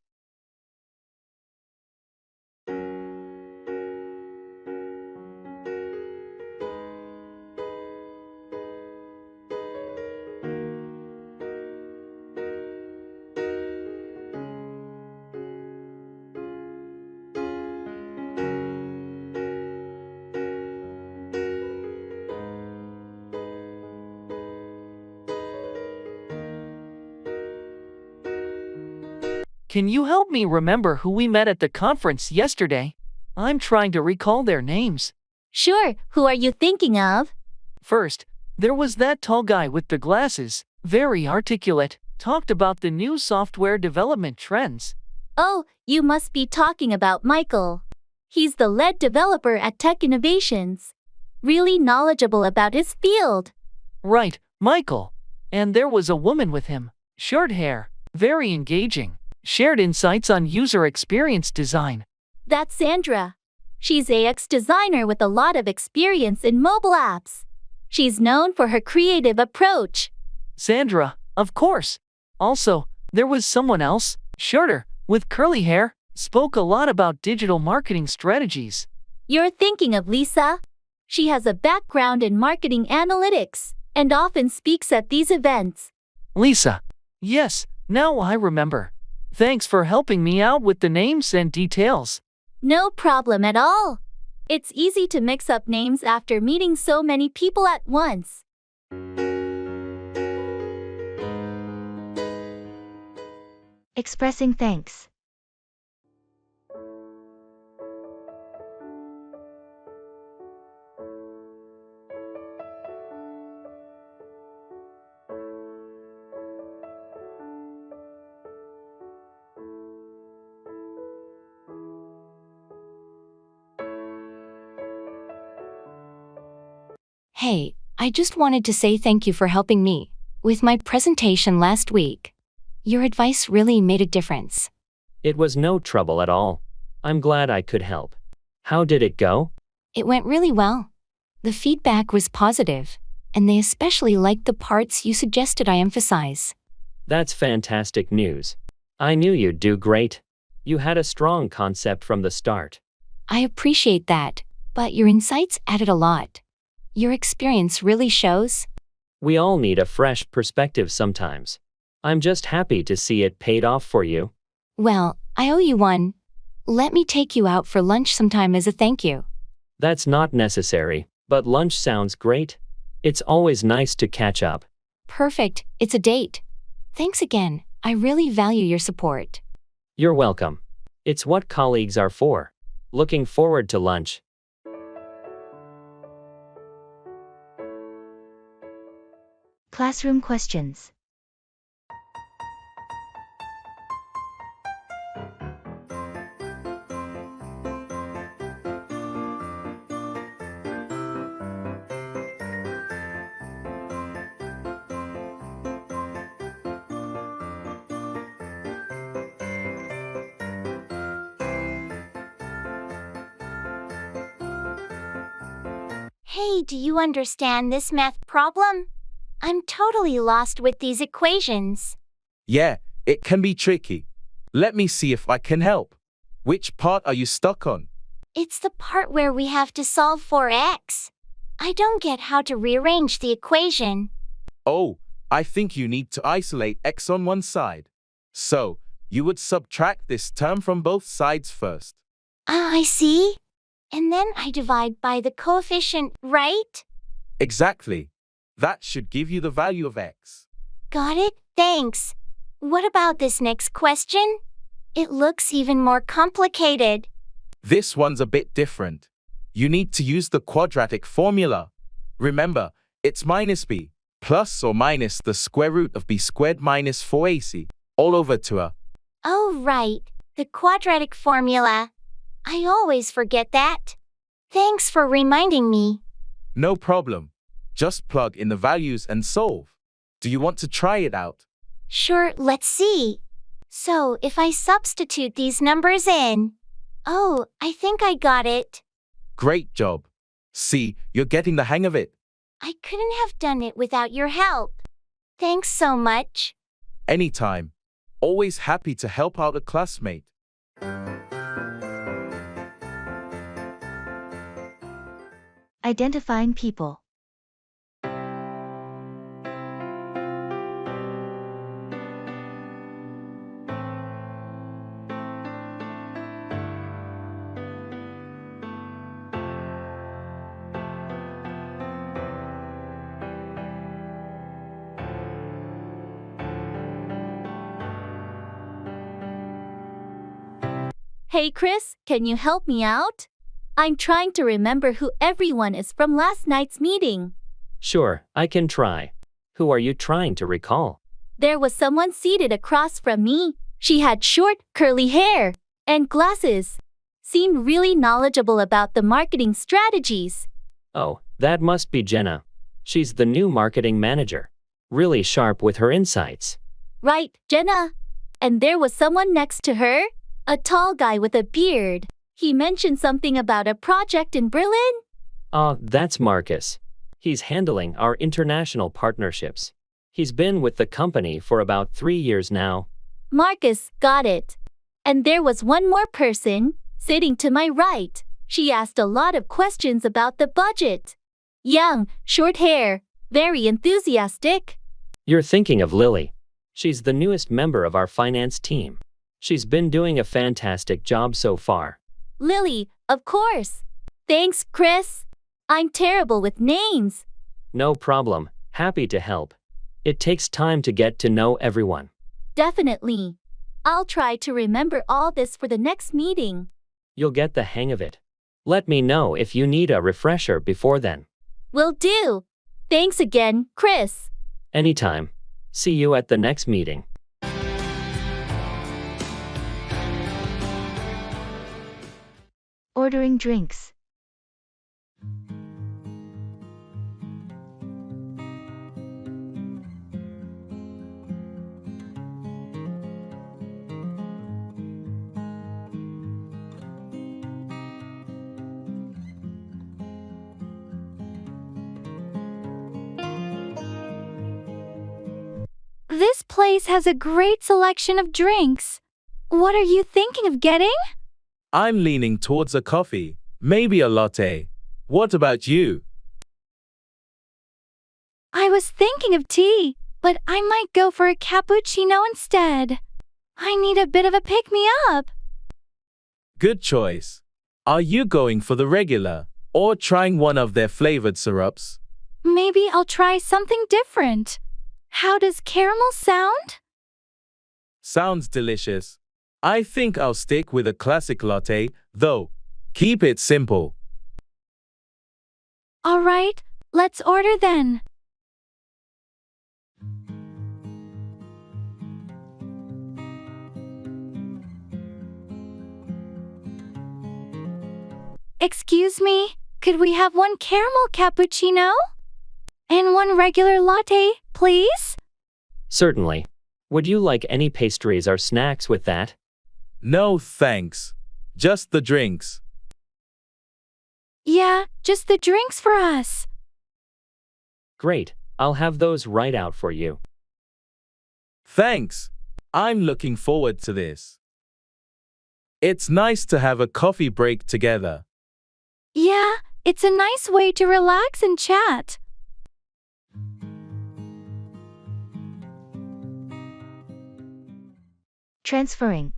Can you help me remember who we met at the conference yesterday? I'm trying to recall their names. Sure, who are you thinking of? First, there was that tall guy with the glasses, very articulate, talked about the new software development trends. Oh, you must be talking about Michael. He's the lead developer at Tech Innovations. Really knowledgeable about his field. Right, Michael. And there was a woman with him, short hair, very engaging. Shared insights on user experience design. That's Sandra. She's a UX designer with a lot of experience in mobile apps. She's known for her creative approach. Sandra, of course. Also, there was someone else, shorter, with curly hair, spoke a lot about digital marketing strategies. You're thinking of Lisa. She has a background in marketing analytics and often speaks at these events. Lisa. Yes, now I remember. Thanks for helping me out with the names and details. No problem at all. It's easy to mix up names after meeting so many people at once. Expressing thanks. Hey, I just wanted to say thank you for helping me with my presentation last week. Your advice really made a difference. It was no trouble at all. I'm glad I could help. How did it go? It went really well. The feedback was positive, and they especially liked the parts you suggested I emphasize. That's fantastic news. I knew you'd do great. You had a strong concept from the start. I appreciate that, but your insights added a lot. Your experience really shows. We all need a fresh perspective sometimes. I'm just happy to see it paid off for you. Well, I owe you one. Let me take you out for lunch sometime as a thank you. That's not necessary, but lunch sounds great. It's always nice to catch up. Perfect, it's a date. Thanks again, I really value your support. You're welcome. It's what colleagues are for. Looking forward to lunch. Classroom questions. Hey, do you understand this math problem? I'm totally lost with these equations. Yeah, it can be tricky. Let me see if I can help. Which part are you stuck on? It's the part where we have to solve for x. I don't get how to rearrange the equation. Oh, I think you need to isolate x on one side. So, you would subtract this term from both sides first. I see. And then I divide by the coefficient, right? Exactly. That should give you the value of x. Got it, thanks. What about this next question? It looks even more complicated. This one's a bit different. You need to use the quadratic formula. Remember, it's minus b, plus or minus the square root of b squared minus 4ac, all over to a. Oh, right, the quadratic formula. I always forget that. Thanks for reminding me. No problem. Just plug in the values and solve. Do you want to try it out? Sure, let's see. So, if I substitute these numbers in. Oh, I think I got it. Great job. See, you're getting the hang of it. I couldn't have done it without your help. Thanks so much. Anytime. Always happy to help out a classmate. Identifying people. Hey Chris, can you help me out? I'm trying to remember who everyone is from last night's meeting. Sure, I can try. Who are you trying to recall? There was someone seated across from me. She had short, curly hair and glasses. Seemed really knowledgeable about the marketing strategies. Oh, that must be Jenna. She's the new marketing manager. Really sharp with her insights. Right, Jenna. And there was someone next to her, a tall guy with a beard. He mentioned something about a project in Berlin. That's Marcus. He's handling our international partnerships. He's been with the company for about 3 years now. Marcus, got it. And there was one more person, sitting to my right. She asked a lot of questions about the budget. Young, short hair, very enthusiastic. You're thinking of Lily. She's the newest member of our finance team. She's been doing a fantastic job so far. Lily, of course. Thanks, Chris. I'm terrible with names. No problem. Happy to help. It takes time to get to know everyone. Definitely. I'll try to remember all this for the next meeting. You'll get the hang of it. Let me know if you need a refresher before then. Will do. Thanks again, Chris. Anytime. See you at the next meeting. Ordering drinks. This place has a great selection of drinks. What are you thinking of getting? I'm leaning towards a coffee, maybe a latte. What about you? I was thinking of tea, but I might go for a cappuccino instead. I need a bit of a pick-me-up. Good choice. Are you going for the regular, or trying one of their flavored syrups? Maybe I'll try something different. How does caramel sound? Sounds delicious. I think I'll stick with a classic latte, though. Keep it simple. All right, let's order then. Excuse me, could we have one caramel cappuccino? And one regular latte, please? Certainly. Would you like any pastries or snacks with that? No, thanks. Just the drinks. Yeah, just the drinks for us. Great. I'll have those right out for you. Thanks. I'm looking forward to this. It's nice to have a coffee break together. It's a nice way to relax and chat. Transferring.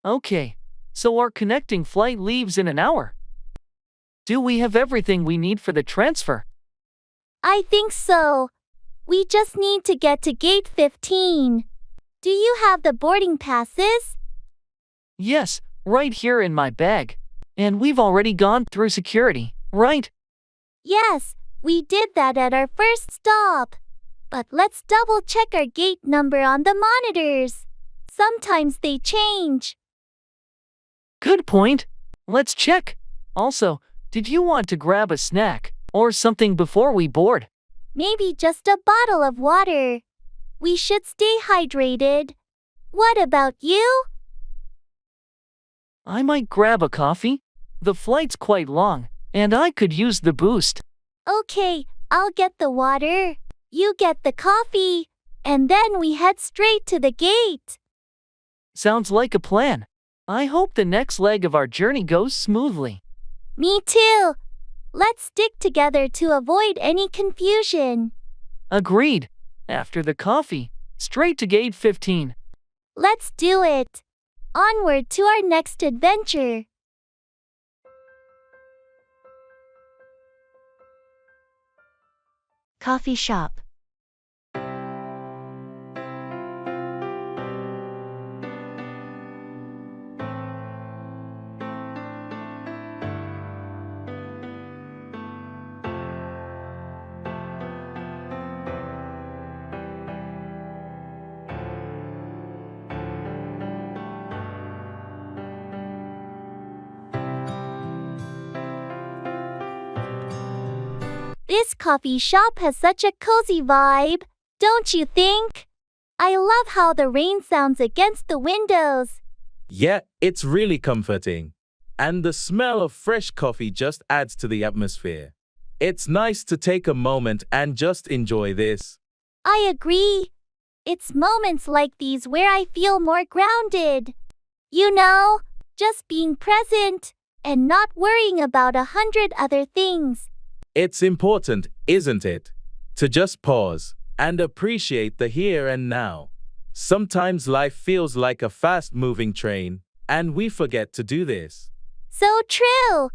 Okay, so our connecting flight leaves in an hour. Do we have everything we need for the transfer? I think so. We just need to get to gate 15. Do you have the boarding passes? Yes, right here in my bag. And we've already gone through security, right? Yes, we did that at our first stop. But let's double check our gate number on the monitors. Sometimes they change. Good point. Let's check. Also, did you want to grab a snack or something before we board? Maybe just a bottle of water. We should stay hydrated. What about you? I might grab a coffee. The flight's quite long, and I could use the boost. Okay, I'll get the water. You get the coffee. And then we head straight to the gate. Sounds like a plan. I hope the next leg of our journey goes smoothly. Me too. Let's stick together to avoid any confusion. Agreed. After the coffee, straight to gate 15. Let's do it. Onward to our next adventure. Coffee shop. This coffee shop has such a cozy vibe, don't you think? I love how the rain sounds against the windows. Yeah, it's really comforting. And the smell of fresh coffee just adds to the atmosphere. It's nice to take a moment and just enjoy this. I agree. It's moments like these where I feel more grounded. You know, just being present and not worrying about 100 other things. It's important, isn't it? To just pause and appreciate the here and now. Sometimes life feels like a fast-moving train, and we forget to do this. So true.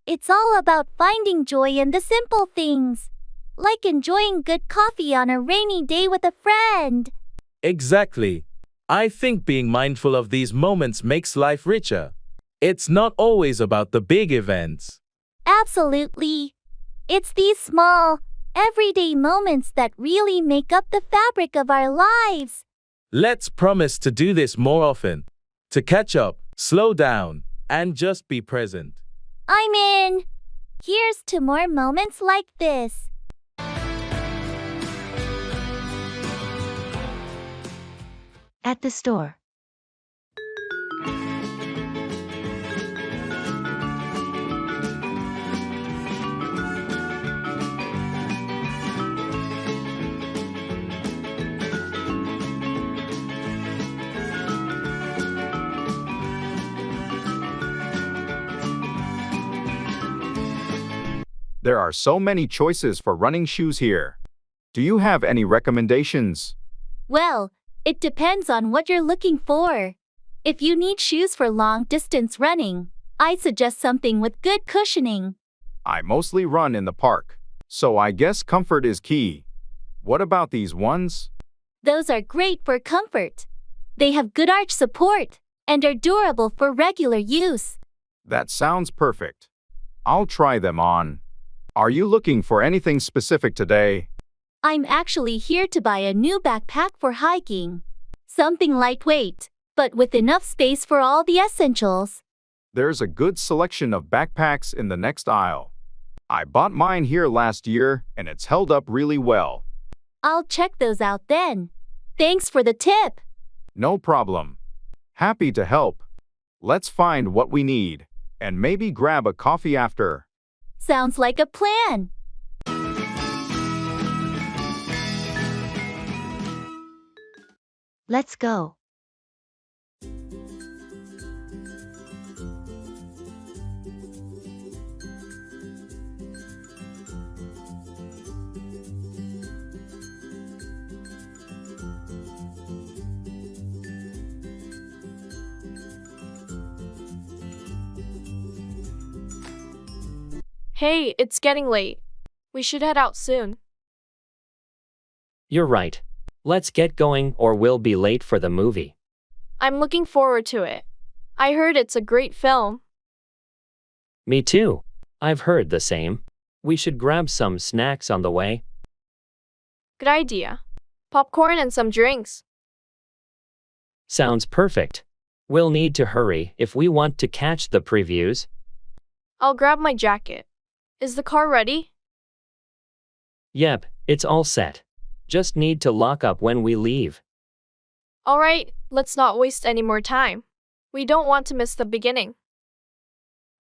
It's all about finding joy in the simple things, like enjoying good coffee on a rainy day with a friend. Exactly. I think being mindful of these moments makes life richer. It's not always about the big events. Absolutely. It's these small, everyday moments that really make up the fabric of our lives. Let's promise to do this more often. To catch up, slow down, and just be present. I'm in. Here's to more moments like this. At the store. There are so many choices for running shoes here. Do you have any recommendations? Well, it depends on what you're looking for. If you need shoes for long-distance running, I suggest something with good cushioning. I mostly run in the park, so I guess comfort is key. What about these ones? Those are great for comfort. They have good arch support and are durable for regular use. That sounds perfect. I'll try them on. Are you looking for anything specific today? I'm actually here to buy a new backpack for hiking. Something lightweight, but with enough space for all the essentials. There's a good selection of backpacks in the next aisle. I bought mine here last year, and it's held up really well. I'll check those out then. Thanks for the tip. No problem. Happy to help. Let's find what we need, and maybe grab a coffee after. Sounds like a plan. Let's go. Hey, it's getting late. We should head out soon. You're right. Let's get going or we'll be late for the movie. I'm looking forward to it. I heard it's a great film. Me too. I've heard the same. We should grab some snacks on the way. Good idea. Popcorn and some drinks. Sounds perfect. We'll need to hurry if we want to catch the previews. I'll grab my jacket. Is the car ready? Yep, it's all set. Just need to lock up when we leave. Alright, let's not waste any more time. We don't want to miss the beginning.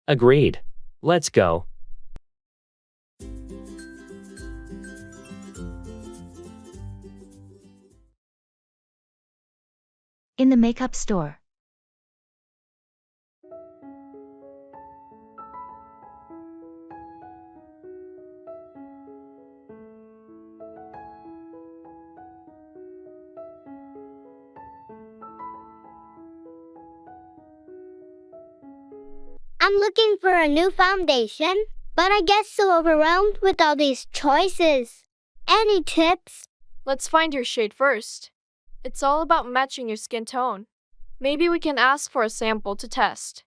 Agreed. Let's go. In the makeup store. I'm looking for a new foundation, but I get so overwhelmed with all these choices. Any tips? Let's find your shade first. It's all about matching your skin tone. Maybe we can ask for a sample to test.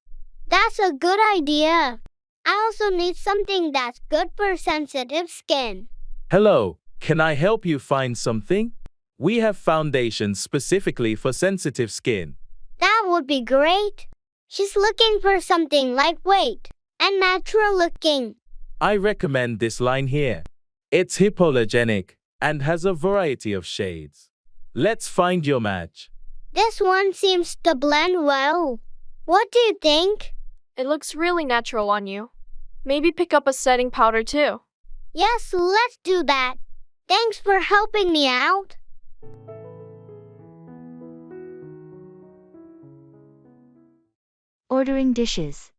That's a good idea. I also need something that's good for sensitive skin. Hello, can I help you find something? We have foundations specifically for sensitive skin. That would be great. She's looking for something lightweight and natural looking. I recommend this line here. It's hypoallergenic and has a variety of shades. Let's find your match. This one seems to blend well. What do you think? It looks really natural on you. Maybe pick up a setting powder too. Yes, let's do that. Thanks for helping me out. Ordering dishes.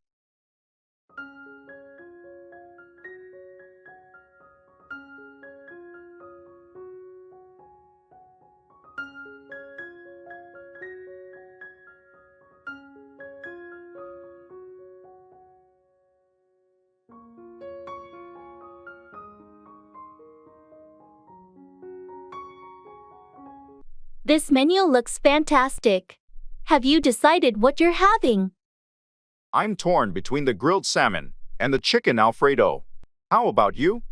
This menu looks fantastic. Have you decided what you're having? I'm torn between the grilled salmon and the chicken Alfredo. How about you?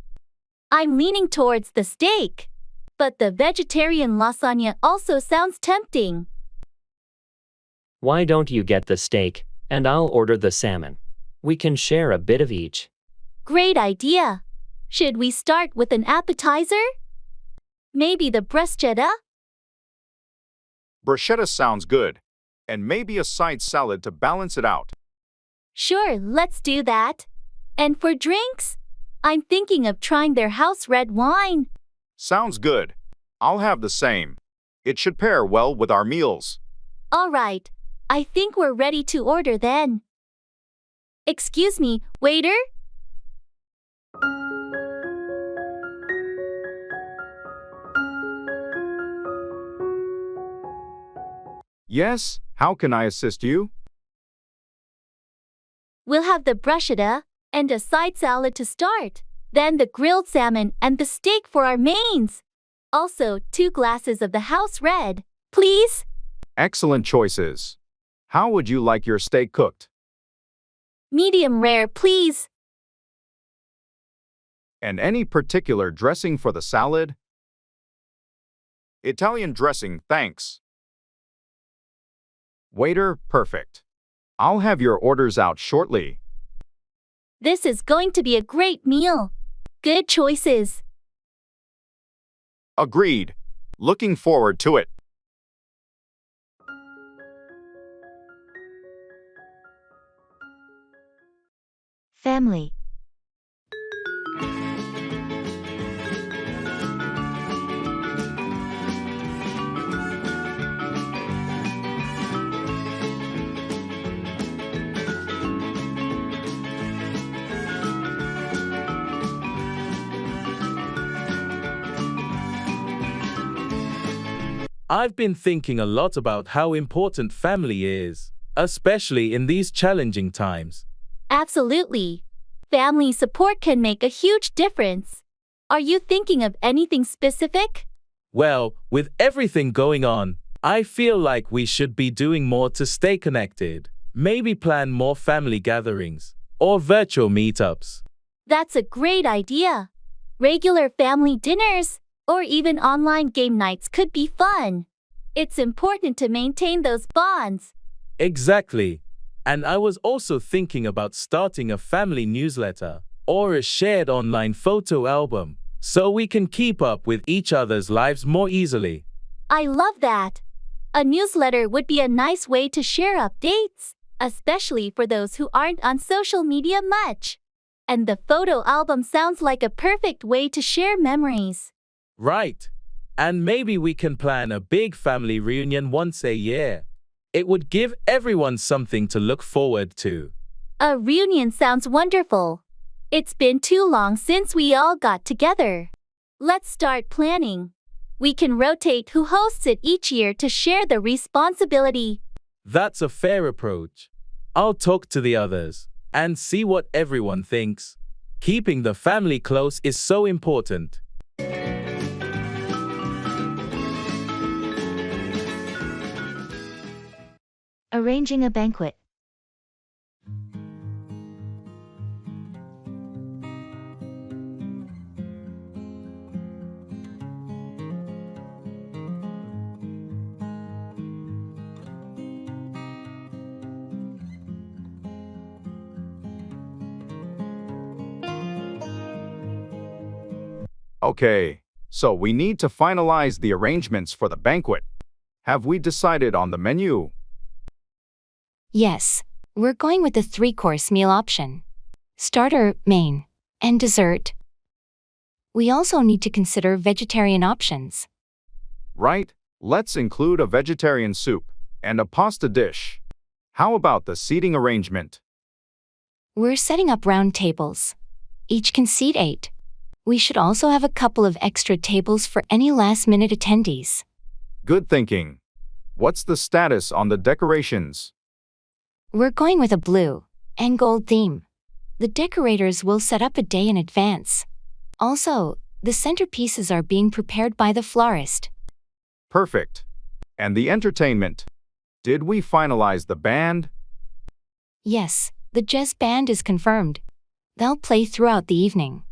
I'm leaning towards the steak, but the vegetarian lasagna also sounds tempting. Why don't you get the steak, and I'll order the salmon? We can share a bit of each. Great idea. Should we start with an appetizer? Maybe the bruschetta? Bruschetta sounds good. And maybe a side salad to balance it out. Sure, let's do that. And for drinks? I'm thinking of trying their house red wine. Sounds good. I'll have the same. It should pair well with our meals. All right. I think we're ready to order then. Excuse me, waiter? Yes, how can I assist you? We'll have the bruschetta and a side salad to start. Then the grilled salmon and the steak for our mains. Also, 2 glasses of the house red, please. Excellent choices. How would you like your steak cooked? Medium rare, please. And any particular dressing for the salad? Italian dressing, thanks. Waiter, perfect. I'll have your orders out shortly. This is going to be a great meal. Good choices. Agreed. Looking forward to it. Family. I've been thinking a lot about how important family is, especially in these challenging times. Absolutely. Family support can make a huge difference. Are you thinking of anything specific? Well, with everything going on, I feel like we should be doing more to stay connected. Maybe plan more family gatherings or virtual meetups. That's a great idea. Regular family dinners or even online game nights could be fun. It's important to maintain those bonds. Exactly. And I was also thinking about starting a family newsletter or a shared online photo album so we can keep up with each other's lives more easily. I love that. A newsletter would be a nice way to share updates, especially for those who aren't on social media much. And the photo album sounds like a perfect way to share memories. Right. And maybe we can plan a big family reunion once a year. It would give everyone something to look forward to. A reunion sounds wonderful. It's been too long since we all got together. Let's start planning. We can rotate who hosts it each year to share the responsibility. That's a fair approach. I'll talk to the others and see what everyone thinks. Keeping the family close is so important. Arranging a banquet. Okay, so we need to finalize the arrangements for the banquet. Have we decided on the menu? Yes, we're going with the 3-course meal option. Starter, main, and dessert. We also need to consider vegetarian options. Right, let's include a vegetarian soup and a pasta dish. How about the seating arrangement? We're setting up round tables. Each can seat 8. We should also have a couple of extra tables for any last-minute attendees. Good thinking. What's the status on the decorations? We're going with a blue and gold theme. The decorators will set up a day in advance. Also, the centerpieces are being prepared by the florist. Perfect. And the entertainment? Did we finalize the band? Yes, the jazz band is confirmed. They'll play throughout the evening.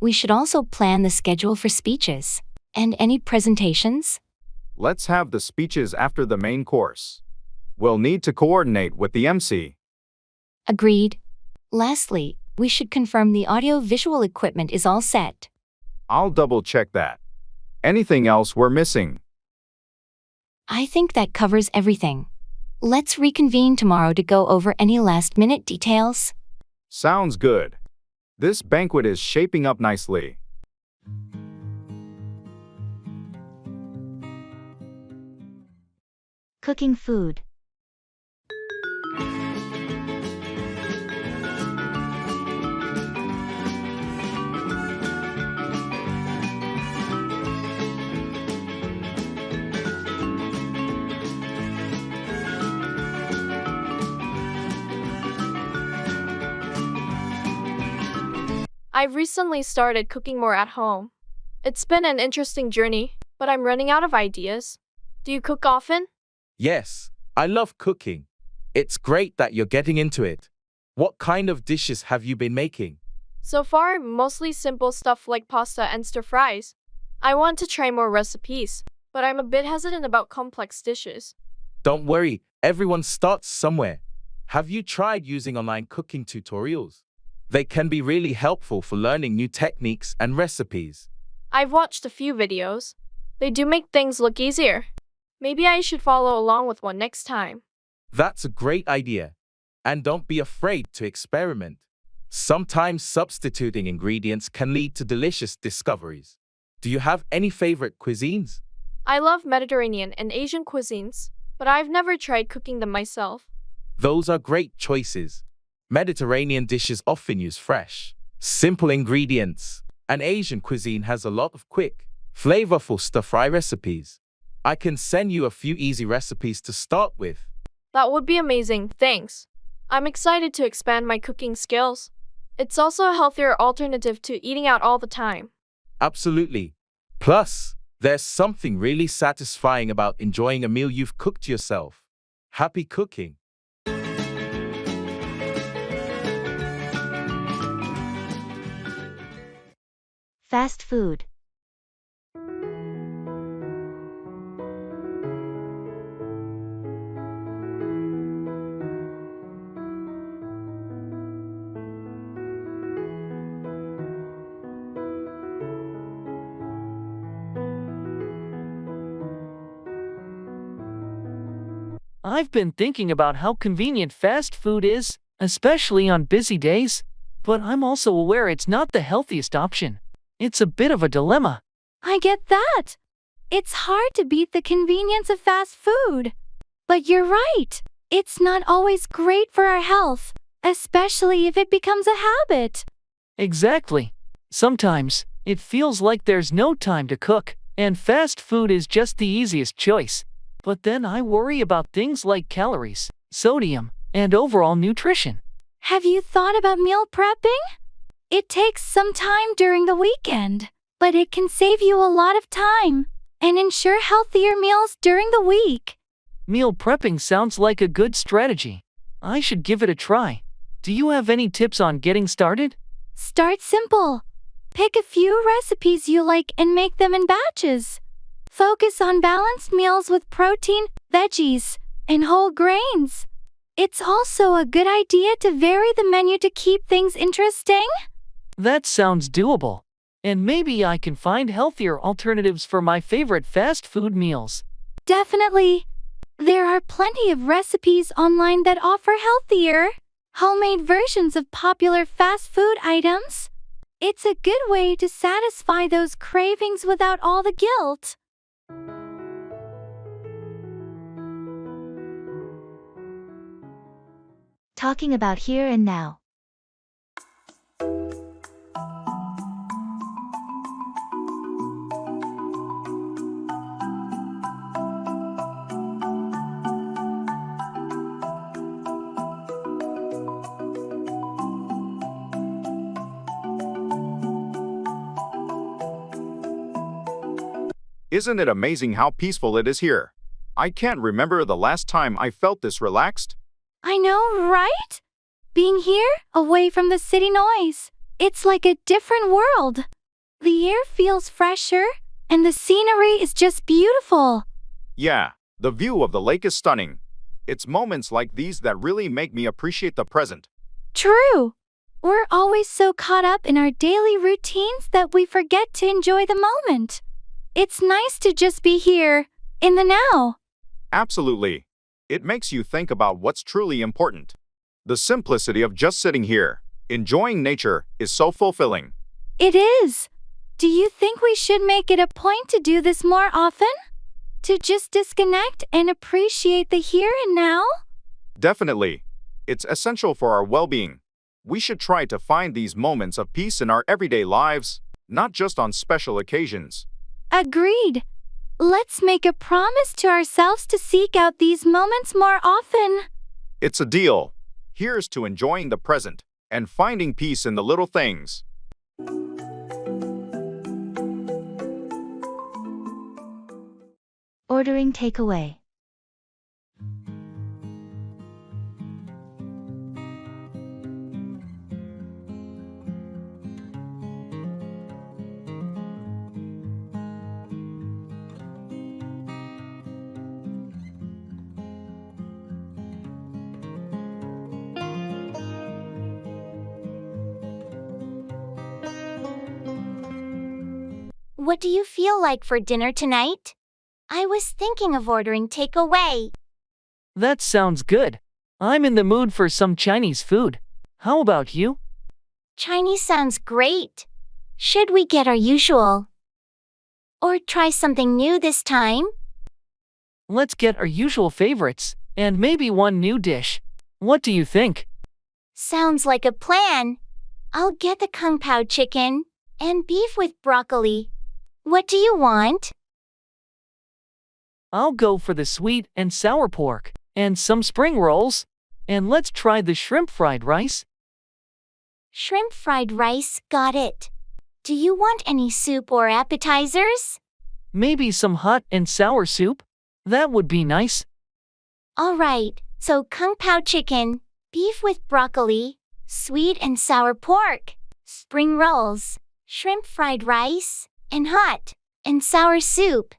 We should also plan the schedule for speeches. And any presentations? Let's have the speeches after the main course. We'll need to coordinate with the MC. Agreed. Lastly, we should confirm the audio-visual equipment is all set. I'll double-check that. Anything else we're missing? I think that covers everything. Let's reconvene tomorrow to go over any last-minute details. Sounds good. This banquet is shaping up nicely. Cooking food. I've recently started cooking more at home. It's been an interesting journey, but I'm running out of ideas. Do you cook often? Yes, I love cooking. It's great that you're getting into it. What kind of dishes have you been making? So far, mostly simple stuff like pasta and stir fries. I want to try more recipes, but I'm a bit hesitant about complex dishes. Don't worry, everyone starts somewhere. Have you tried using online cooking tutorials? They can be really helpful for learning new techniques and recipes. I've watched a few videos. They do make things look easier. Maybe I should follow along with one next time. That's a great idea. And don't be afraid to experiment. Sometimes substituting ingredients can lead to delicious discoveries. Do you have any favorite cuisines? I love Mediterranean and Asian cuisines, but I've never tried cooking them myself. Those are great choices. Mediterranean dishes often use fresh, simple ingredients, and Asian cuisine has a lot of quick, flavorful stir-fry recipes. I can send you a few easy recipes to start with. That would be amazing, thanks. I'm excited to expand my cooking skills. It's also a healthier alternative to eating out all the time. Absolutely. Plus, there's something really satisfying about enjoying a meal you've cooked yourself. Happy cooking! Fast food. I've been thinking about how convenient fast food is, especially on busy days, but I'm also aware it's not the healthiest option. It's a bit of a dilemma. I get that. It's hard to beat the convenience of fast food. But you're right. It's not always great for our health, especially if it becomes a habit. Exactly. Sometimes, it feels like there's no time to cook, and fast food is just the easiest choice. But then I worry about things like calories, sodium, and overall nutrition. Have you thought about meal prepping? It takes some time during the weekend, but it can save you a lot of time and ensure healthier meals during the week. Meal prepping sounds like a good strategy. I should give it a try. Do you have any tips on getting started? Start simple. Pick a few recipes you like and make them in batches. Focus on balanced meals with protein, veggies, and whole grains. It's also a good idea to vary the menu to keep things interesting. That sounds doable. And maybe I can find healthier alternatives for my favorite fast food meals. Definitely. There are plenty of recipes online that offer healthier, homemade versions of popular fast food items. It's a good way to satisfy those cravings without all the guilt. Talking about here and now. Isn't it amazing how peaceful it is here? I can't remember the last time I felt this relaxed. I know, right? Being here, away from the city noise, it's like a different world. The air feels fresher, and the scenery is just beautiful. Yeah, the view of the lake is stunning. It's moments like these that really make me appreciate the present. True. We're always so caught up in our daily routines that we forget to enjoy the moment. It's nice to just be here, in the now. Absolutely. It makes you think about what's truly important. The simplicity of just sitting here, enjoying nature, is so fulfilling. It is. Do you think we should make it a point to do this more often? To just disconnect and appreciate the here and now? Definitely. It's essential for our well-being. We should try to find these moments of peace in our everyday lives, not just on special occasions. Agreed. Let's make a promise to ourselves to seek out these moments more often. It's a deal. Here's to enjoying the present and finding peace in the little things. Ordering takeaway. What do you feel like for dinner tonight? I was thinking of ordering takeaway. That sounds good. I'm in the mood for some Chinese food. How about you? Chinese sounds great. Should we get our usual? Or try something new this time? Let's get our usual favorites, and maybe one new dish. What do you think? Sounds like a plan. I'll get the kung pao chicken and beef with broccoli. What do you want? I'll go for the sweet and sour pork, and some spring rolls. And let's try the shrimp fried rice. Shrimp fried rice, got it. Do you want any soup or appetizers? Maybe some hot and sour soup? That would be nice. All right, so kung pao chicken, beef with broccoli, sweet and sour pork, spring rolls, shrimp fried rice, and hot and sour soup.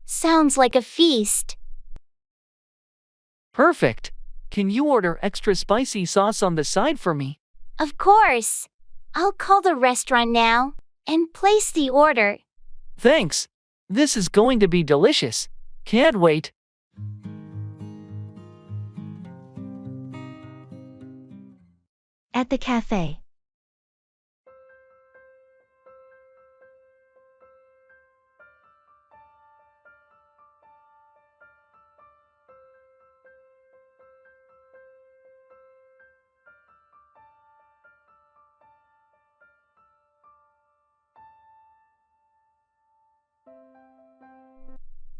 Sounds like a feast. Perfect. Can you order extra spicy sauce on the side for me? Of course. I'll call the restaurant now and place the order. Thanks. This is going to be delicious. Can't wait. At the cafe.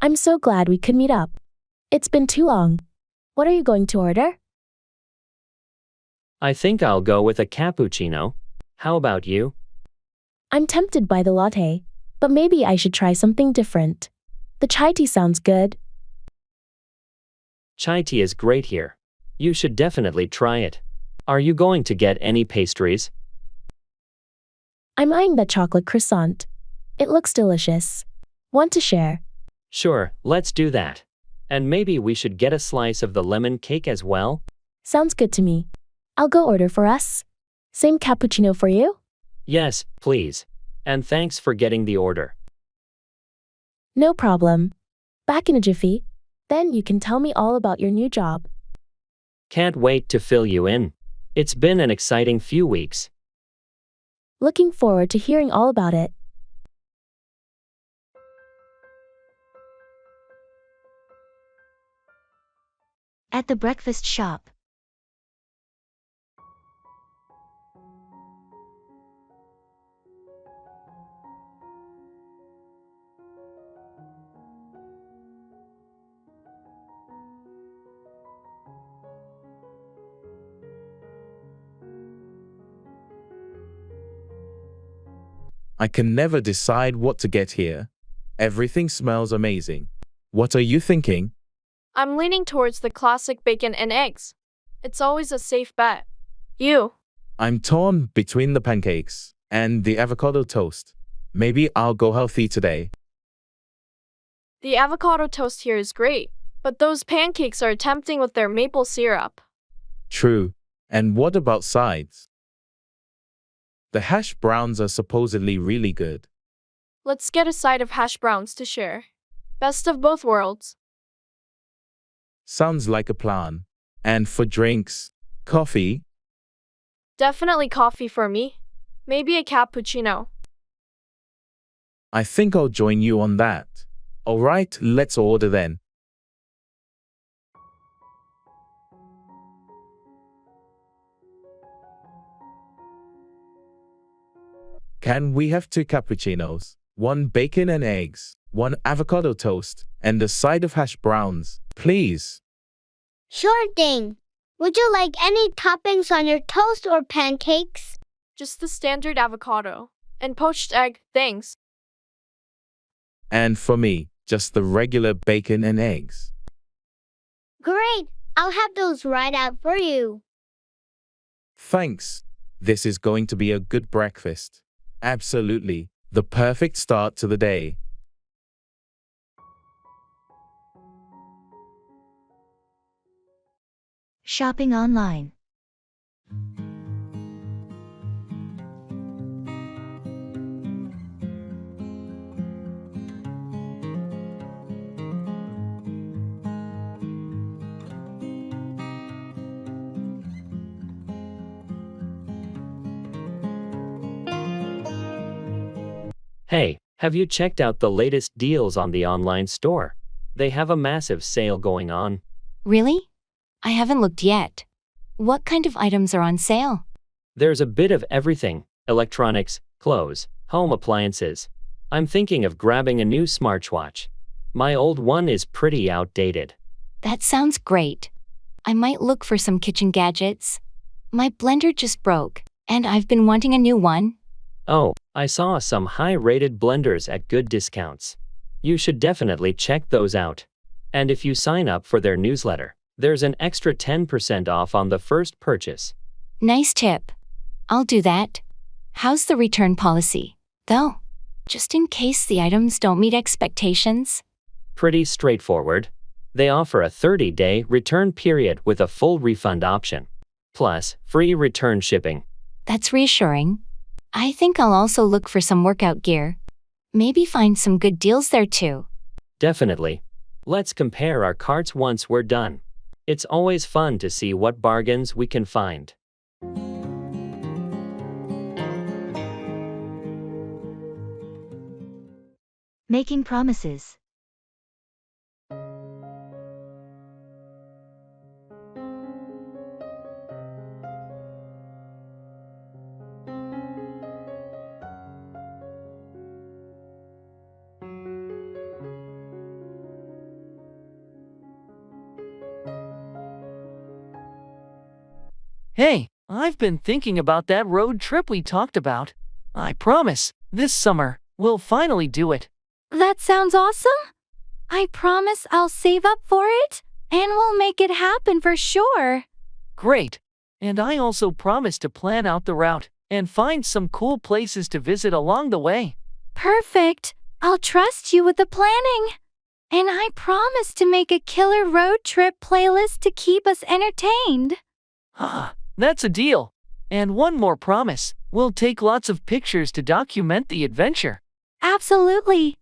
I'm so glad we could meet up. It's been too long. What are you going to order? I think I'll go with a cappuccino. How about you? I'm tempted by the latte, but maybe I should try something different. The chai tea sounds good. Chai tea is great here. You should definitely try it. Are you going to get any pastries? I'm eyeing that chocolate croissant. It looks delicious. Want to share? Sure, let's do that. And maybe we should get a slice of the lemon cake as well? Sounds good to me. I'll go order for us. Same cappuccino for you? Yes, please. And thanks for getting the order. No problem. Back in a jiffy. Then you can tell me all about your new job. Can't wait to fill you in. It's been an exciting few weeks. Looking forward to hearing all about it. At the breakfast shop. I can never decide what to get here. Everything smells amazing. What are you thinking? I'm leaning towards the classic bacon and eggs. It's always a safe bet. You? I'm torn between the pancakes and the avocado toast. Maybe I'll go healthy today. The avocado toast here is great, but those pancakes are tempting with their maple syrup. True. And what about sides? The hash browns are supposedly really good. Let's get a side of hash browns to share. Best of both worlds. Sounds like a plan. And for drinks, coffee? Definitely coffee for me. Maybe a cappuccino. I think I'll join you on that. Alright, let's order then. Can we have 2 cappuccinos, 1 bacon and eggs, 1 avocado toast, and a side of hash browns, please? Sure thing. Would you like any toppings on your toast or pancakes? Just the standard avocado. And poached egg, thanks. And for me, just the regular bacon and eggs. Great. I'll have those right out for you. Thanks. This is going to be a good breakfast. Absolutely. The perfect start to the day. Shopping online. Hey, have you checked out the latest deals on the online store? They have a massive sale going on. Really? I haven't looked yet. What kind of items are on sale? There's a bit of everything: electronics, clothes, home appliances. I'm thinking of grabbing a new smartwatch. My old one is pretty outdated. That sounds great. I might look for some kitchen gadgets. My blender just broke, and I've been wanting a new one. Oh, I saw some high-rated blenders at good discounts. You should definitely check those out. And if you sign up for their newsletter, there's an extra 10% off on the first purchase. Nice tip. I'll do that. How's the return policy, though? Just in case the items don't meet expectations? Pretty straightforward. They offer a 30-day return period with a full refund option, plus free return shipping. That's reassuring. I think I'll also look for some workout gear. Maybe find some good deals there too. Definitely. Let's compare our carts once we're done. It's always fun to see what bargains we can find. Making promises. Hey, I've been thinking about that road trip we talked about. I promise, this summer, we'll finally do it. That sounds awesome. I promise I'll save up for it, and we'll make it happen for sure. Great. And I also promise to plan out the route and find some cool places to visit along the way. Perfect. I'll trust you with the planning. And I promise to make a killer road trip playlist to keep us entertained. That's a deal. And one more promise. We'll take lots of pictures to document the adventure. Absolutely.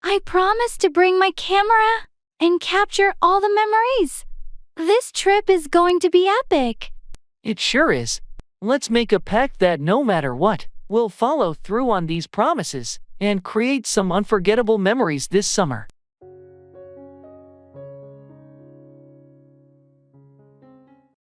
I promise to bring my camera and capture all the memories. This trip is going to be epic. It sure is. Let's make a pact that no matter what, we'll follow through on these promises and create some unforgettable memories this summer.